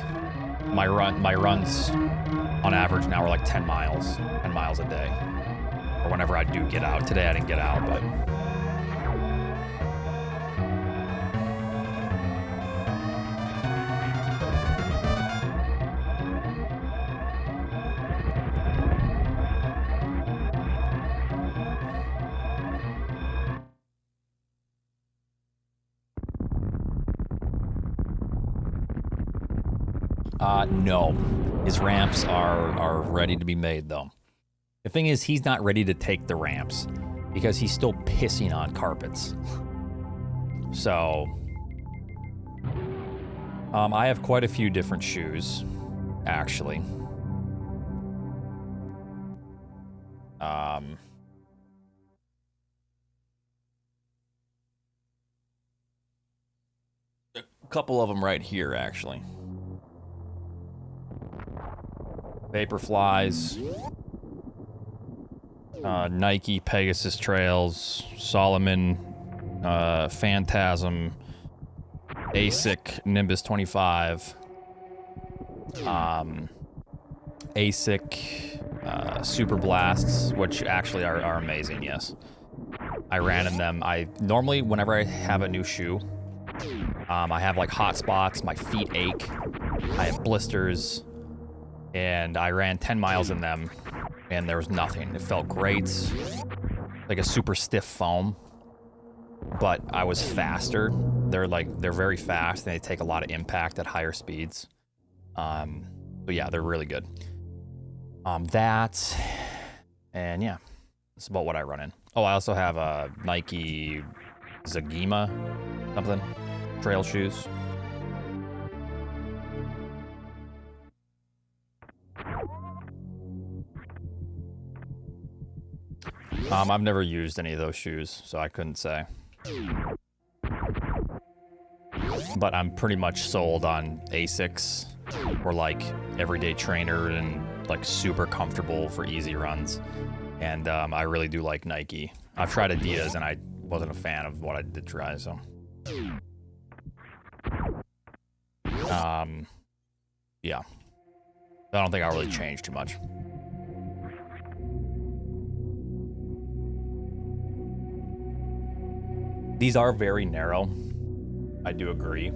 my runs on average now are like 10 miles a day. Or whenever I do get out. Today I didn't get out, but. No. His ramps are ready to be made, though. The thing is, he's not ready to take the ramps because he's still pissing on carpets. So, I have quite a few different shoes, actually. A couple of them right here, actually. Vaporflies, Nike Pegasus Trails, Solomon, Phantasm, ASIC Nimbus 25, ASIC Super Blasts, which actually are amazing, yes. I ran in them. Normally, whenever I have a new shoe, I have like hot spots, my feet ache, I have blisters, and I ran 10 miles in them, and there was nothing. It felt great, like a super stiff foam, but I was faster. They're very fast, and they take a lot of impact at higher speeds. But yeah, they're really good. That, and yeah, that's about what I run in. Oh, I also have a Nike Zagima something trail shoes. I've never used any of those shoes, so I couldn't say. But I'm pretty much sold on ASICs for like everyday trainer and like super comfortable for easy runs. And I really do like Nike. I've tried Adidas and I wasn't a fan of what I did try, so. Yeah. I don't think I'll really change too much. These are very narrow. I do agree.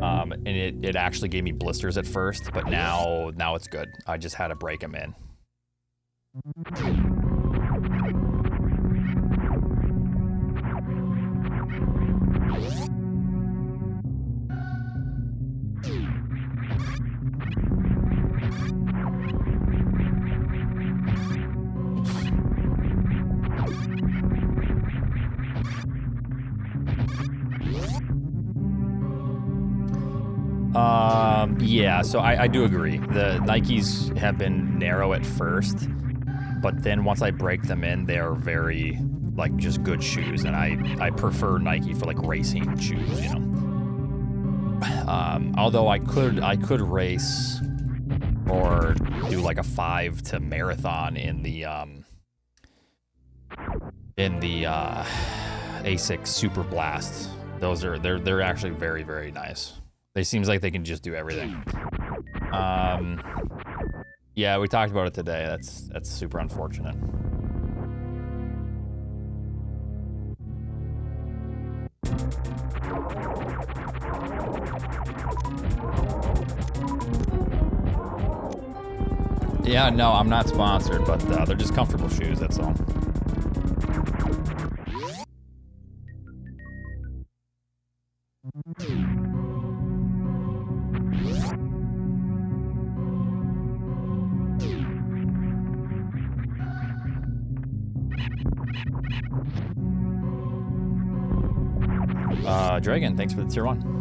And it actually gave me blisters at first, but now it's good. I just had to break them in. Yeah, so I do agree. The Nikes have been narrow at first, but then once I break them in, they're very, like, just good shoes, and I prefer Nike for, like, racing shoes, you know. Although I could race or do, like, a 5 to marathon in the ASIC Super Blast. They're actually very, very nice. They seems like they can just do everything. Yeah, we talked about it today. That's super unfortunate. Yeah, no, I'm not sponsored, but they're just comfortable shoes, that's all. Dragon, thanks for the tier 1.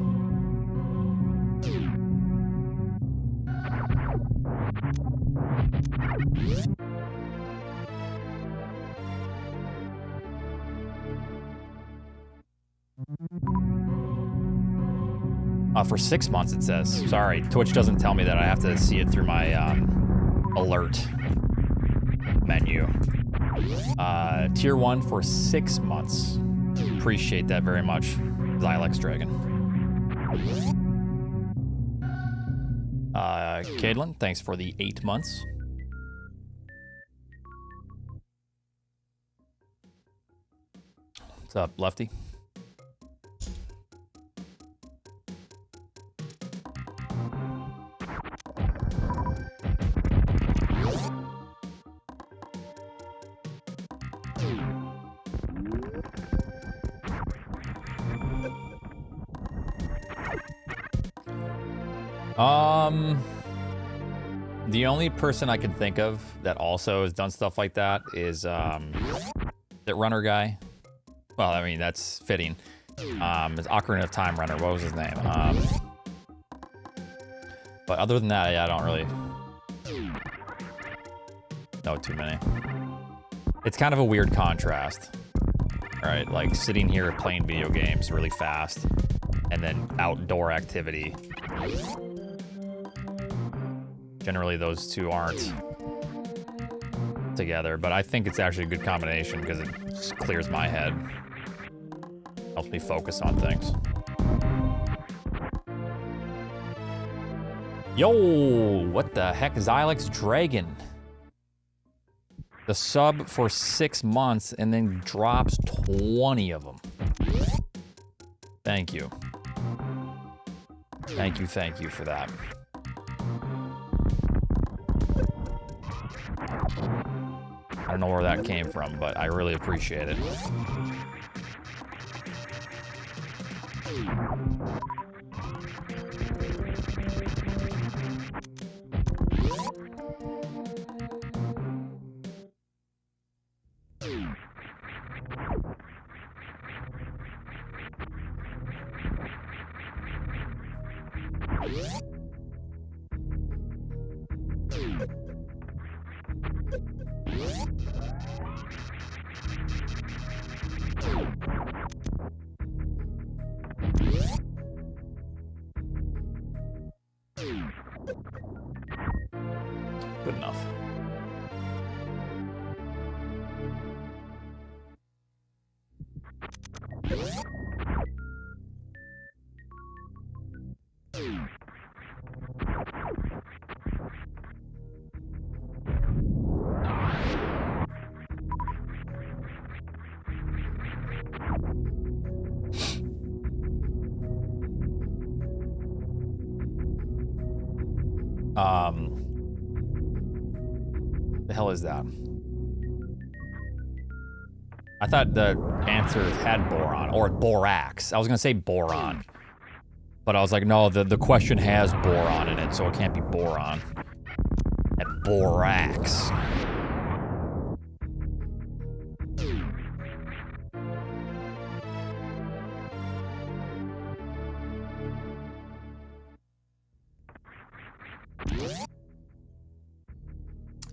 For 6 months, it says. Sorry, Twitch doesn't tell me that. I have to see it through my alert menu. Tier 1 for 6 months. Appreciate that very much, Xylex Dragon. Caitlin, thanks for the 8 months. What's up, Lefty? The only person I can think of that also has done stuff like that is that runner guy. Well, I mean that's fitting. It's Ocarina of Time runner. What was his name? But other than that, yeah, I don't really know too many. It's kind of a weird contrast. All right, like sitting here playing video games really fast, and then outdoor activity. Generally, those two aren't together, but I think it's actually a good combination because it just clears my head. Helps me focus on things. Yo, what the heck? Xylex Dragon. The sub for 6 months and then drops 20 of them. Thank you. Thank you for that. I don't know where that came from, but I really appreciate it. Good enough. The hell is that? I thought the answer had boron or borax. I was gonna say boron, but I was like, no, the question has boron in it, so it can't be boron. And borax.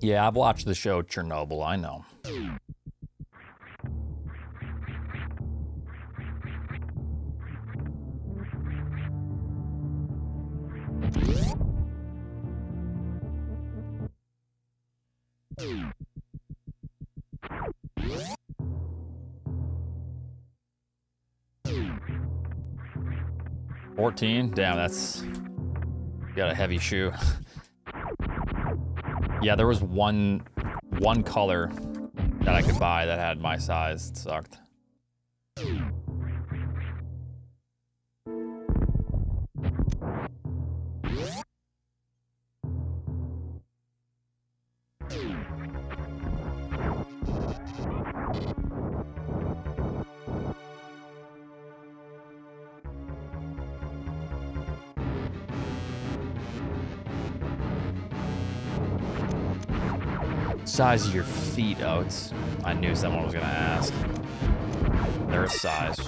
Yeah, I've watched the show Chernobyl, I know. $14? Damn, that's... You got a heavy shoe. Yeah, there was one color that I could buy that had my size. It sucked. Size of your feet, Oats. I knew someone was gonna ask. Their size.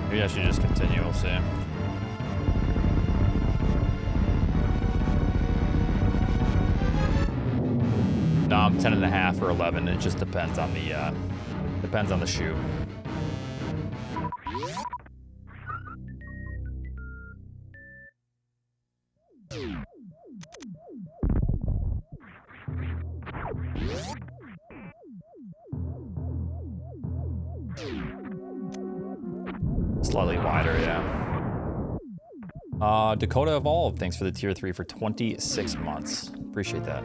Maybe I should just continue, we'll see. No, I'm 10.5 or 11. It just depends on the shoe. Slightly wider, yeah. Dakota Evolved, thanks for the tier 3 for 26 months. Appreciate that.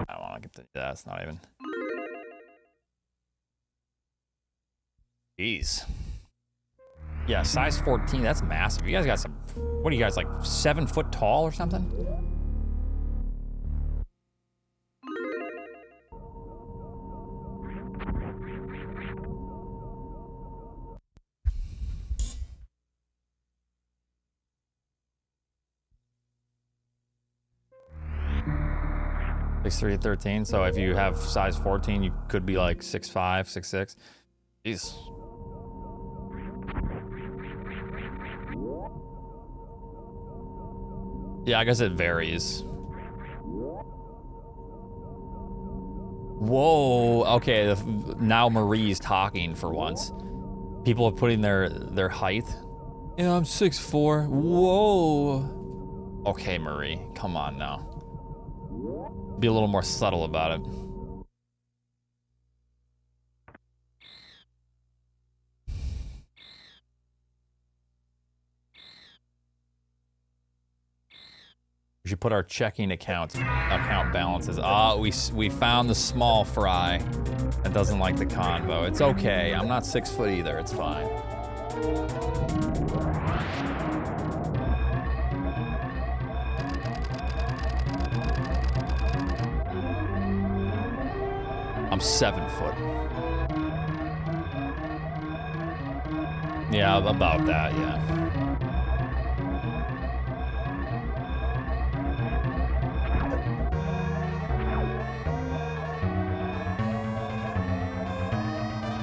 I don't want to get to that's not even. Jeez. Yeah, size 14, that's massive. You guys got some, what are you guys, like 7 foot tall or something? Six 3 13. So if you have size 14, you could be like 6'5", 6'6". Jeez. Yeah, I guess it varies. Whoa. Okay, now Marie's talking for once. People are putting their height. Yeah, I'm 6'4". Whoa. Okay, Marie, come on now. Be a little more subtle about it. We should put our checking account balances. Ah, we found the small fry that doesn't like the convo. It's okay. I'm not 6 foot either. It's fine. I'm 7 foot. Yeah, about that, yeah.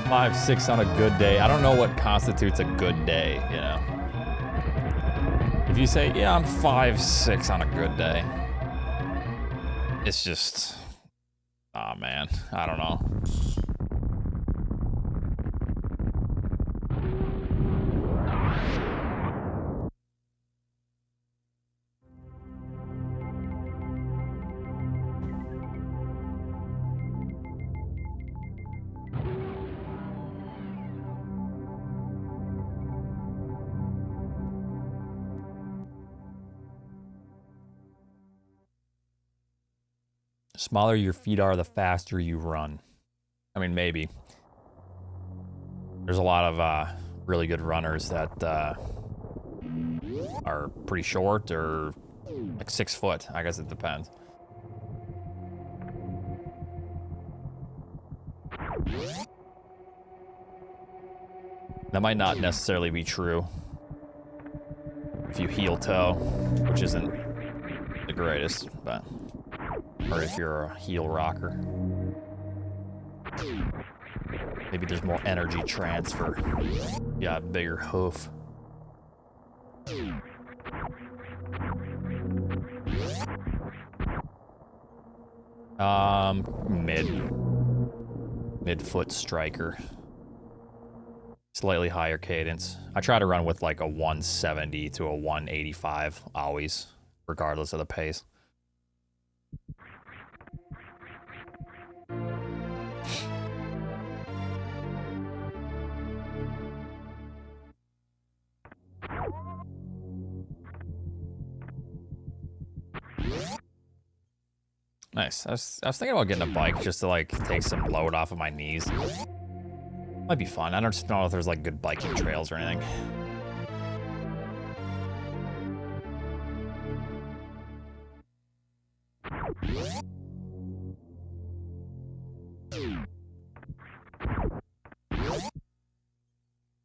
Five, 6 on a good day. I don't know what constitutes a good day, you know. If you say, yeah, I'm 5'6" on a good day, it's just, oh man, I don't know. Smaller your feet are, the faster you run. I mean, maybe. There's a lot of really good runners that are pretty short or like 6 foot. I guess it depends. That might not necessarily be true if you heel toe, which isn't the greatest, but... Or if you're a heel rocker. Maybe there's more energy transfer. Yeah, bigger hoof. Mid-foot striker. Slightly higher cadence. I try to run with like a 170 to a 185 always, regardless of the pace. Nice. I was thinking about getting a bike just to like take some load off of my knees. Might be fun. I don't just know if there's like good biking trails or anything.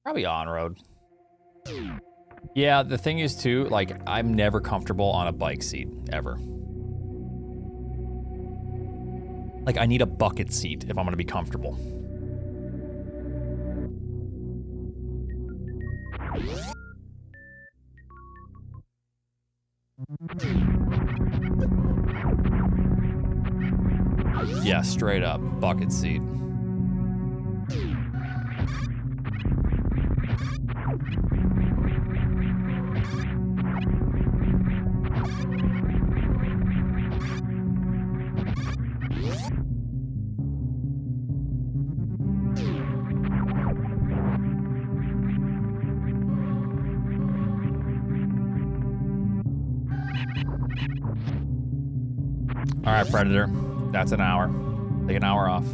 Probably on road. Yeah, the thing is too, like I'm never comfortable on a bike seat ever. Like I need a bucket seat if I'm gonna be comfortable. Yeah, straight up bucket seat. All right, Predator. That's an hour. Take an hour off.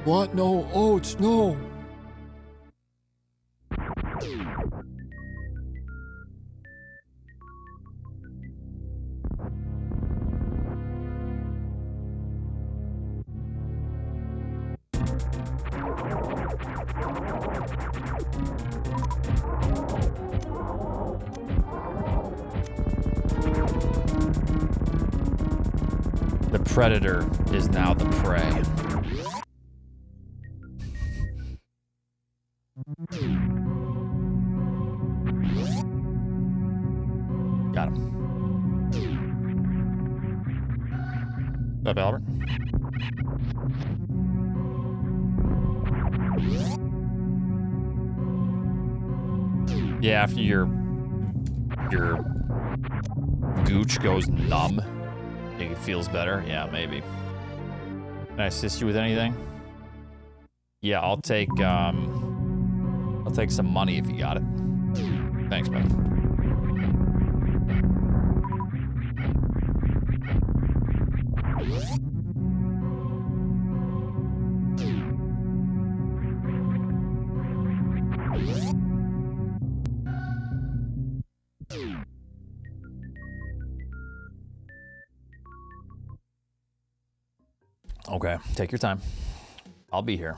What? No, oats, no. The predator is now the prey. Got him. What's up, Albert? Yeah, after your gooch goes numb, it feels better. Yeah, maybe. Can I assist you with anything? Yeah, I'll take some money if you got it. Thanks, man. Okay, take your time. I'll be here.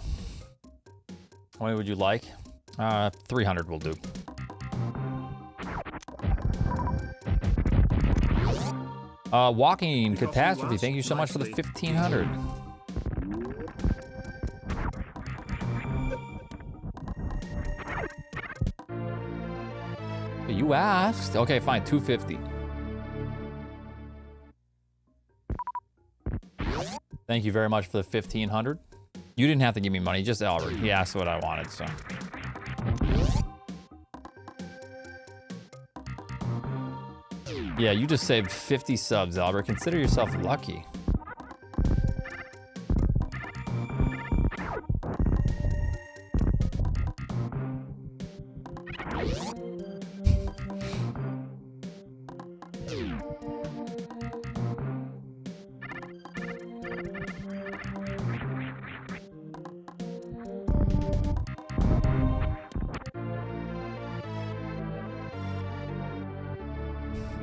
How many would you like? 300 will do. Walking Catastrophe, thank you so much for the 1500. You asked. Okay, fine, 250. Thank you very much for the 1500. You didn't have to give me money, just Albert. He asked what I wanted, so. Yeah, you just saved 50 subs, Albert. Consider yourself lucky.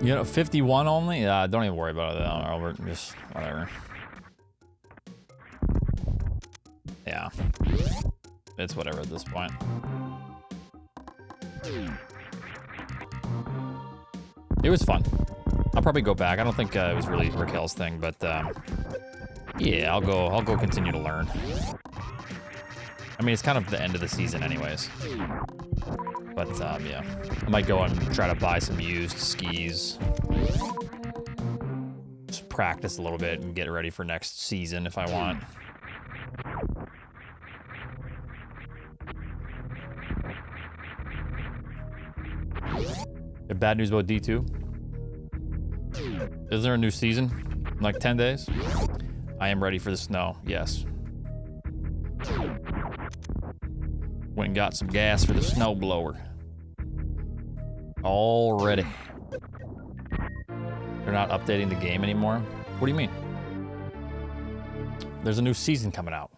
You know, 51 only? Yeah, don't even worry about it, Albert. Just whatever. Yeah. It's whatever at this point. It was fun. I'll probably go back. I don't think it was really Raquel's thing, but yeah, I'll go continue to learn. I mean, it's kind of the end of the season anyways. But yeah, I might go and try to buy some used skis. Just practice a little bit and get ready for next season if I want. Bad news about D2? Is there a new season in like 10 days? I am ready for the snow, yes. Went and got some gas for the snow blower. Already. They're not updating the game anymore? What do you mean? There's a new season coming out.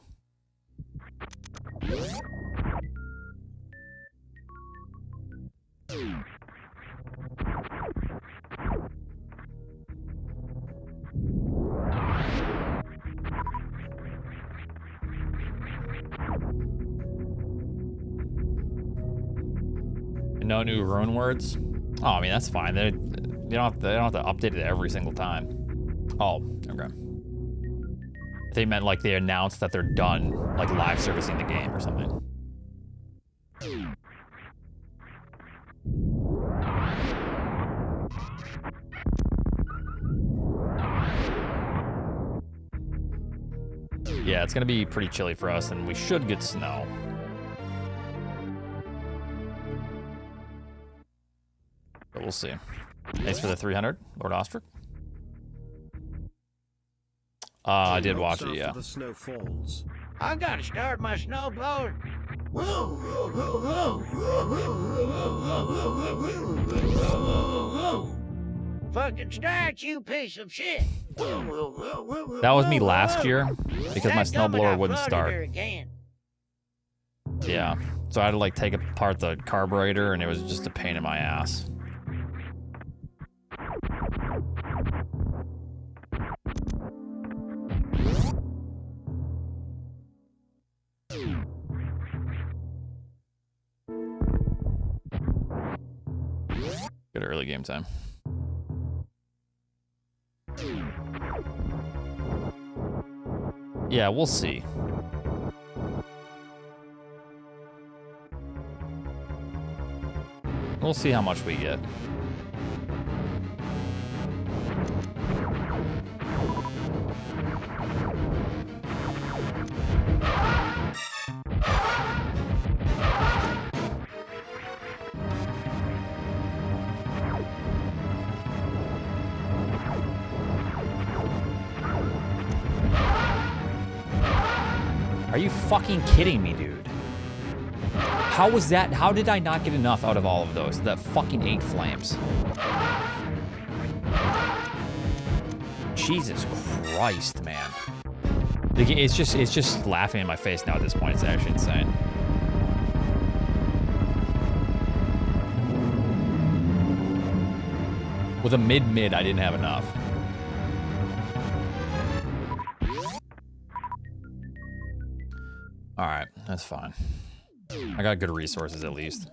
No new rune words? Oh, I mean, that's fine. They don't have to update it every single time. Oh, okay. They meant like they announced that they're done, like live servicing the game or something. Yeah, it's gonna be pretty chilly for us, and we should get snow. But we'll see. Thanks for the 300, Lord Ostrich. I did watch it, yeah. The snow falls. I gotta start my snowblower. Fucking start, you piece of shit. That was me last year because my snowblower wouldn't start. Yeah, so I had to like take apart the carburetor, and it was just a pain in my ass. Good early game time. Yeah, we'll see. We'll see how much we get. Are you fucking kidding me, dude? How was that? How did I not get enough out of all of those? That fucking 8 flames. Jesus Christ, man. It's just laughing in my face now at this point. It's actually insane. With a mid-mid, I didn't have enough. All right, that's fine. I got good resources at least.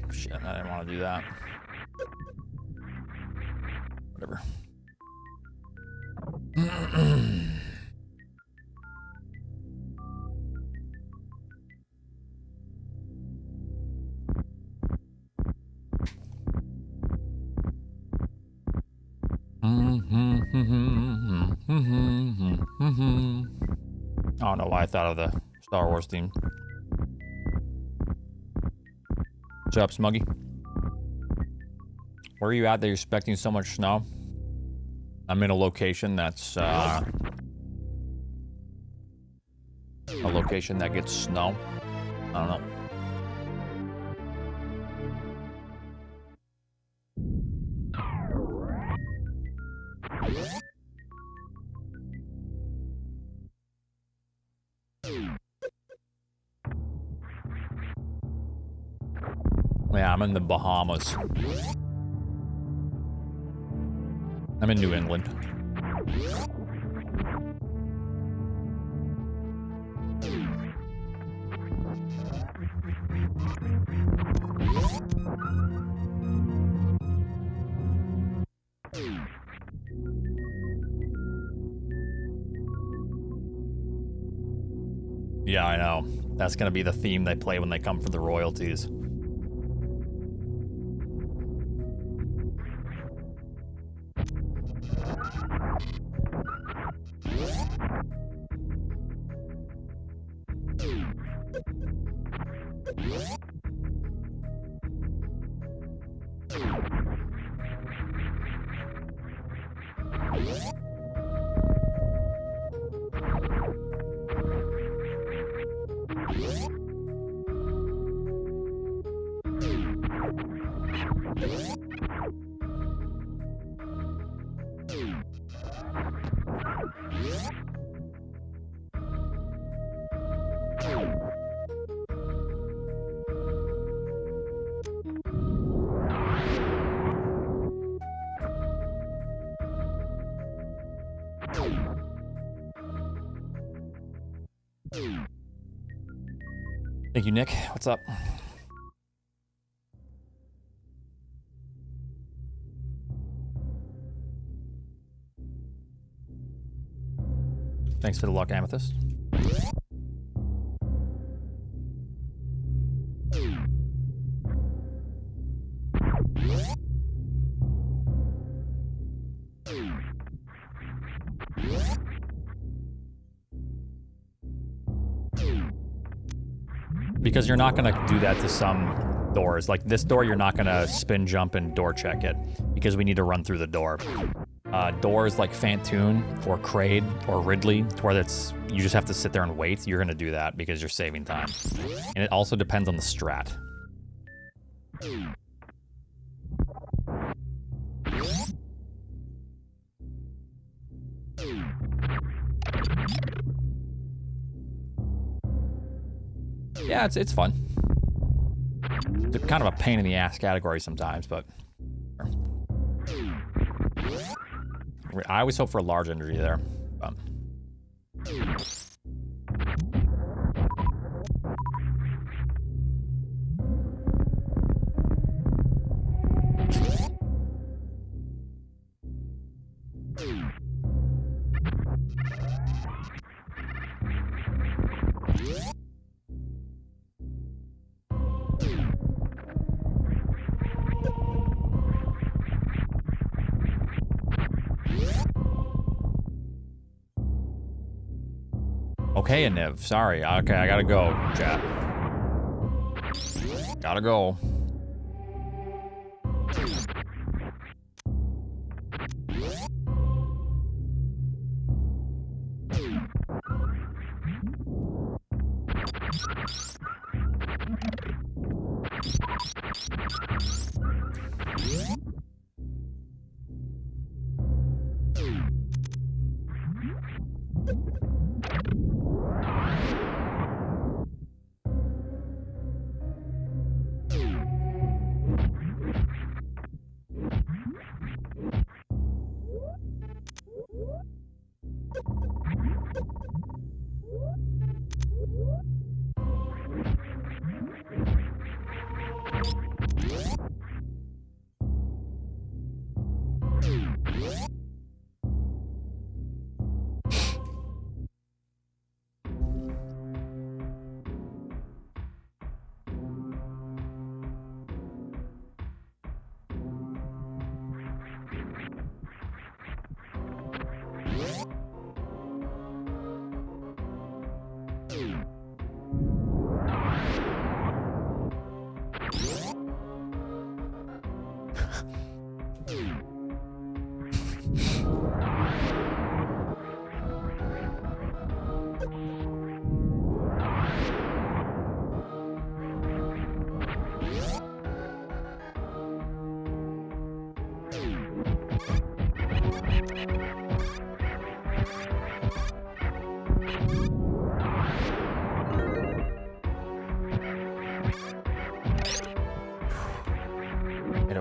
Shit, I didn't want to do that. Whatever. I don't know why I thought of the Star Wars theme. What's up, Smuggy? Where are you at that you're expecting so much snow? I'm in a location that's a location that gets snow. I don't know. Yeah, I'm in the Bahamas. I'm in New England. Yeah, I know. That's gonna be the theme they play when they come for the royalties. Thank you, Nick. What's up? Thanks for the luck, Amethyst. Because you're not gonna do that to some doors. Like this door, you're not gonna spin jump and door check it because we need to run through the door. Doors like Fantoon or Kraid or Ridley, where that's you just have to sit there and wait, you're gonna do that because you're saving time. And it also depends on the strat. Yeah, it's fun. It's kind of a pain in the ass category sometimes, but I always hope for a large injury there. Okay, Aniv, sorry. Okay, I gotta go, chat. Gotta go.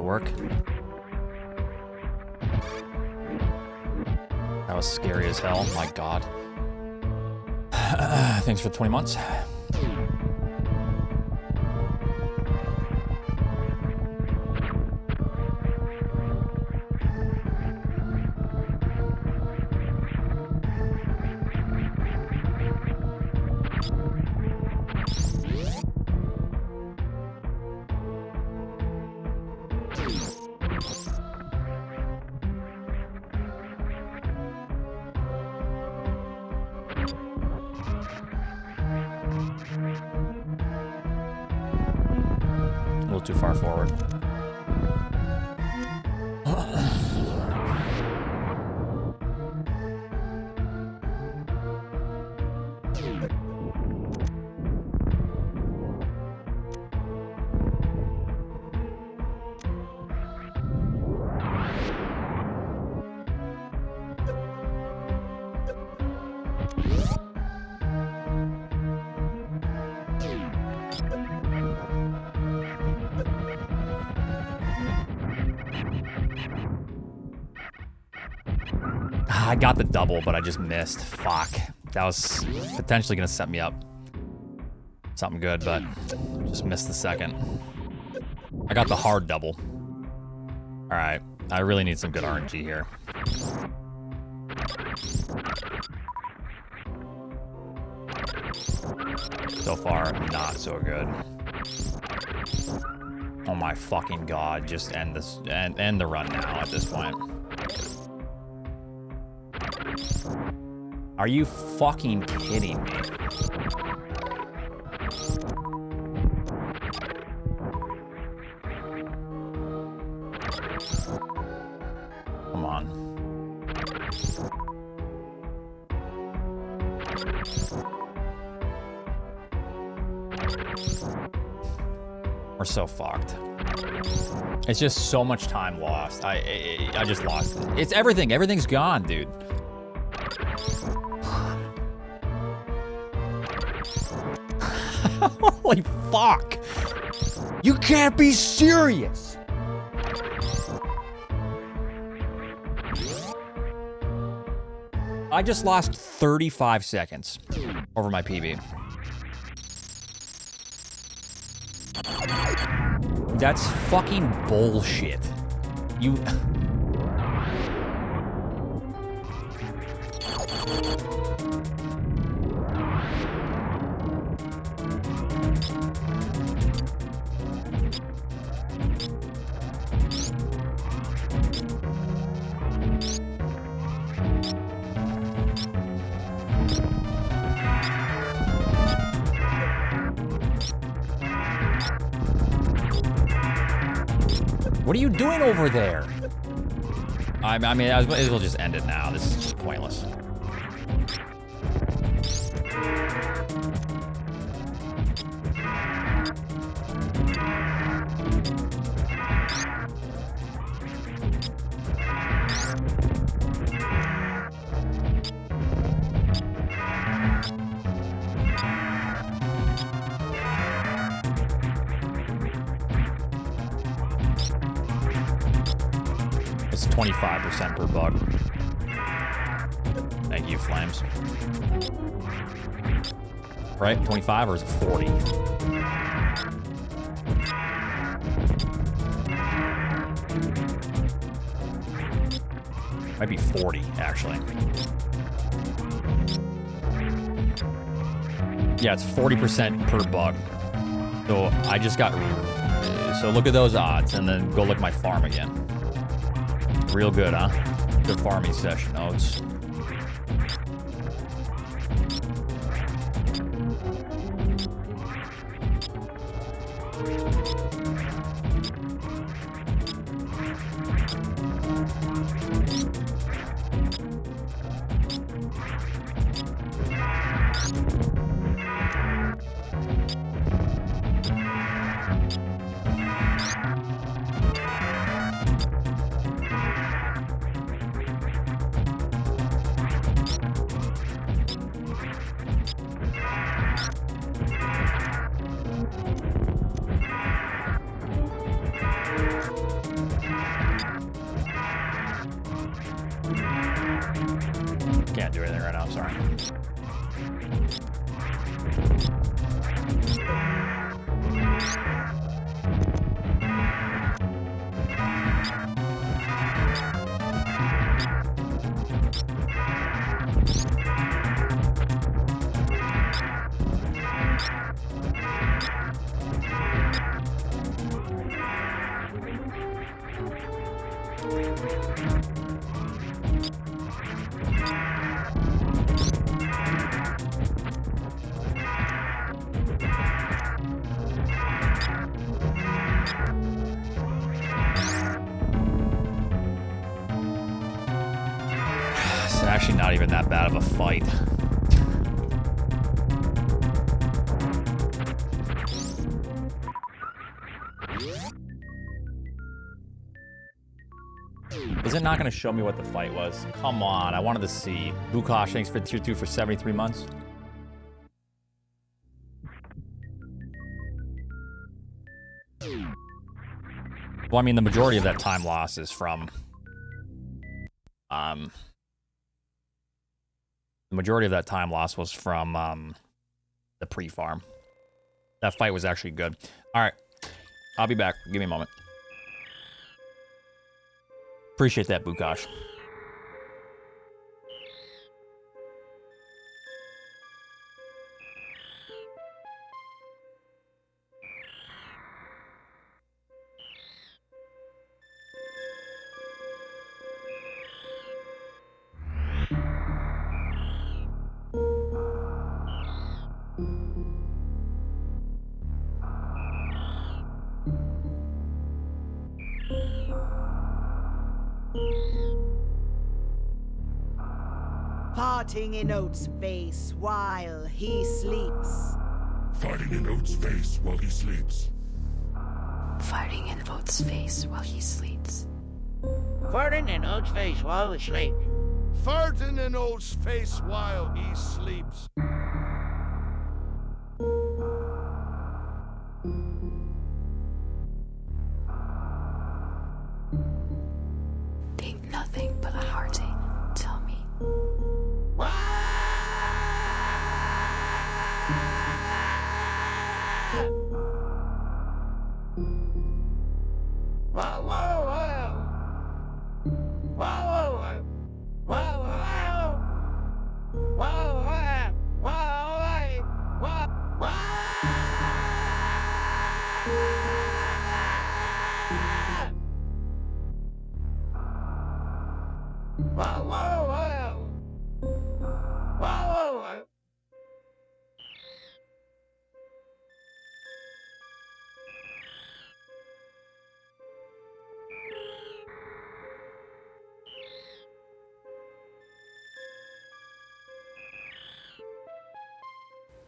Work. That was scary as hell. My God. Thanks for 20 months. A little too far forward. I got the double, but I just missed. Fuck. That was potentially gonna set me up something good, but just missed the second. I got the hard double. All right, I really need some good RNG here. So far, not so good. Oh my fucking god! Just end this, end the run now at this point. Are you fucking kidding me? Come on. We're so fucked. It's just so much time lost. I just lost it. It's everything. Everything's gone, dude. Holy fuck! You can't be serious! I just lost 35 seconds over my PB. That's fucking bullshit. You... What are you doing over there? I mean, I might as well just end it now. This is just pointless. It's 25% per bug. Thank you, Flames. Right? 25 or is it 40? Might be 40, actually. Yeah, it's 40% per bug. So I just got... So look at those odds, and then go look at my farm again. Real good, huh? Good farming session, Oats. Can't do anything right now, I'm sorry. actually not even that bad of a fight. Is it not going to show me what the fight was? Come on, I wanted to see. Bukosh, thanks for tier 2 for 73 months. Well, I mean, the majority of that time loss is from... the majority of that time loss was from the pre-farm. That fight was actually good. All right, I'll be back. Give me a moment. Appreciate that, Bukosh. Farting in Oat's face while he sleeps. Farting in Oat's face while he sleeps. Farting in Oat's face while he sleeps. Farting in Oat's face while he sleeps. Farting in Oat's face while he sleeps. Think nothing but a hearty. Tell me.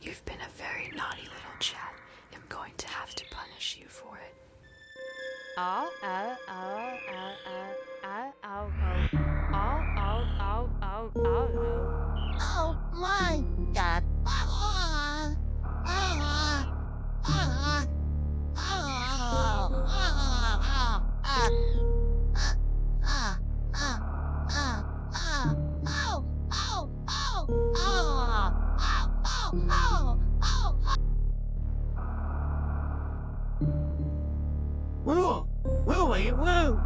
You've been a very naughty little chat. I'm going to have to punish you for it. Oh my God. Woo! Woo! Woo!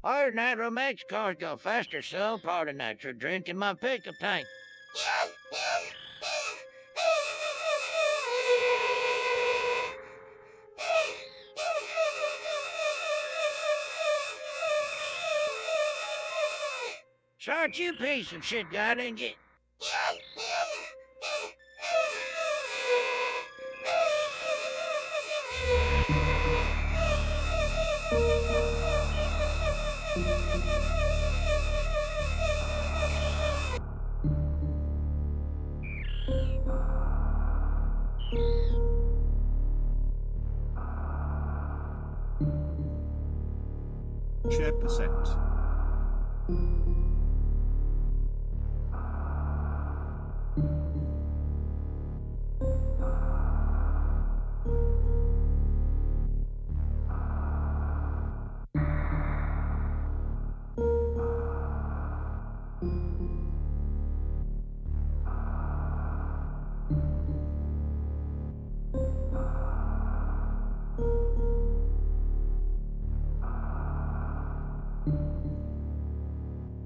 Other nitro max cars go faster, so part of nitro drink in my pickup tank. Short, you piece of shit, guy, didn't you? Share percent.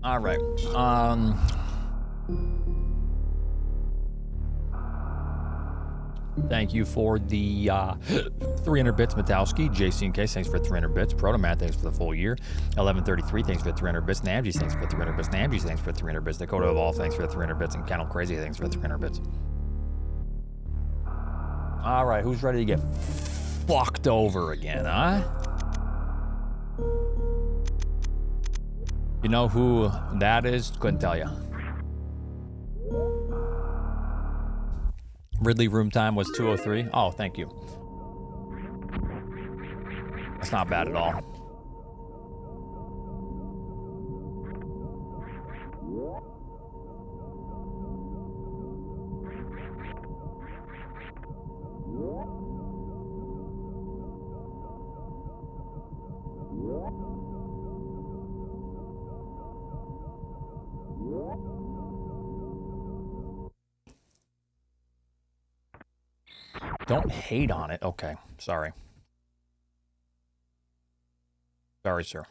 All right. Thank you for the 300 bits, Matowski. JC and Case, thanks for 300 bits. Protomat, thanks for the full year. 1133, thanks for 300 bits. Namji, thanks for 300 bits. Namji, thanks for 300 bits. Dakota Evolve, thanks for 300 bits. And Kennel Crazy, thanks for 300 bits. All right, who's ready to get fucked over again, huh? You know who that is? Couldn't tell you. Ridley room time was 2:03. Oh, thank you. That's not bad at all. Don't hate on it. Okay, sorry. Sorry, sir.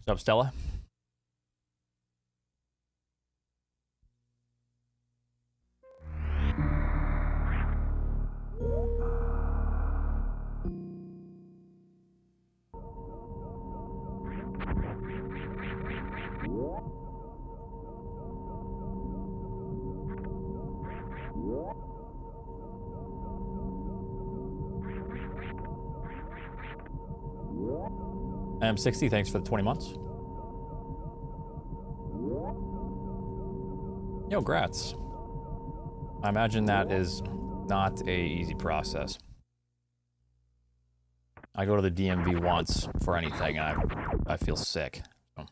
What's up, Stella? M60, thanks for the 20 months. Yo, grats. I imagine that is not a easy process. I go to the DMV once for anything and I feel sick. So.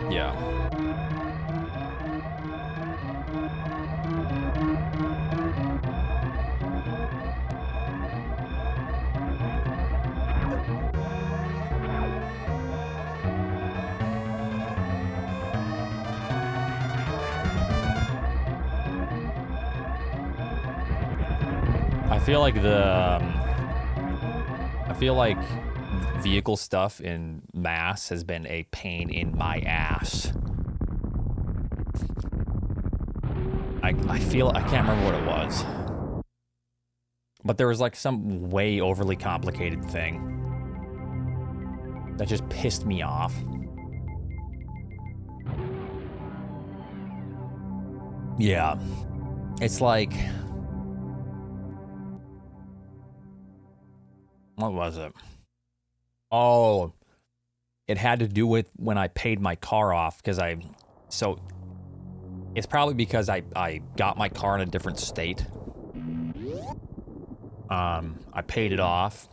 Yeah. I feel like vehicle stuff in mass has been a pain in my ass. I can't remember what it was. But there was like some way overly complicated thing that just pissed me off. Yeah. It's like, what was it? Oh, it had to do with when I paid my car off because it's probably because I got my car in a different state. I paid it off.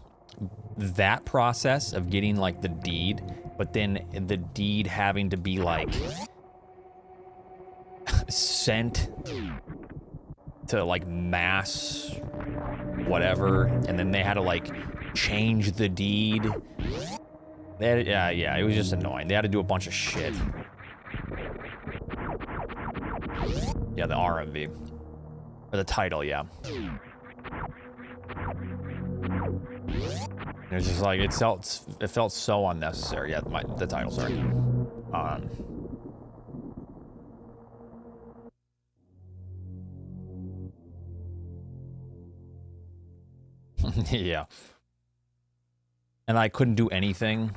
That process of getting like the deed, but then the deed having to be like sent to like mass whatever, and then they had to like change the deed. Yeah, it was just annoying. They had to do a bunch of shit. Yeah, the RMV. Or the title, yeah. It was just like, it felt so unnecessary. Yeah, the title, sorry. Yeah. And I couldn't do anything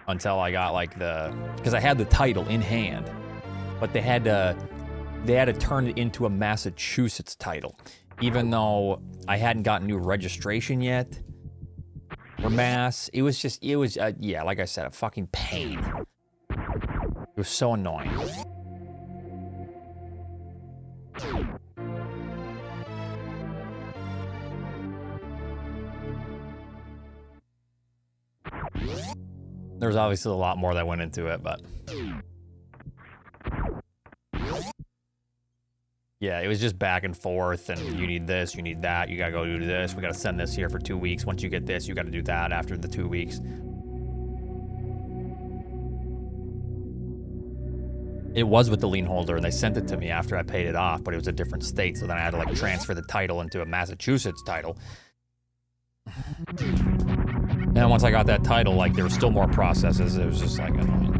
until I got like because I had the title in hand, but they had to turn it into a Massachusetts title, even though I hadn't gotten new registration yet for Mass. It was yeah, like I said, a fucking pain. It was so annoying. There's obviously a lot more that went into it, but yeah, it was just back and forth, and you need this, you need that, you gotta go do this, we gotta send this here for 2 weeks. Once you get this, you gotta do that after the 2 weeks. It was with the lien holder, and they sent it to me after I paid it off, but it was a different state, so then I had to like transfer the title into a Massachusetts title. And once I got that title, like, there were still more processes. It was just like annoying.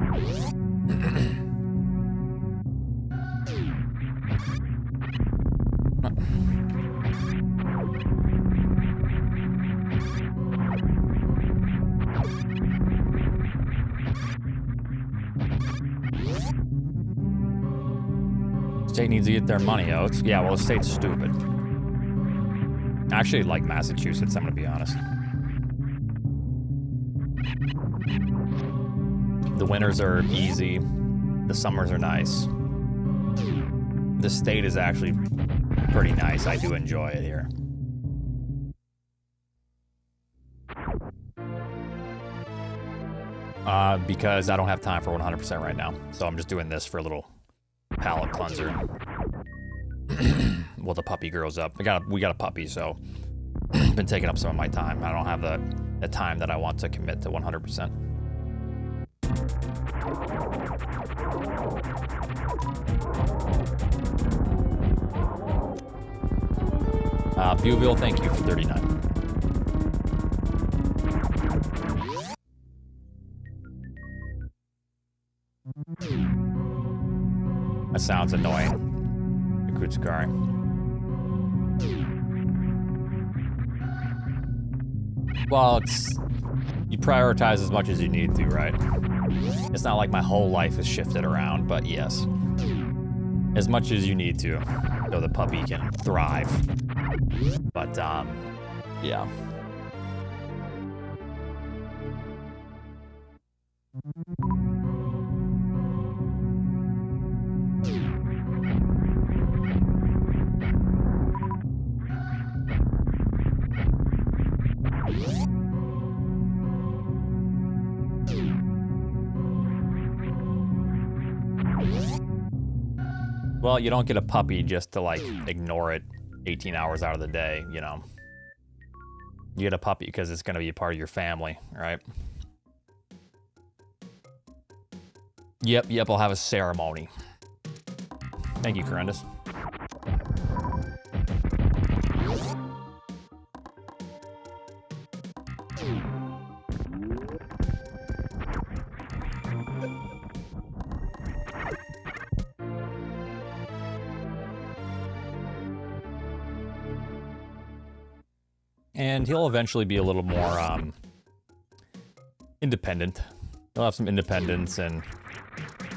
State needs to get their money out. Yeah, well, the state's stupid. I actually like Massachusetts, I'm gonna be honest. The winters are easy. The summers are nice. The state is actually pretty nice. I do enjoy it here. Because I don't have time for 100% right now. So I'm just doing this for a little palate cleanser. Well, the puppy grows up. We got a puppy, so been taking up some of my time. I don't have the time that I want to commit to 100%. Viewville, thank you for 39. That sounds annoying. Kutskari. Well, you prioritize as much as you need to, right? It's not like my whole life is shifted around, but yes. As much as you need to, so the puppy can thrive. But, yeah. Well, you don't get a puppy just to, like, ignore it 18 hours out of the day, you know. You get a puppy because it's going to be a part of your family, right? Yep, I'll have a ceremony. Thank you, Corindus. And he'll eventually be a little more independent. He'll have some independence, and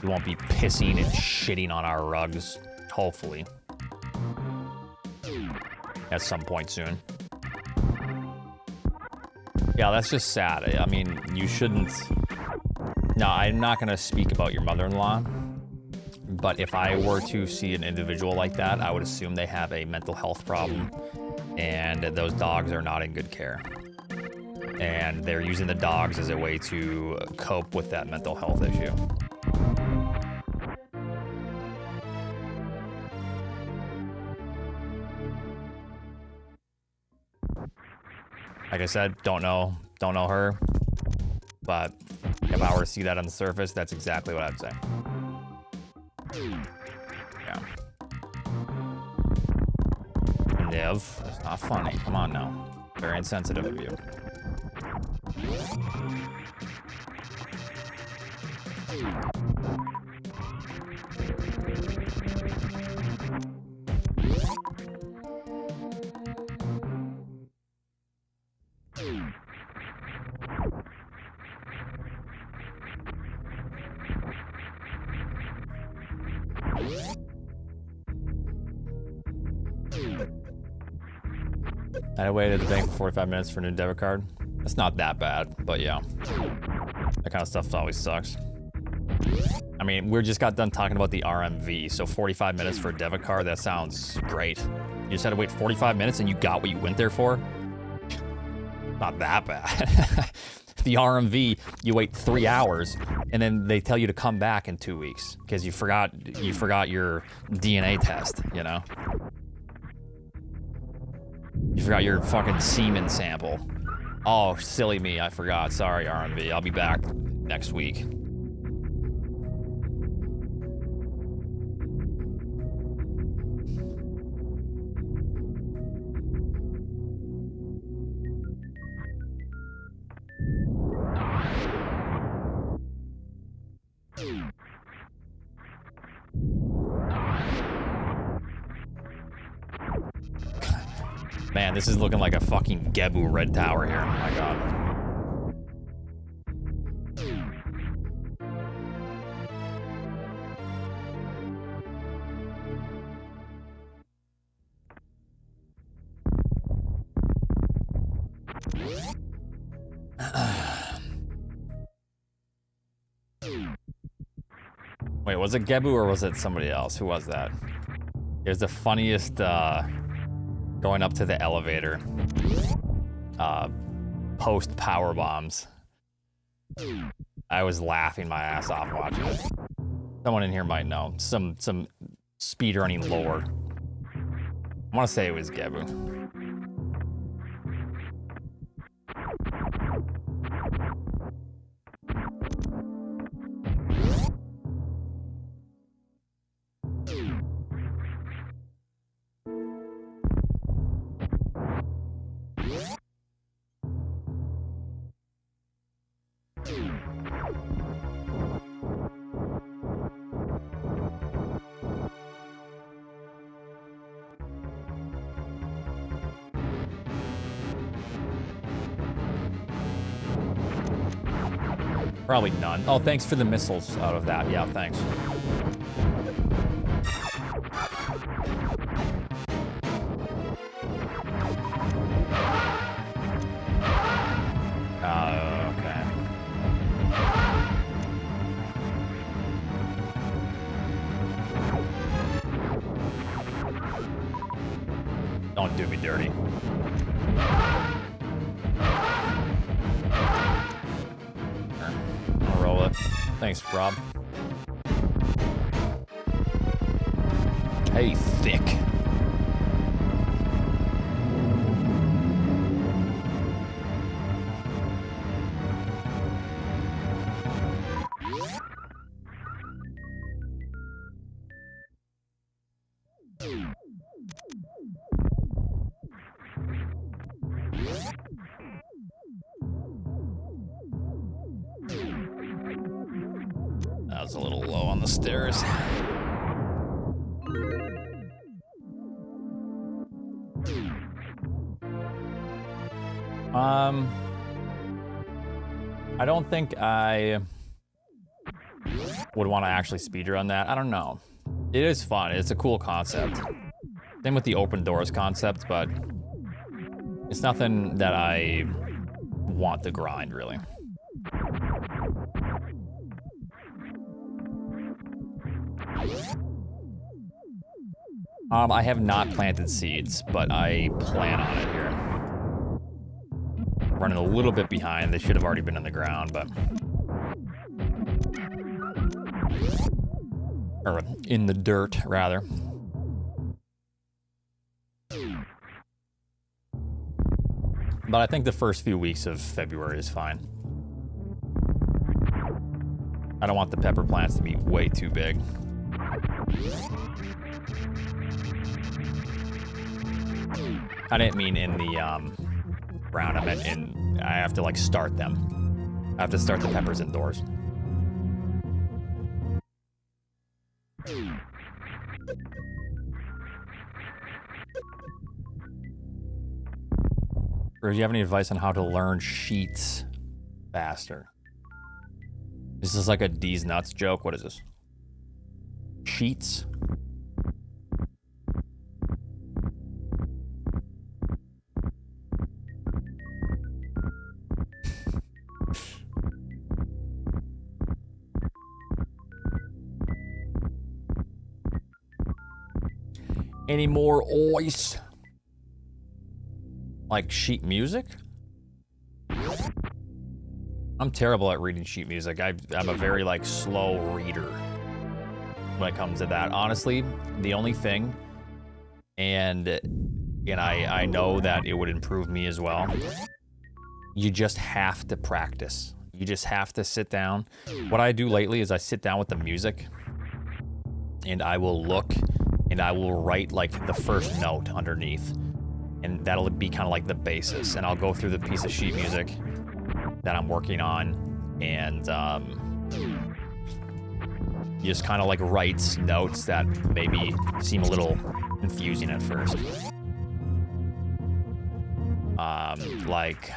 he won't be pissing and shitting on our rugs, hopefully. At some point soon. Yeah, that's just sad. I mean, you shouldn't... No, I'm not going to speak about your mother-in-law, but if I were to see an individual like that, I would assume they have a mental health problem, and those dogs are not in good care. And they're using the dogs as a way to cope with that mental health issue. Like I said, don't know her. But if I were to see that on the surface, that's exactly what I'd say. Yeah. Nev, that's not funny. Come on now. Very insensitive of you. I waited at the bank for 45 minutes for a new debit card. That's not that bad, but yeah. That kind of stuff always sucks. I mean, we just got done talking about the RMV, so 45 minutes for a debit card, that sounds great. You just had to wait 45 minutes and you got what you went there for? Not that bad. The RMV, you wait 3 hours, and then they tell you to come back in 2 weeks because you forgot your DNA test, you know? You forgot your fucking semen sample. Oh, silly me, I forgot. Sorry, RMV. I'll be back next week. Man, this is looking like a fucking Gebu Red Tower here. Oh my god. Wait, was it Gebu or was it somebody else? Who was that? It was the funniest, going up to the elevator. Post power bombs. I was laughing my ass off watching it. Someone in here might know. Some speedrunning lore. I want to say it was Gebu. Probably none. Oh, thanks for the missiles out of that. Yeah, thanks. Okay. Don't do me dirty. Roll it. Thanks, Rob. Hey, thick. That was a little low on the stairs. I don't think I would want to actually speedrun that. I don't know. It is fun. It's a cool concept. Same with the open doors concept, but it's nothing that I want to grind, really. I have not planted seeds, but I plan on it here. Running a little bit behind. They should have already been in the ground, but... Or in the dirt, rather. But I think the first few weeks of February is fine. I don't want the pepper plants to be way too big. I didn't mean in the ground. I meant in. I have to like start them. I have to start the peppers indoors. Or do you have any advice on how to learn sheets faster? This is like a D's nuts joke. What is this? Sheets? Any more ice? Like sheet music? I'm terrible at reading sheet music. I'm a very like slow reader when it comes to that. Honestly, the only thing, and I know that it would improve me as well. You just have to practice. You just have to sit down. What I do lately is I sit down with the music and I will look and I will write like the first note underneath. And that'll be kind of like the basis. And I'll go through the piece of sheet music that I'm working on and just kind of like writes notes that maybe seem a little confusing at first. Like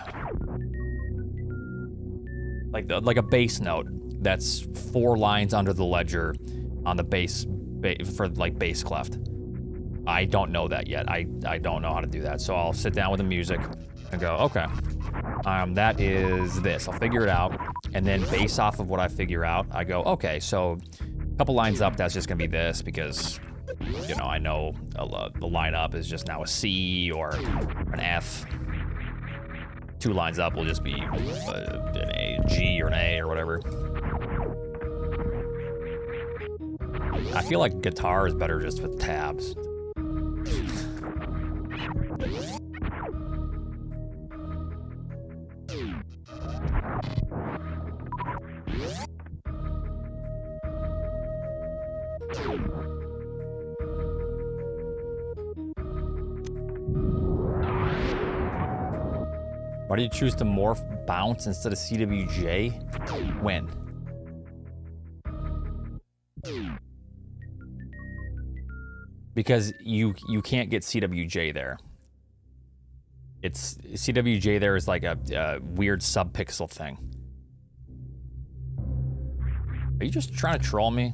a bass note that's 4 lines under the ledger on the bass for like bass clef. I don't know that yet. I don't know how to do that. So I'll sit down with the music and go, okay, that is this. I'll figure it out. And then based off of what I figure out, I go, okay, so a couple lines up, that's just gonna be this because, you know, I know the lineup is just now a C or an F. 2 lines up will just be an A, G or an A or whatever. I feel like guitar is better just with tabs. Why do you choose to morph bounce instead of CWJ? When? Because you can't get CWJ there. It's CWJ there is like a weird subpixel thing. Are you just trying to troll me?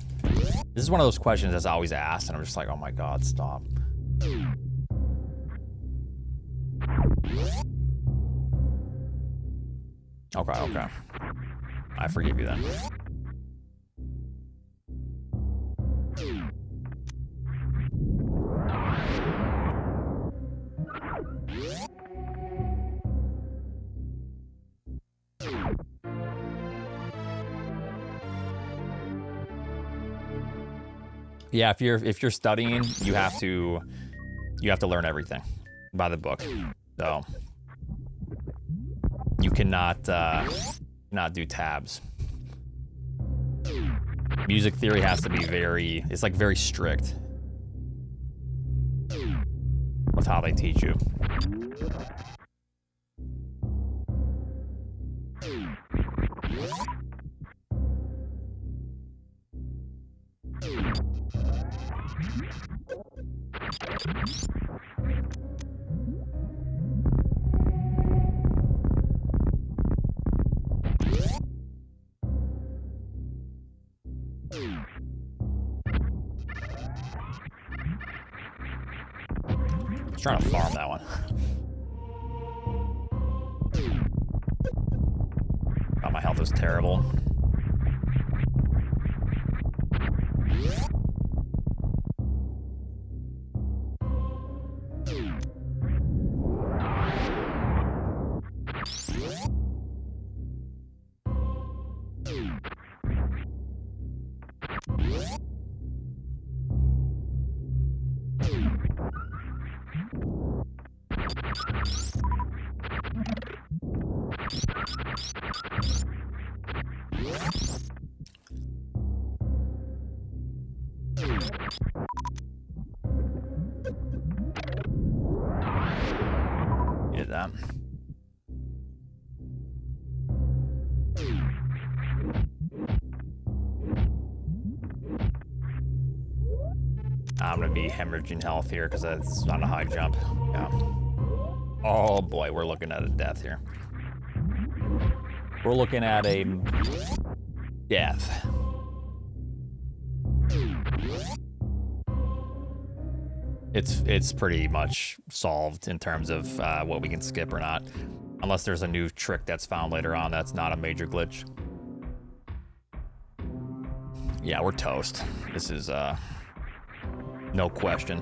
This is one of those questions that's always asked, and I'm just like, oh my god, stop. Okay. I forgive you then. Yeah, if you're studying, you have to learn everything by the book. So you cannot not do tabs. Music theory has to be very strict with how they teach you. I was trying to farm that one. God, my health is terrible. Get that. I'm gonna be hemorrhaging health here because it's on a high jump. Yeah. Oh boy, we're looking at a death here. We're looking at a death. It's pretty much solved in terms of what we can skip or not. Unless there's a new trick that's found later on that's not a major glitch. Yeah, we're toast. This is no question.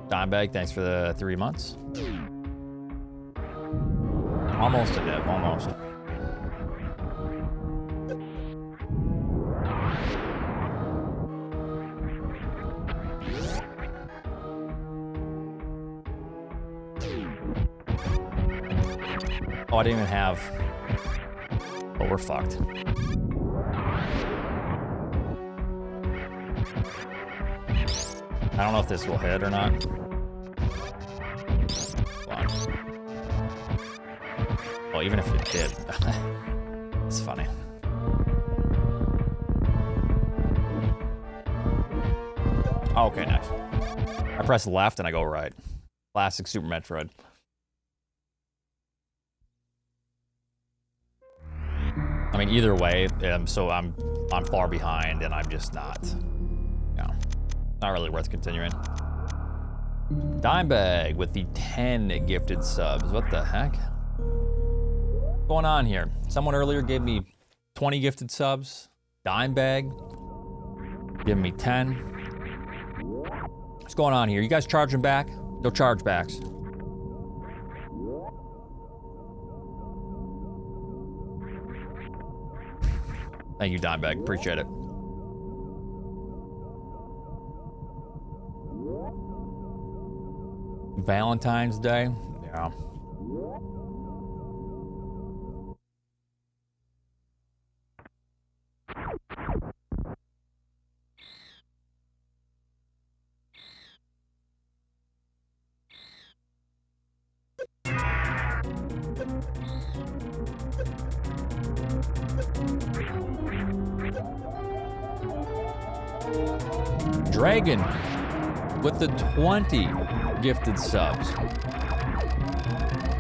Dimebag, thanks for the 3 months. Almost a dev, almost. Oh, I didn't even have... Oh, we're fucked. I don't know if this will hit or not. Well, even if it did, it's funny. Oh, okay, nice. I press left and I go right. Classic Super Metroid. I mean, either way, so I'm far behind and I'm just not. Not really worth continuing. Dimebag with the 10 gifted subs. What the heck? What's going on here? Someone earlier gave me 20 gifted subs. Dimebag giving me 10. What's going on here? You guys charging back? No chargebacks. Thank you, Dimebag. Appreciate it. Valentine's Day? Yeah. Dragon with the 20 gifted subs.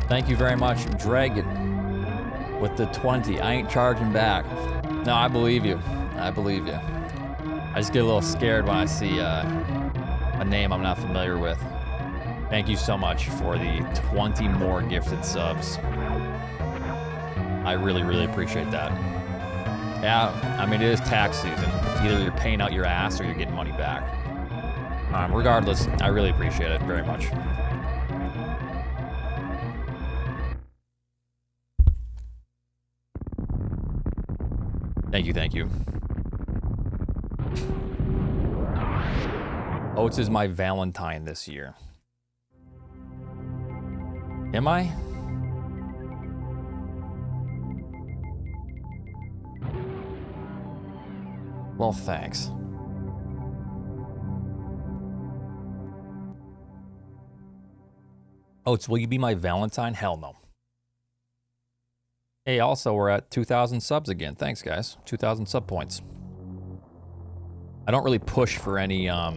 Thank you very much, Dragon with the 20. I ain't charging back. No, I believe you. I believe you. I just get a little scared when I see a name I'm not familiar with. Thank you so much for the 20 more gifted subs. I really, really appreciate that. Yeah, I mean, it is tax season. Either you're paying out your ass or you're getting money back. Regardless, I really appreciate it very much. Thank you, thank you. Oats is my Valentine this year. Am I? Well, thanks. Oats, will you be my Valentine? Hell no. Hey, also, we're at 2,000 subs again. Thanks, guys. 2,000 sub points. I don't really push for any, I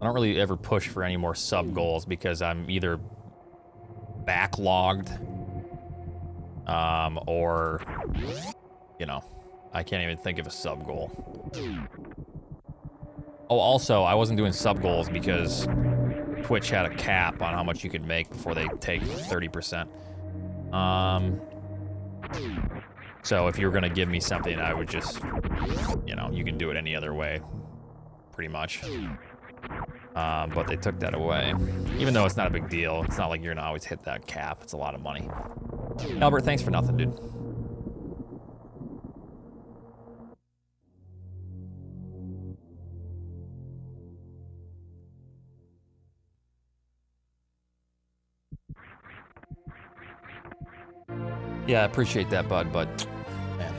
don't really ever push for any more sub goals because I'm either backlogged, or, you know, I can't even think of a sub goal. Oh, also, I wasn't doing sub goals because Twitch had a cap on how much you could make before they take 30%. So if you were gonna give me something, I would just, you know, you can do it any other way, pretty much. But they took that away. Even though it's not a big deal, it's not like you're gonna always hit that cap. It's a lot of money. Albert, thanks for nothing, dude. Yeah, I appreciate that, bud, but man.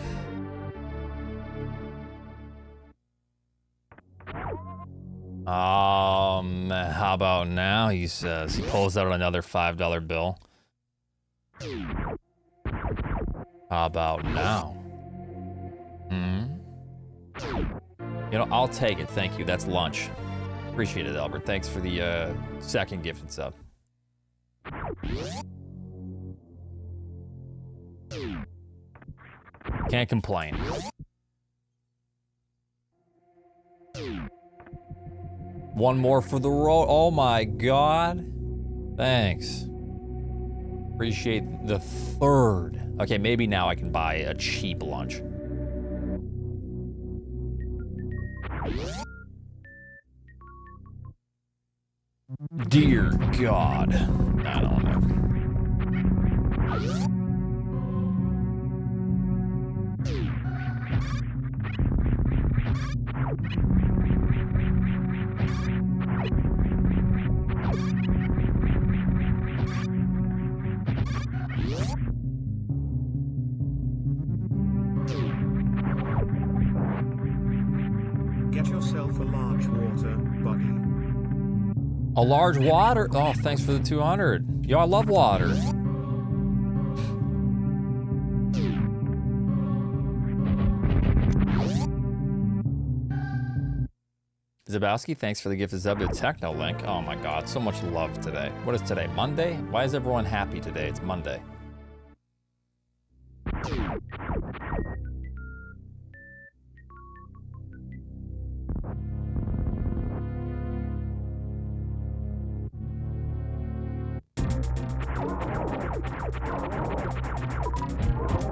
How about now? He says he pulls out another $5 bill. How about now? You know, I'll take it. Thank you. That's lunch. Appreciate it, Albert. Thanks for the second gifted sub. Can't complain. One more for the road. Oh my god. Thanks. Appreciate the third. Okay, maybe now I can buy a cheap lunch. Dear God. I don't know. Get yourself a large water, buddy. A large water? Oh, thanks for the 200. Yo, I love water. Zabowski, thanks for the gift of sub to Techno Link. Oh my god, so much love today. What is today? Monday? Why is everyone happy today? It's Monday.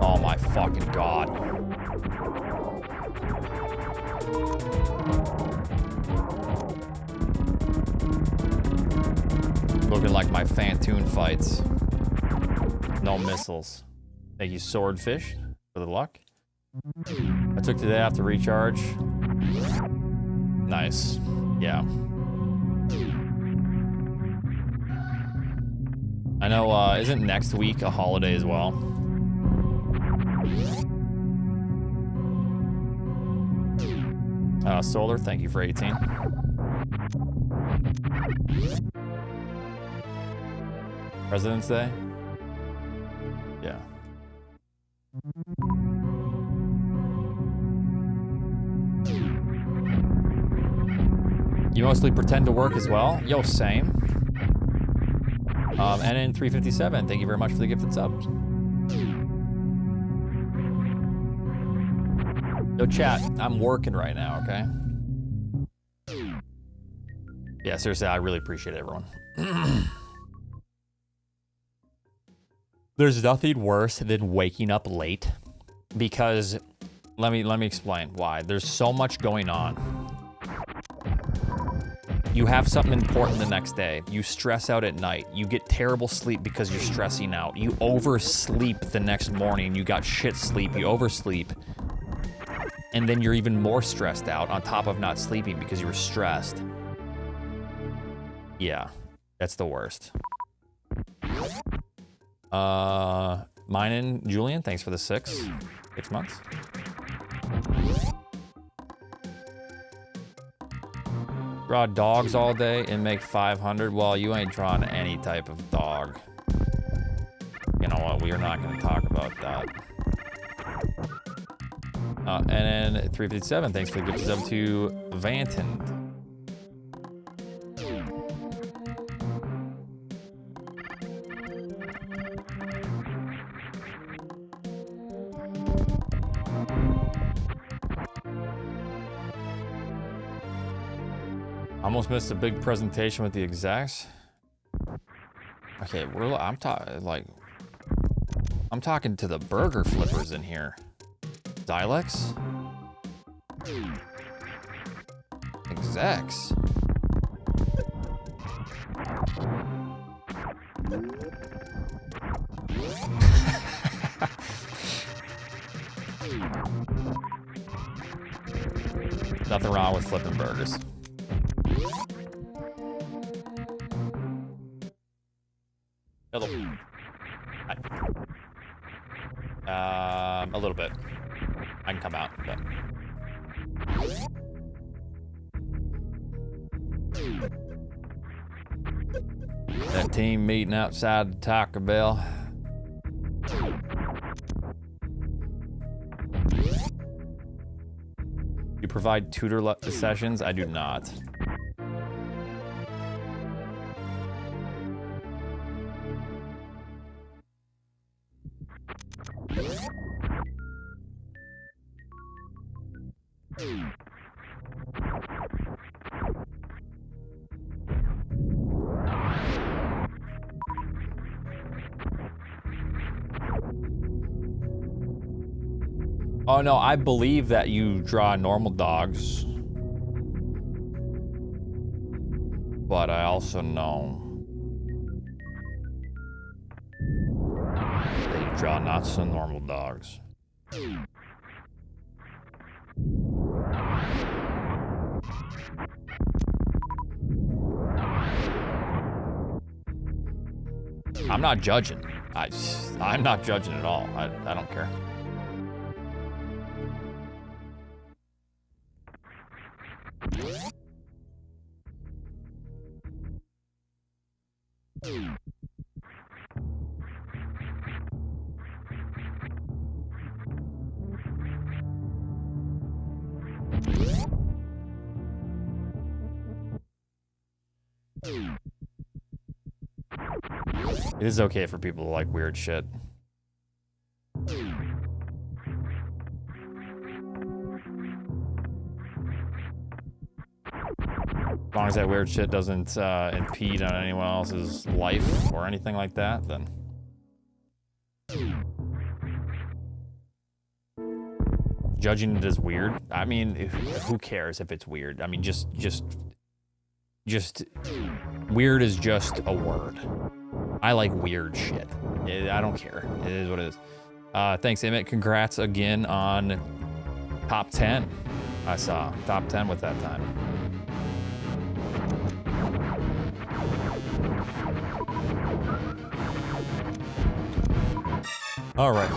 Oh my fucking god. Looking like my Fantoon fights. No missiles. Thank you, Swordfish, for the luck. I took today off to recharge. Nice. Yeah. I know, isn't next week a holiday as well? Solar, thank you for 18. President's Day? Yeah. You mostly pretend to work as well? Yo, same. NN357, thank you very much for the gifted sub. Yo, chat, I'm working right now, okay? Yeah, seriously, I really appreciate it, everyone. There's nothing worse than waking up late because let me explain why. There's so much going on. You have something important the next day. You stress out at night. You get terrible sleep because you're stressing out. You oversleep the next morning. You got shit sleep. You oversleep. And then you're even more stressed out on top of not sleeping because you were stressed. Yeah, that's the worst. Mine and Julian, thanks for the 6 months. Draw dogs all day and make 500. Well, you ain't drawing any type of dog. You know what? We are not going to talk about that. And then 357, thanks for the gift sub to Vanton. Almost missed a big presentation with the execs. Okay, I'm talking to the burger flippers in here. Dialects? Execs. Nothing wrong with flipping burgers. Hello. Hi. A little bit. I can come out, but... That team meeting outside the Taco Bell. You provide tutor sessions? I do not. Oh no, I believe that you draw normal dogs. But I also know that you draw not so normal dogs. I'm not judging. I'm not judging at all. I don't care. It is okay for people to like weird shit. As long as that weird shit doesn't impede on anyone else's life or anything like that, then... Judging it as weird? I mean, who cares if it's weird? I mean, just... Weird is just a word. I like weird shit. I don't care. It is what it is. Thanks, Emmett. Congrats again on top 10. I saw top 10 with that time. All right.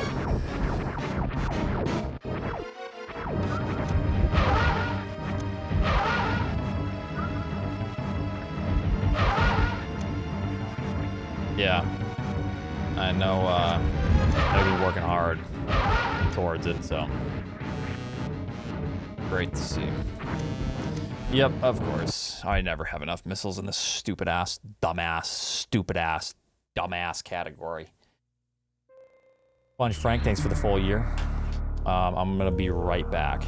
Yeah, I know I've been working hard towards it, so great to see. Yep, of course. I never have enough missiles in this stupid-ass, dumbass category. Bunch Frank, thanks for the full year. I'm gonna be right back.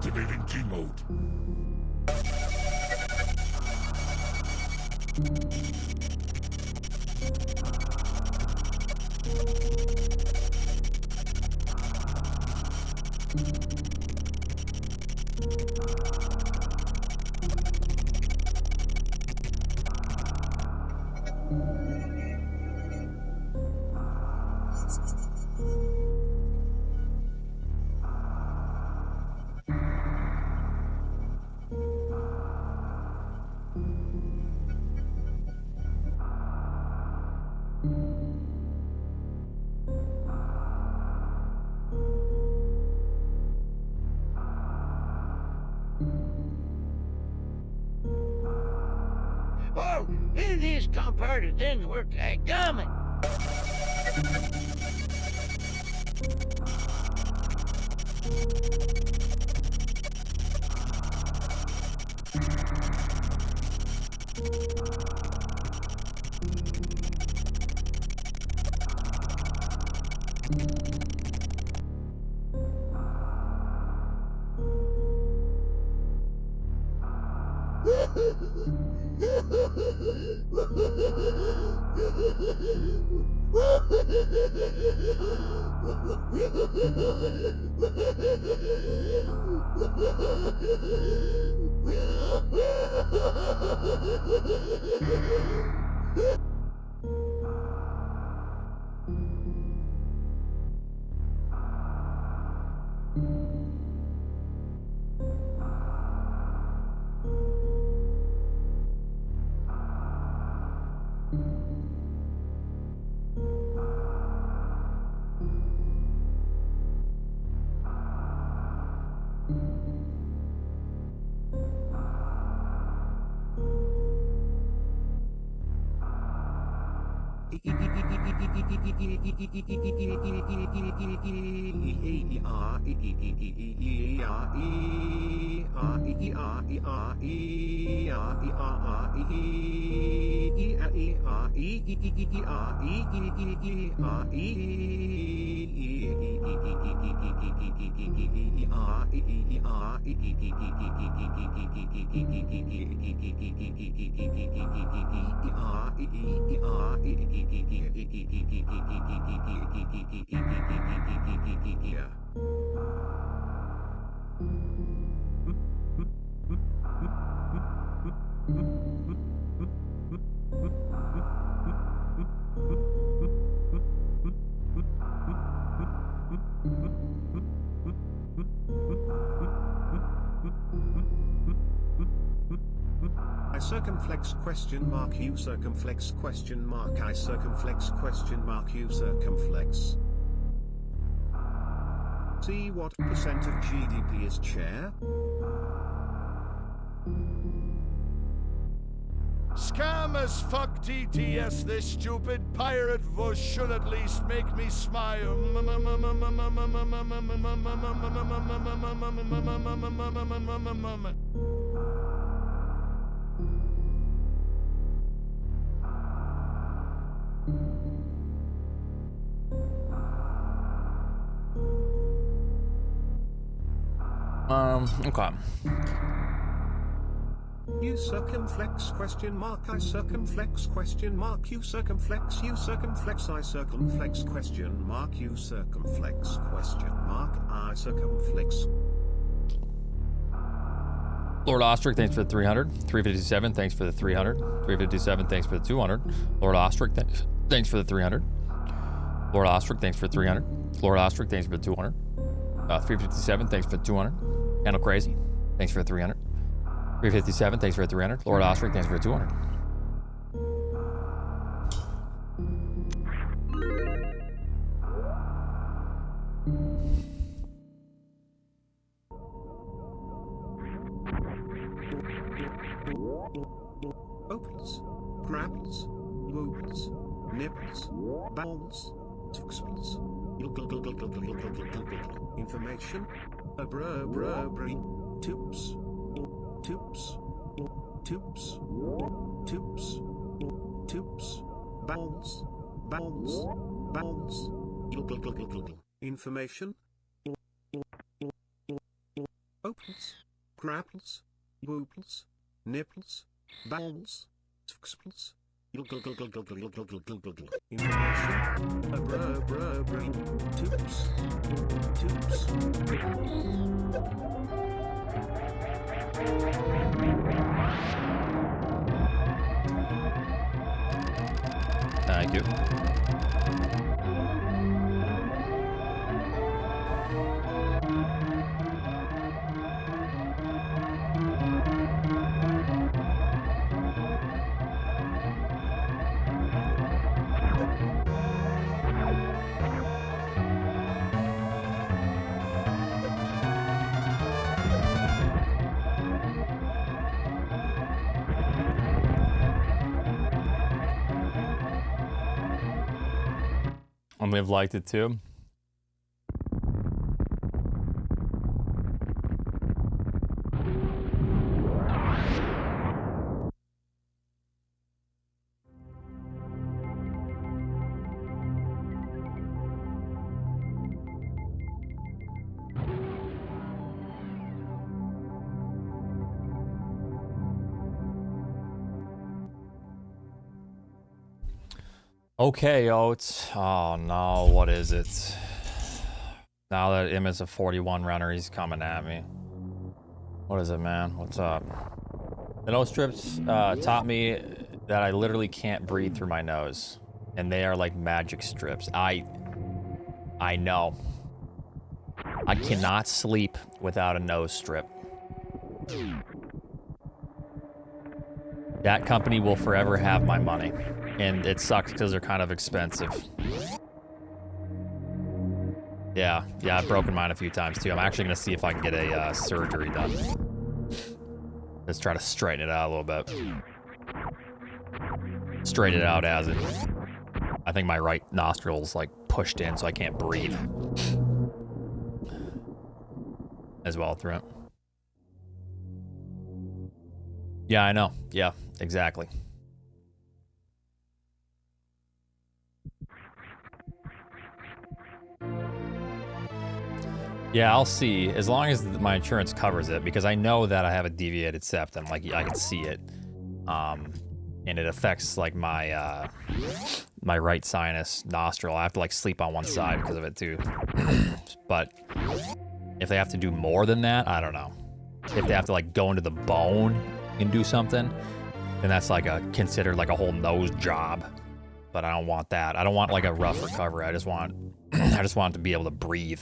Activating G mode. Oh, this converter didn't work like dummy. I circumflex question mark you circumflex question mark I circumflex question mark you circumflex. See what percent of GDP is chair? Scam as fuck TTS, this stupid pirate voice should at least make me smile. Okay. You circumflex question mark I circumflex question mark you circumflex I circumflex question mark you circumflex question mark I circumflex. Lord Ostrich, thanks for the 300. 357, thanks for the 300. 357, thanks for the 200. Lord Ostrich, thanks for the 300. Lord Ostrich, thanks for the 300. Lord Ostrich, thanks for the 200. 357, thanks for the 200. Handle Crazy, thanks for the 300. 357, thanks for the 300. Lord Ostrich, thanks for the 200. Opals, grapples, wobbles, nibbles, bowls, tuxbles, information, tubes, tubes, tubes, tubes, tubes, bowls, bowls, bowls, information, opals. apples, grapples, wooples, nipples, bowels, sksples, information, tubes, Thank you. I may have liked it too. Okay, Oats. Oh no, what is it? Now that Im is a 41 runner, he's coming at me. What is it, man? What's up? The nose strips taught me that I literally can't breathe through my nose. And they are like magic strips. I know. I cannot sleep without a nose strip. That company will forever have my money. And it sucks because they're kind of expensive. Yeah, I've broken mine a few times too. I'm actually going to see if I can get a surgery done. Let's try to straighten it out a little bit. Straighten it out as it. I think my right nostril's like pushed in so I can't breathe. As well through it. Yeah, I know. Yeah, exactly. Yeah, I'll see. As long as my insurance covers it, because I know that I have a deviated septum. Like, I can see it. And it affects, like, my, my right sinus nostril. I have to, like, sleep on one side because of it, too. But if they have to do more than that, I don't know. If they have to, like, go into the bone and do something, then that's, like, considered, like, a whole nose job. But I don't want that. I don't want, like, a rough recovery. I just want to be able to breathe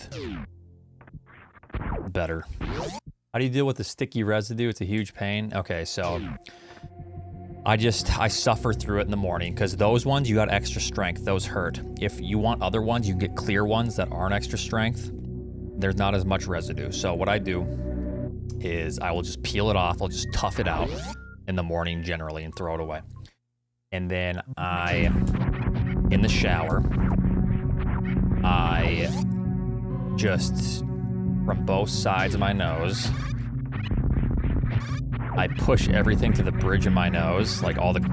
better. How do you deal with the sticky residue? It's a huge pain. Okay, so I suffer through it in the morning because those ones, you got extra strength. Those hurt. If you want other ones, you get clear ones that aren't extra strength. There's not as much residue. So what I do is I will just peel it off. I'll just tough it out in the morning generally and throw it away. And then in the shower, I just, from both sides of my nose, I push everything to the bridge of my nose, like all the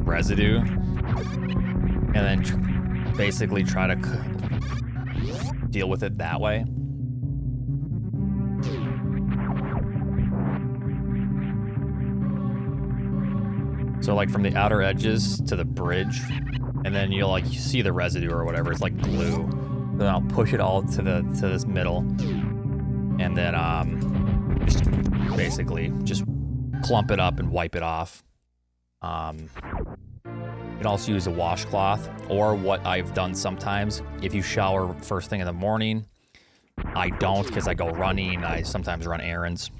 residue, and then basically try to deal with it that way. So like from the outer edges to the bridge, and then you see the residue or whatever. It's like glue. Then I'll push it all to this middle, and then just basically just clump it up and wipe it off. You can also use a washcloth, or what I've done sometimes, if you shower first thing in the morning, I don't because I go running, I sometimes run errands.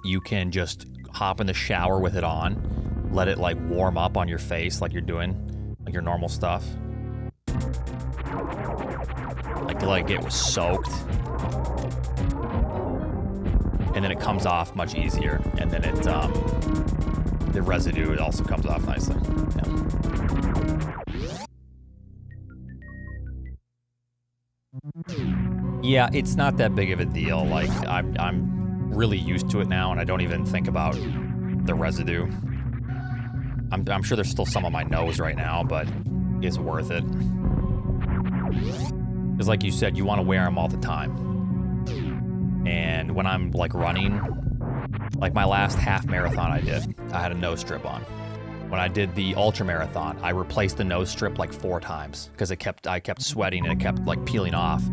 You can just hop in the shower with it on, let it like warm up on your face like you're doing, like your normal stuff. Like it was soaked. And then it comes off much easier. And then it, the residue, it also comes off nicely. Yeah, it's not that big of a deal. Like, I'm really used to it now, and I don't even think about the residue. I'm sure there's still some on my nose right now, but it's worth it. Because like you said, you want to wear them all the time. And when I'm like running, like my last half marathon I did, I had a nose strip on. When I did the ultra marathon, I replaced the nose strip like 4 times because I kept sweating and it kept like peeling off.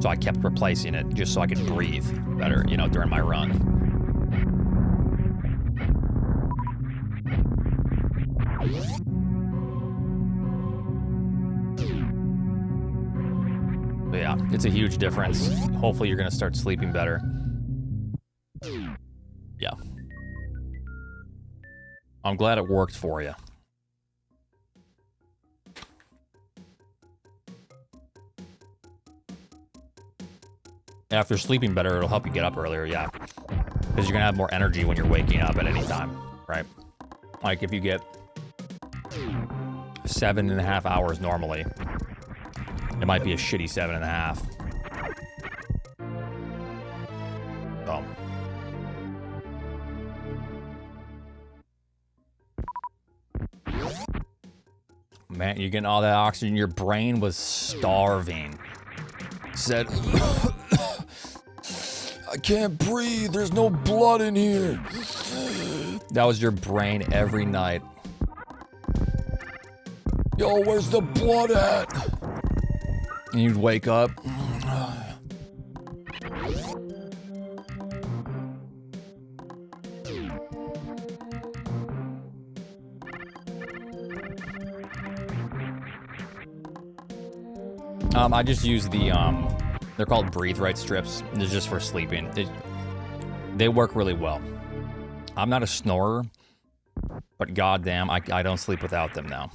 So I kept replacing it just so I could breathe better, you know, during my run. But yeah, it's a huge difference. Hopefully you're gonna start sleeping better. Yeah. I'm glad it worked for you. After sleeping better, it'll help you get up earlier, yeah. Because you're gonna have more energy when you're waking up at any time, right? Like if you get 7.5 hours normally, it might be a shitty 7.5. So. Man, you're getting all that oxygen. Your brain was starving. Said, I can't breathe. There's no blood in here. That was your brain every night. Yo, where's the blood at? And you'd wake up. I just use the, they're called Breathe Right strips. They're just for sleeping. They work really well. I'm not a snorer, but goddamn, I don't sleep without them now.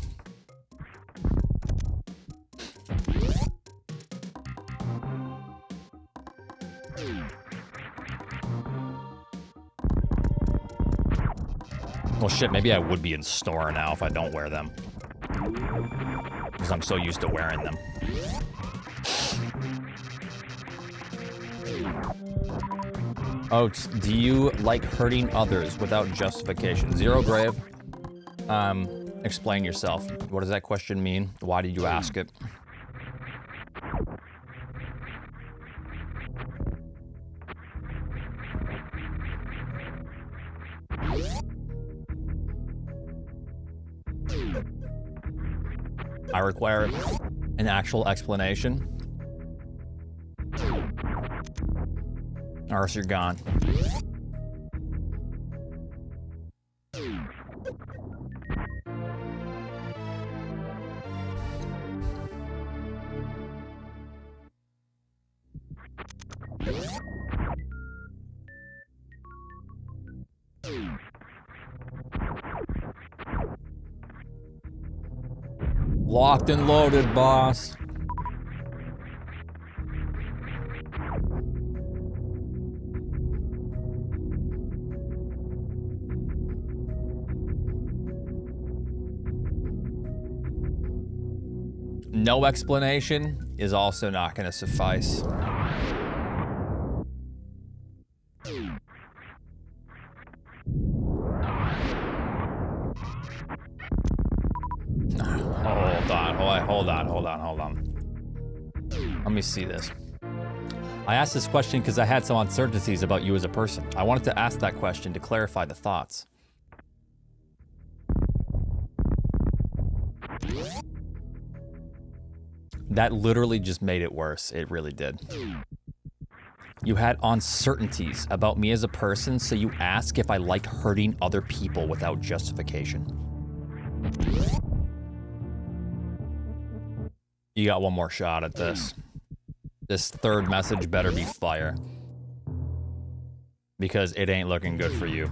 Well, shit, maybe I would be in snorer now if I don't wear them. Because I'm so used to wearing them. Oats, do you like hurting others without justification? Zero Grave. Explain yourself. What does that question mean? Why did you ask it? I require an actual explanation. Or else you're gone. Locked and loaded, boss. No explanation is also not going to suffice. Hold on. Let me see this. I asked this question because I had some uncertainties about you as a person. I wanted to ask that question to clarify the thoughts. That literally just made it worse. It really did. You had uncertainties about me as a person, so you ask if I like hurting other people without justification. You got one more shot at this. This third message better be fire. Because it ain't looking good for you.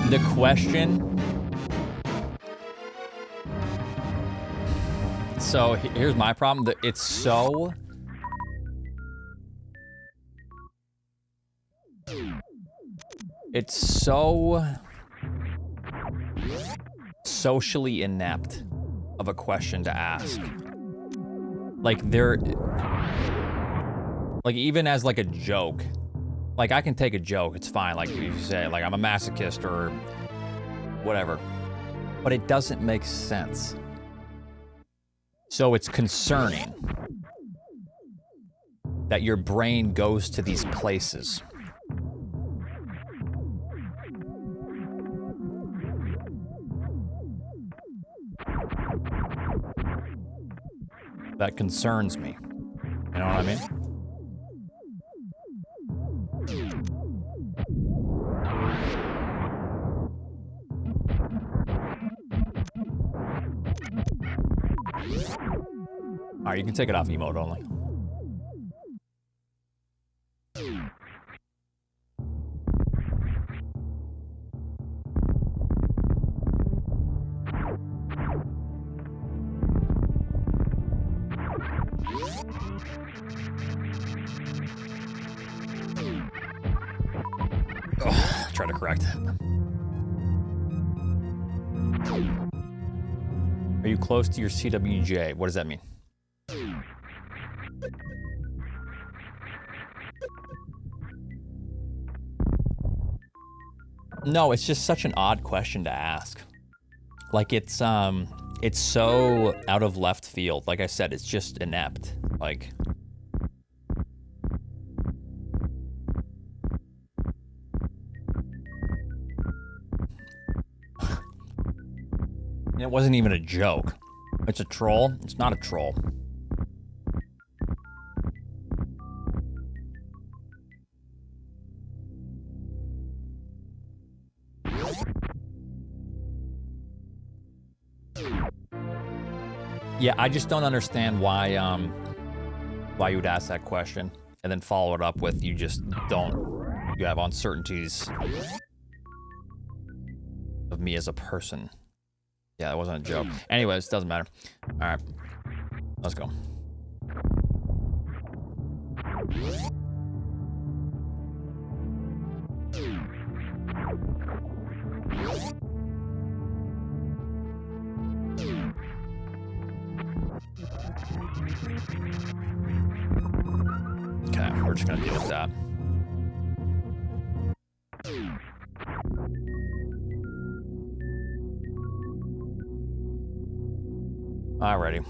The question. So here's my problem. It's so. It's so socially inept of a question to ask. Like like even as like a joke, like I can take a joke, it's fine. Like if you say like I'm a masochist or whatever, but it doesn't make sense. So it's concerning that your brain goes to these places. That concerns me. You know what I mean? Alright, you can take it off emote only. Try to correct it. Are you close to your CWJ? What does that mean? No, it's just such an odd question to ask. Like it's so out of left field. Like I said, it's just inept. Like it wasn't even a joke. It's a troll. It's not a troll. Yeah, I just don't understand why you would ask that question and then follow it up with you have uncertainties of me as a person. Yeah, that wasn't a joke. Anyways, doesn't matter. All right, let's go. Okay, we're just gonna deal with that. Alrighty.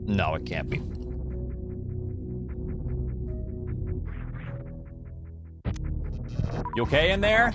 No, it can't be. You okay in there?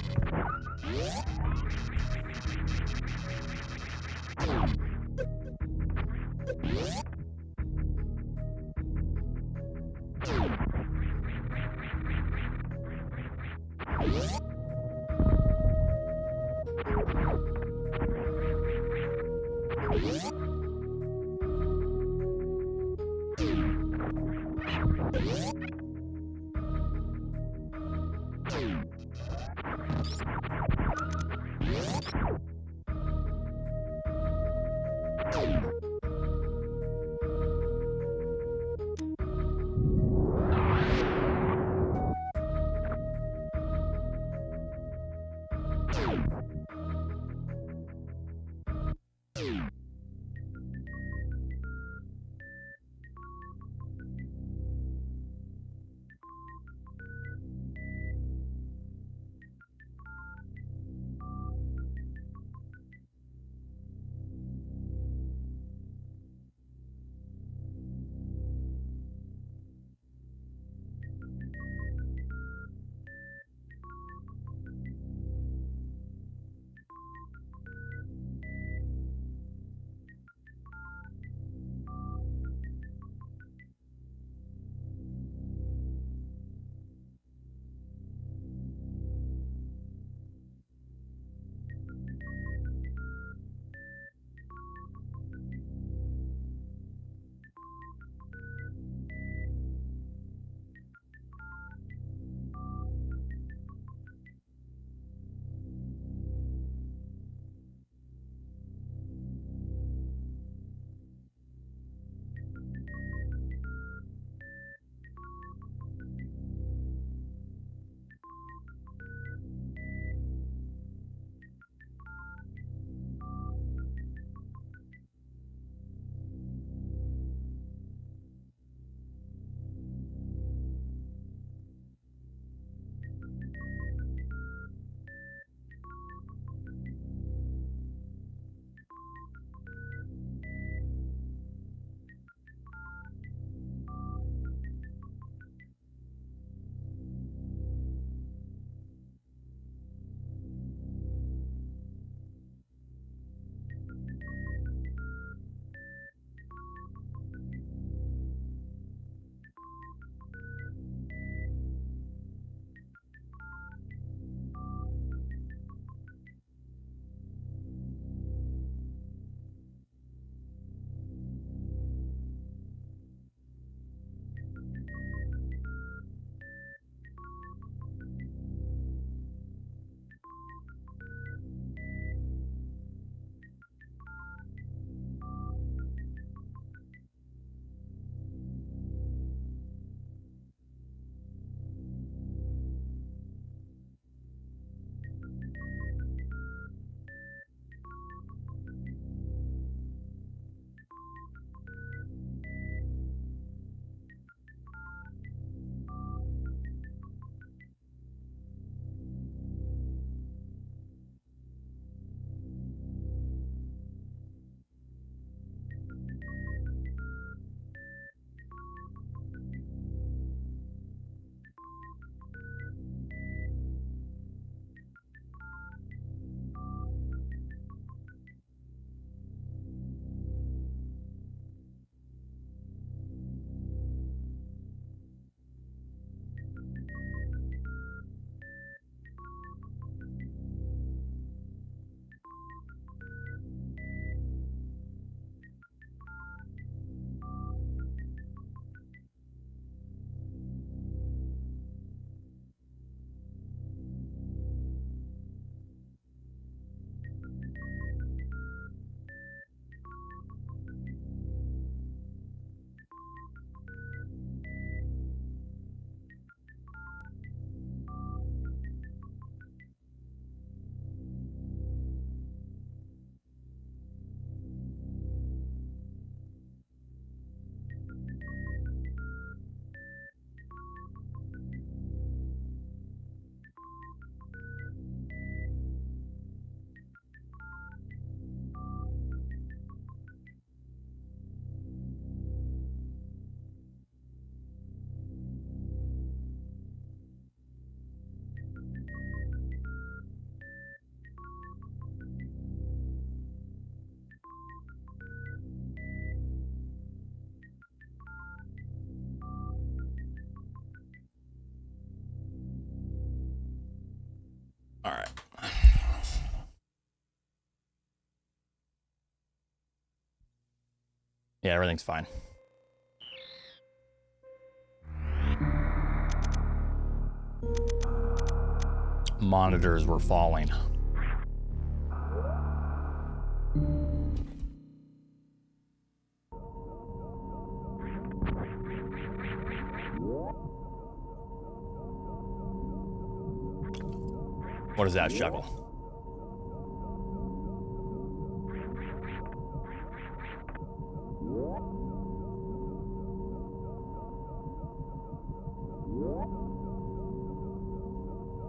All right. Yeah, everything's fine. Monitors were falling. What is that, Shuckle?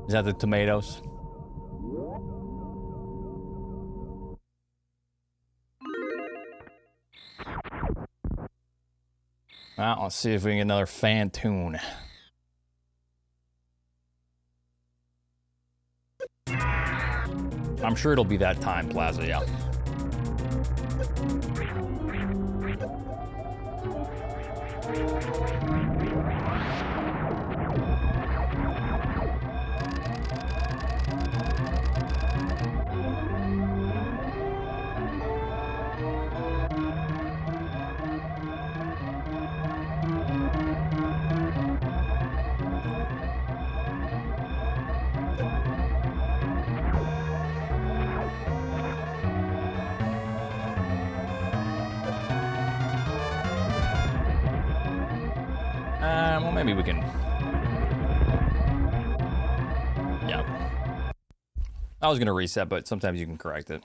Is that the tomatoes? Well, let's see if we can get another fan tune. I'm sure it'll be that time, Plaza, yeah. Well, maybe we can... Yeah. I was going to reset, but sometimes you can correct it.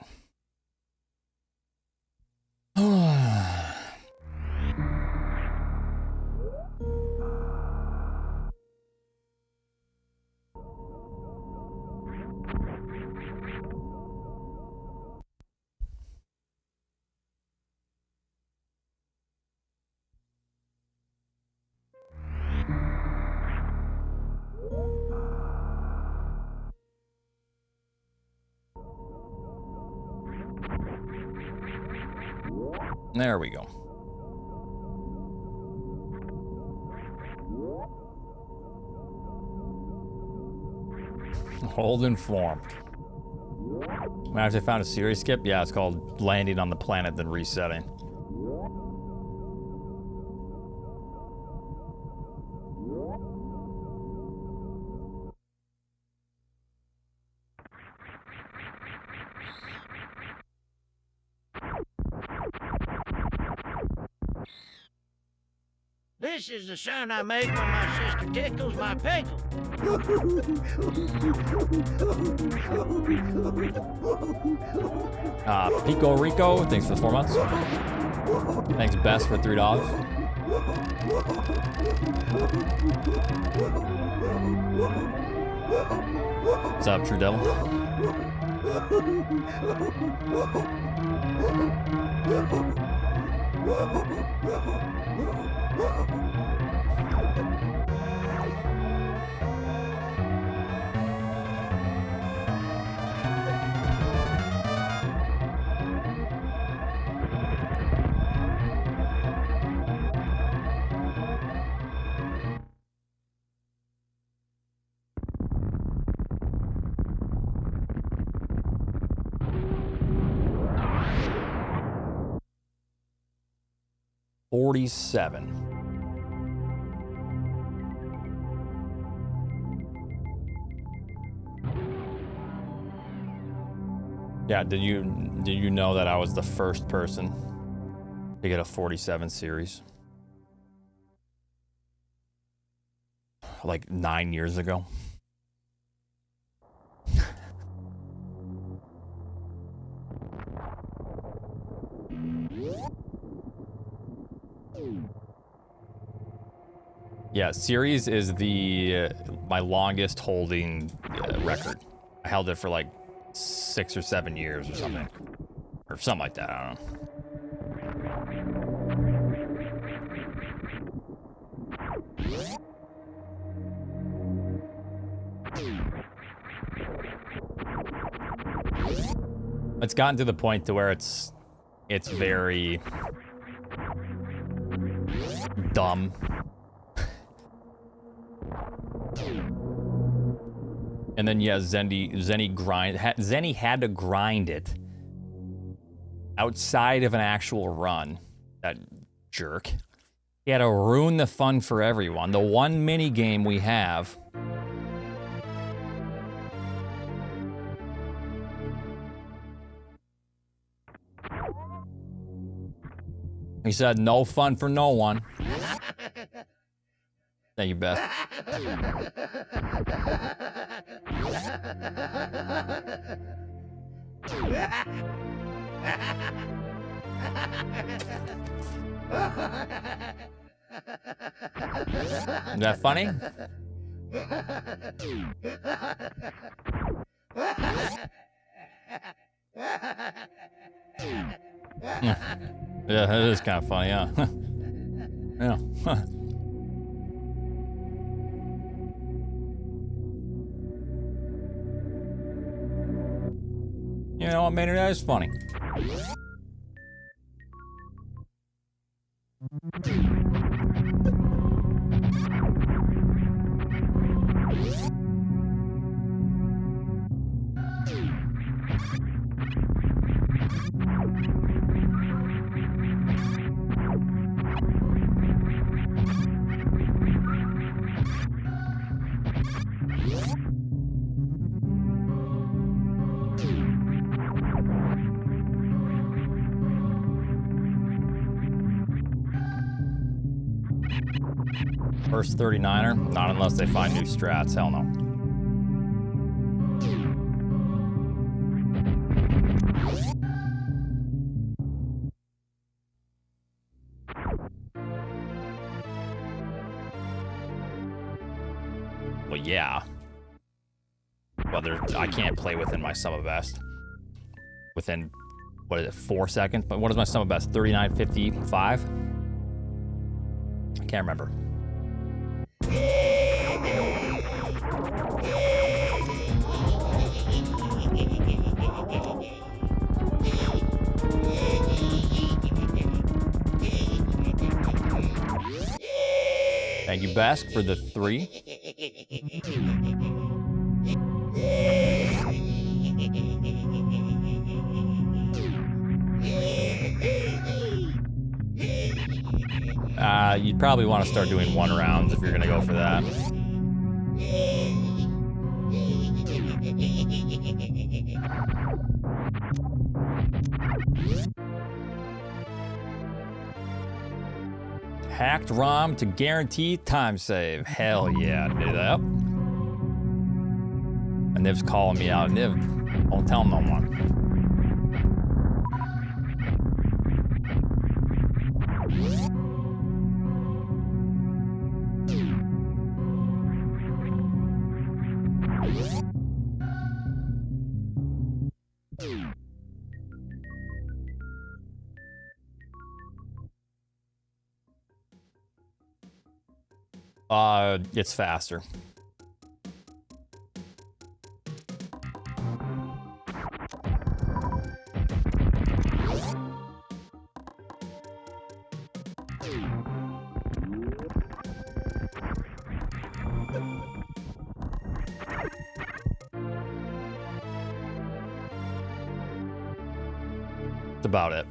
There we go. Hold informed. After I found a series skip, yeah, it's called landing on the planet then resetting. This is the sound I make when my sister tickles my pickle. Pico Rico, thanks for the 4 months. Thanks, Best, for $3. What's up, True Devil? $47. Yeah, did you know that I was the first person to get a 47 series? Like 9 years ago. Yeah, series is the my longest holding record. I held it for like 6 or 7 years or something like that. I don't know. It's gotten to the point to where it's very dumb. And then yeah, Zenny had to grind it outside of an actual run. That jerk. He had to ruin the fun for everyone. The one mini game we have. He said no fun for no one. Thank you, Beth. Is that funny? Yeah, that is kind of funny, yeah. Yeah. You know what, Maynard? That is funny. First 39er? Not unless they find new strats. Hell no. Well, yeah. Well, I can't play within my sum of best. Within, what is it, 4 seconds? But what is my sum of best? 39.55? I can't remember. Thank you, Bask, for the 3. You'd probably want to start doing 1 rounds if you're gonna go for that. Hacked ROM to guarantee time save. Hell yeah, do that. And Niv's calling me out. Niv, don't tell no one. It's faster. That's about it.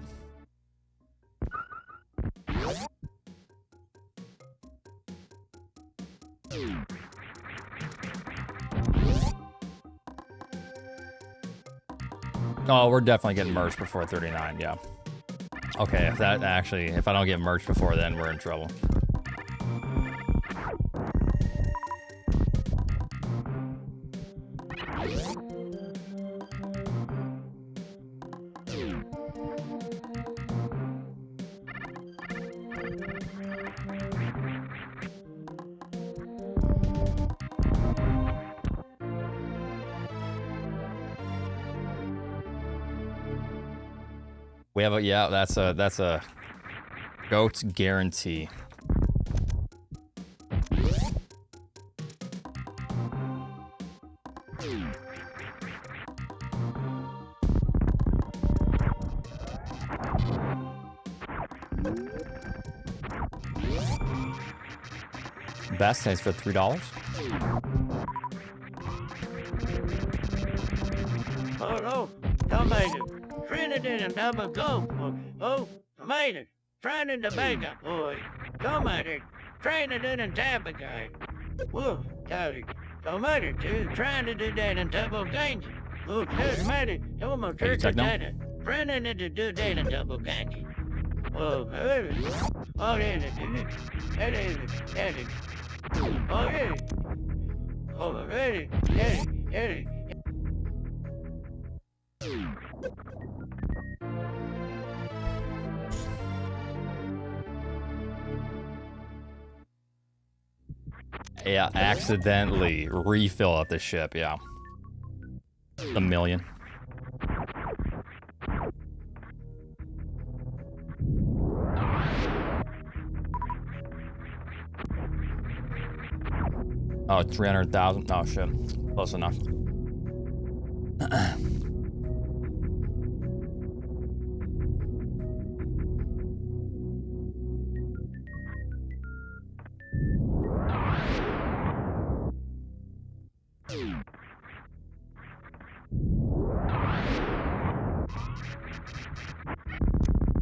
Oh, we're definitely getting merged before 39, yeah. Okay, if I don't get merged before then, we're in trouble. We have a, yeah, that's a goat's guarantee. Best, thanks for $3. trying to do the double go. Oh, tomato, trying to bake up, boy. Tomato, trying to do the double guy. Whoa, sorry. Tomato, too, trying to do that in double gangy. Oh, tomato, almost Hey, you turkey techno? tater. Trying to do that in double gangy. Oh, oh, there's it. That is it. That is it. Oh, yeah. Oh, ready. Ready. Ready. Yeah, accidentally refill up the ship, yeah. A million. Oh, 300,000. Oh, shit. Close enough.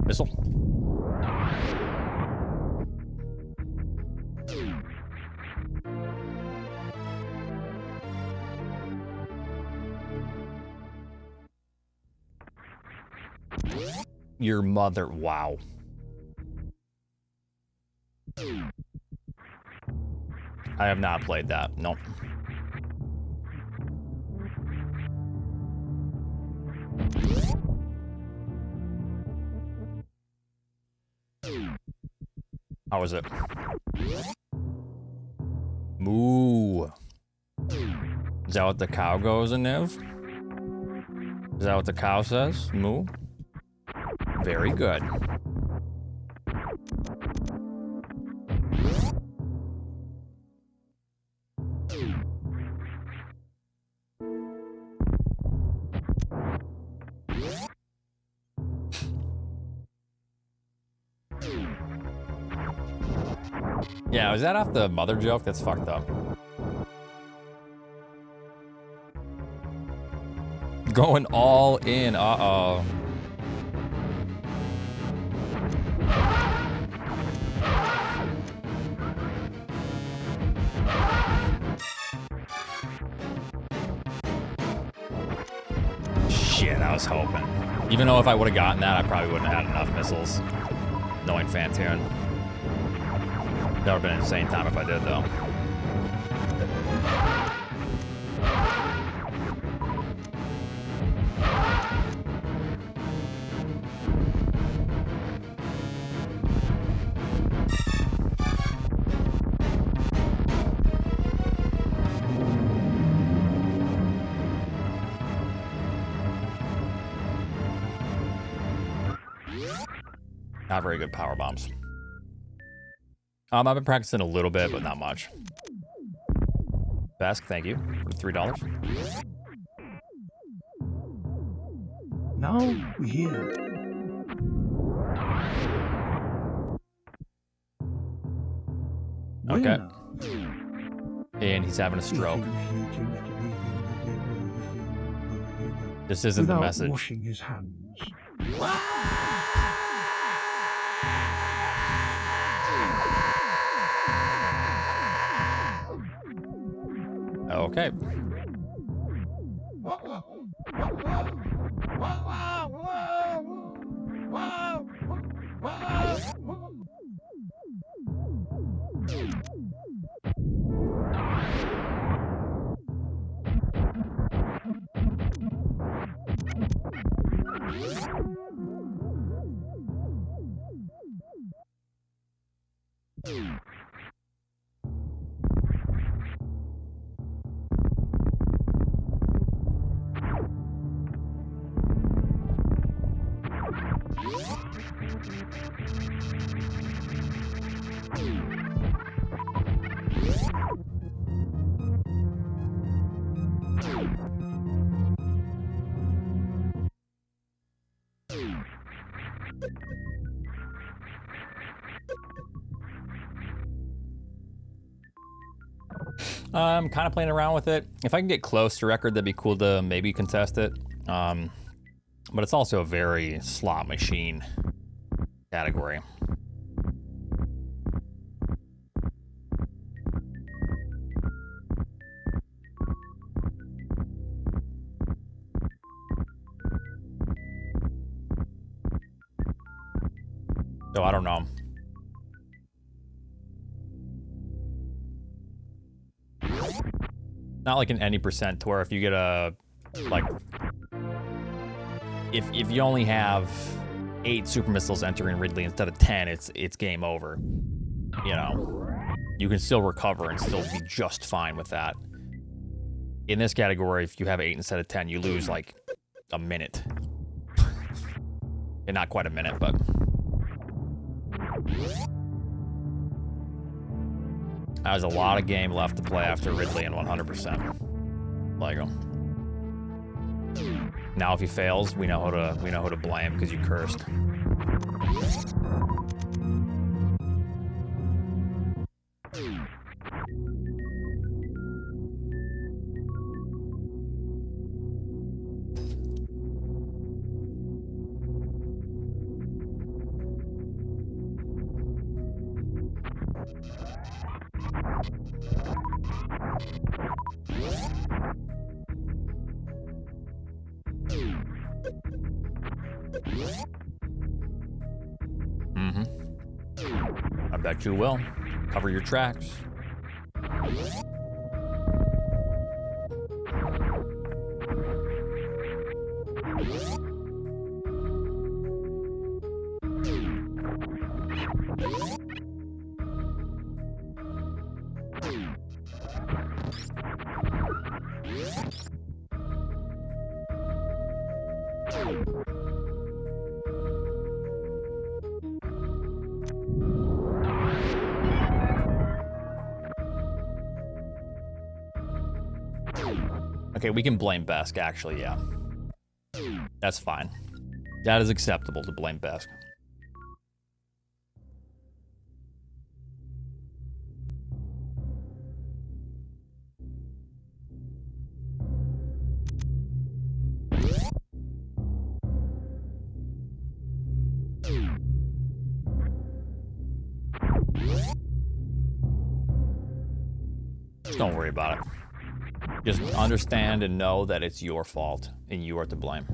Missile. Your mother. Wow. I have not played that. Nope. How was it? Moo. Is that what the cow goes in Niv? Is that what the cow says? Moo? Very good. Yeah, was that off the mother joke? That's fucked up. Going all in. Uh-oh. Shit, I was hoping. Even though if I would have gotten that, I probably wouldn't have had enough missiles. Knowing Fantoon. That would have been an insane time if I did, though. Not very good power bombs. I've been practicing a little bit, but not much. Bask, thank you for $3. Now we hear. Okay. And he's having a stroke. This isn't the message. Washing his hands. Okay. I'm kind of playing around with it. If I can get close to record, that'd be cool to maybe contest it. But it's also a very slot machine category. So I don't know. Not like an any percent to where if you get a, like, if you only have 8 super missiles entering Ridley instead of 10, it's game over. You know, you can still recover and still be just fine with that. In this category, if you have 8 instead of 10, you lose like a minute. And not quite a minute, but there's a lot of game left to play after Ridley and 100% Lego. Now if he fails, we know who to blame because you cursed. I bet you will. Cover your tracks. Okay, we can blame Besk, actually, yeah. That's fine. That is acceptable to blame Besk. Don't worry about it. Just understand and know that it's your fault and you are to blame.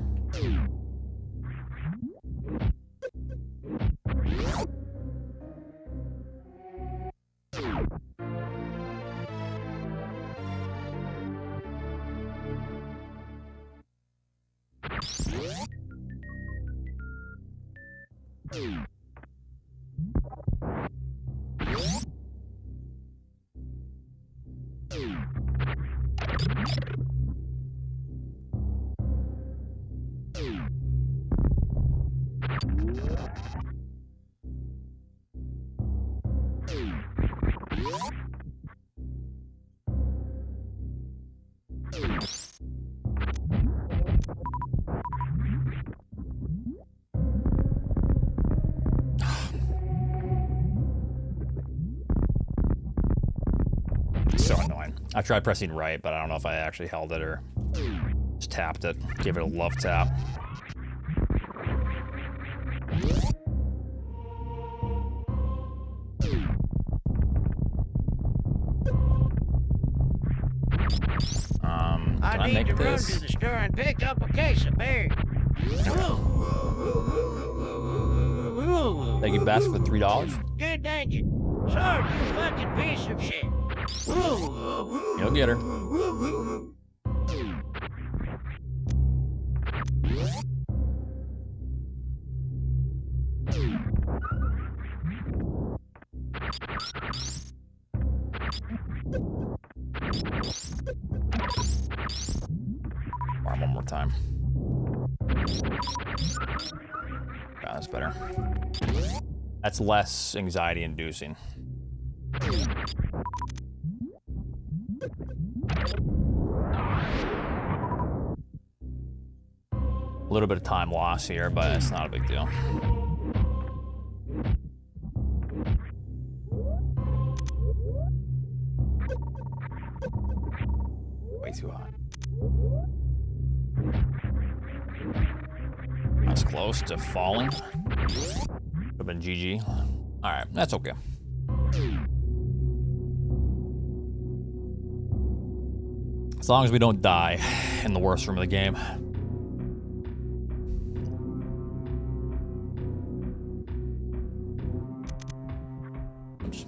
So annoying. I tried pressing right, but I don't know if I actually held it or just tapped it. Gave it a love tap. Can I make need to run this? to the store and pick up a case of beer. Thank you, Best, for $3. Good danger. Sorry, you fucking piece of shit. You'll get her. One more time. Yeah, that's better. That's less anxiety inducing. A little bit of time loss here, but it's not a big deal. Way too hot. close to falling. Could have been GG. All right, that's okay. As long as we don't die in the worst room of the game. Oops.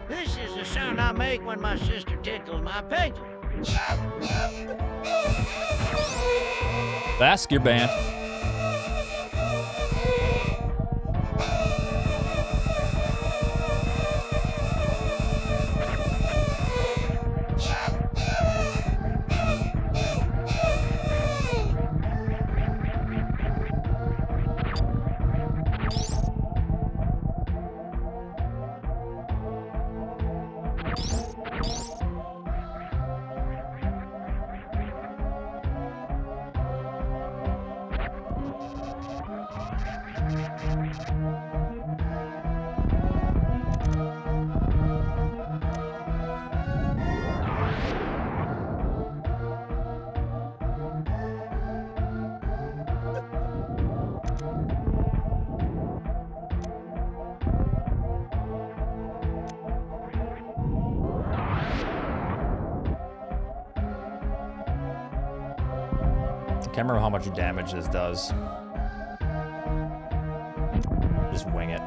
This is the sound I make when my sister tickles my painting. That's your band. Can't remember how much damage this does. Just wing it.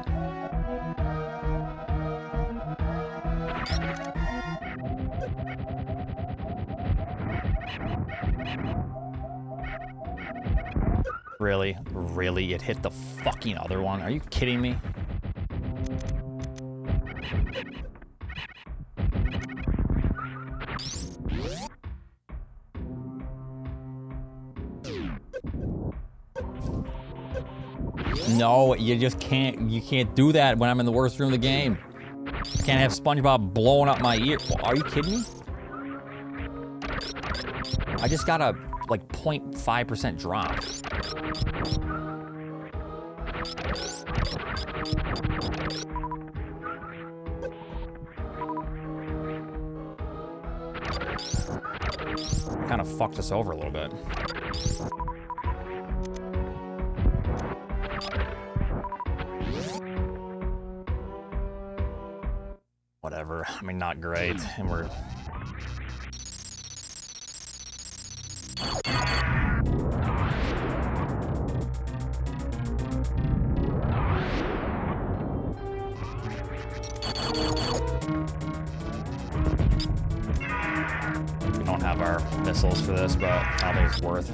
Really? Really? It hit the fucking other one? Are you kidding me? No, you just can't. You can't do that when I'm in the worst room of the game. I can't have SpongeBob blowing up my ear. Are you kidding me? I just got a like 0.5% drop. Kind of fucked us over a little bit. Whatever. I mean, not great. And we're... We don't have our missiles for this, but I don't think it's worth.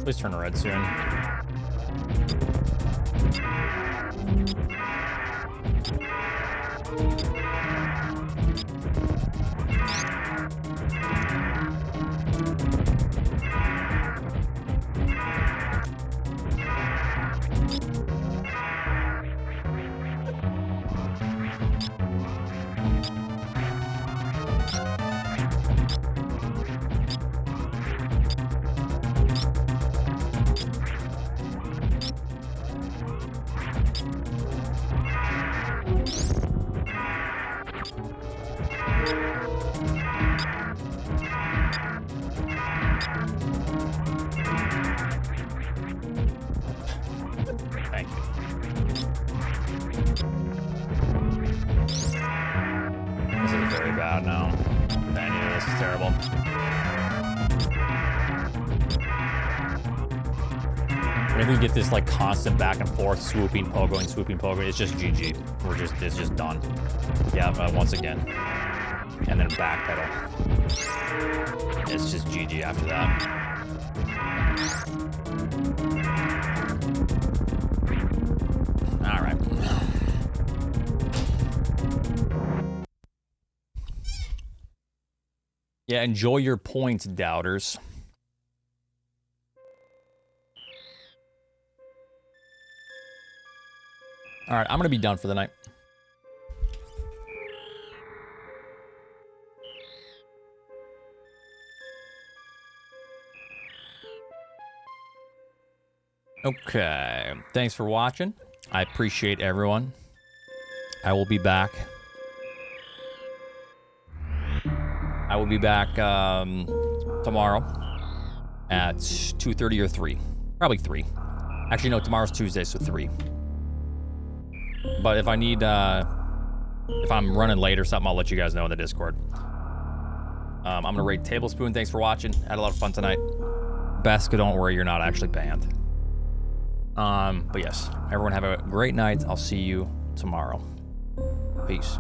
Please turn red soon. Thank you. This is very bad now. Daniel, this is terrible. If we get this like constant back and forth, swooping, pogoing, it's just GG. It's just done. Yeah, once again. And then backpedal. It's just GG after that. All right. Yeah, enjoy your points, doubters. All right, I'm gonna be done for the night. Okay, thanks for watching. I appreciate everyone. I will be back. I will be back tomorrow at 2:30 or 3. Probably 3. Actually, no, tomorrow's Tuesday, so 3. But if I need, if I'm running late or something, I'll let you guys know in the Discord. I'm gonna raid Tablespoon. Thanks for watching. Had a lot of fun tonight. Beska, don't worry, you're not actually banned. But yes, everyone have a great night. I'll see you tomorrow. Peace.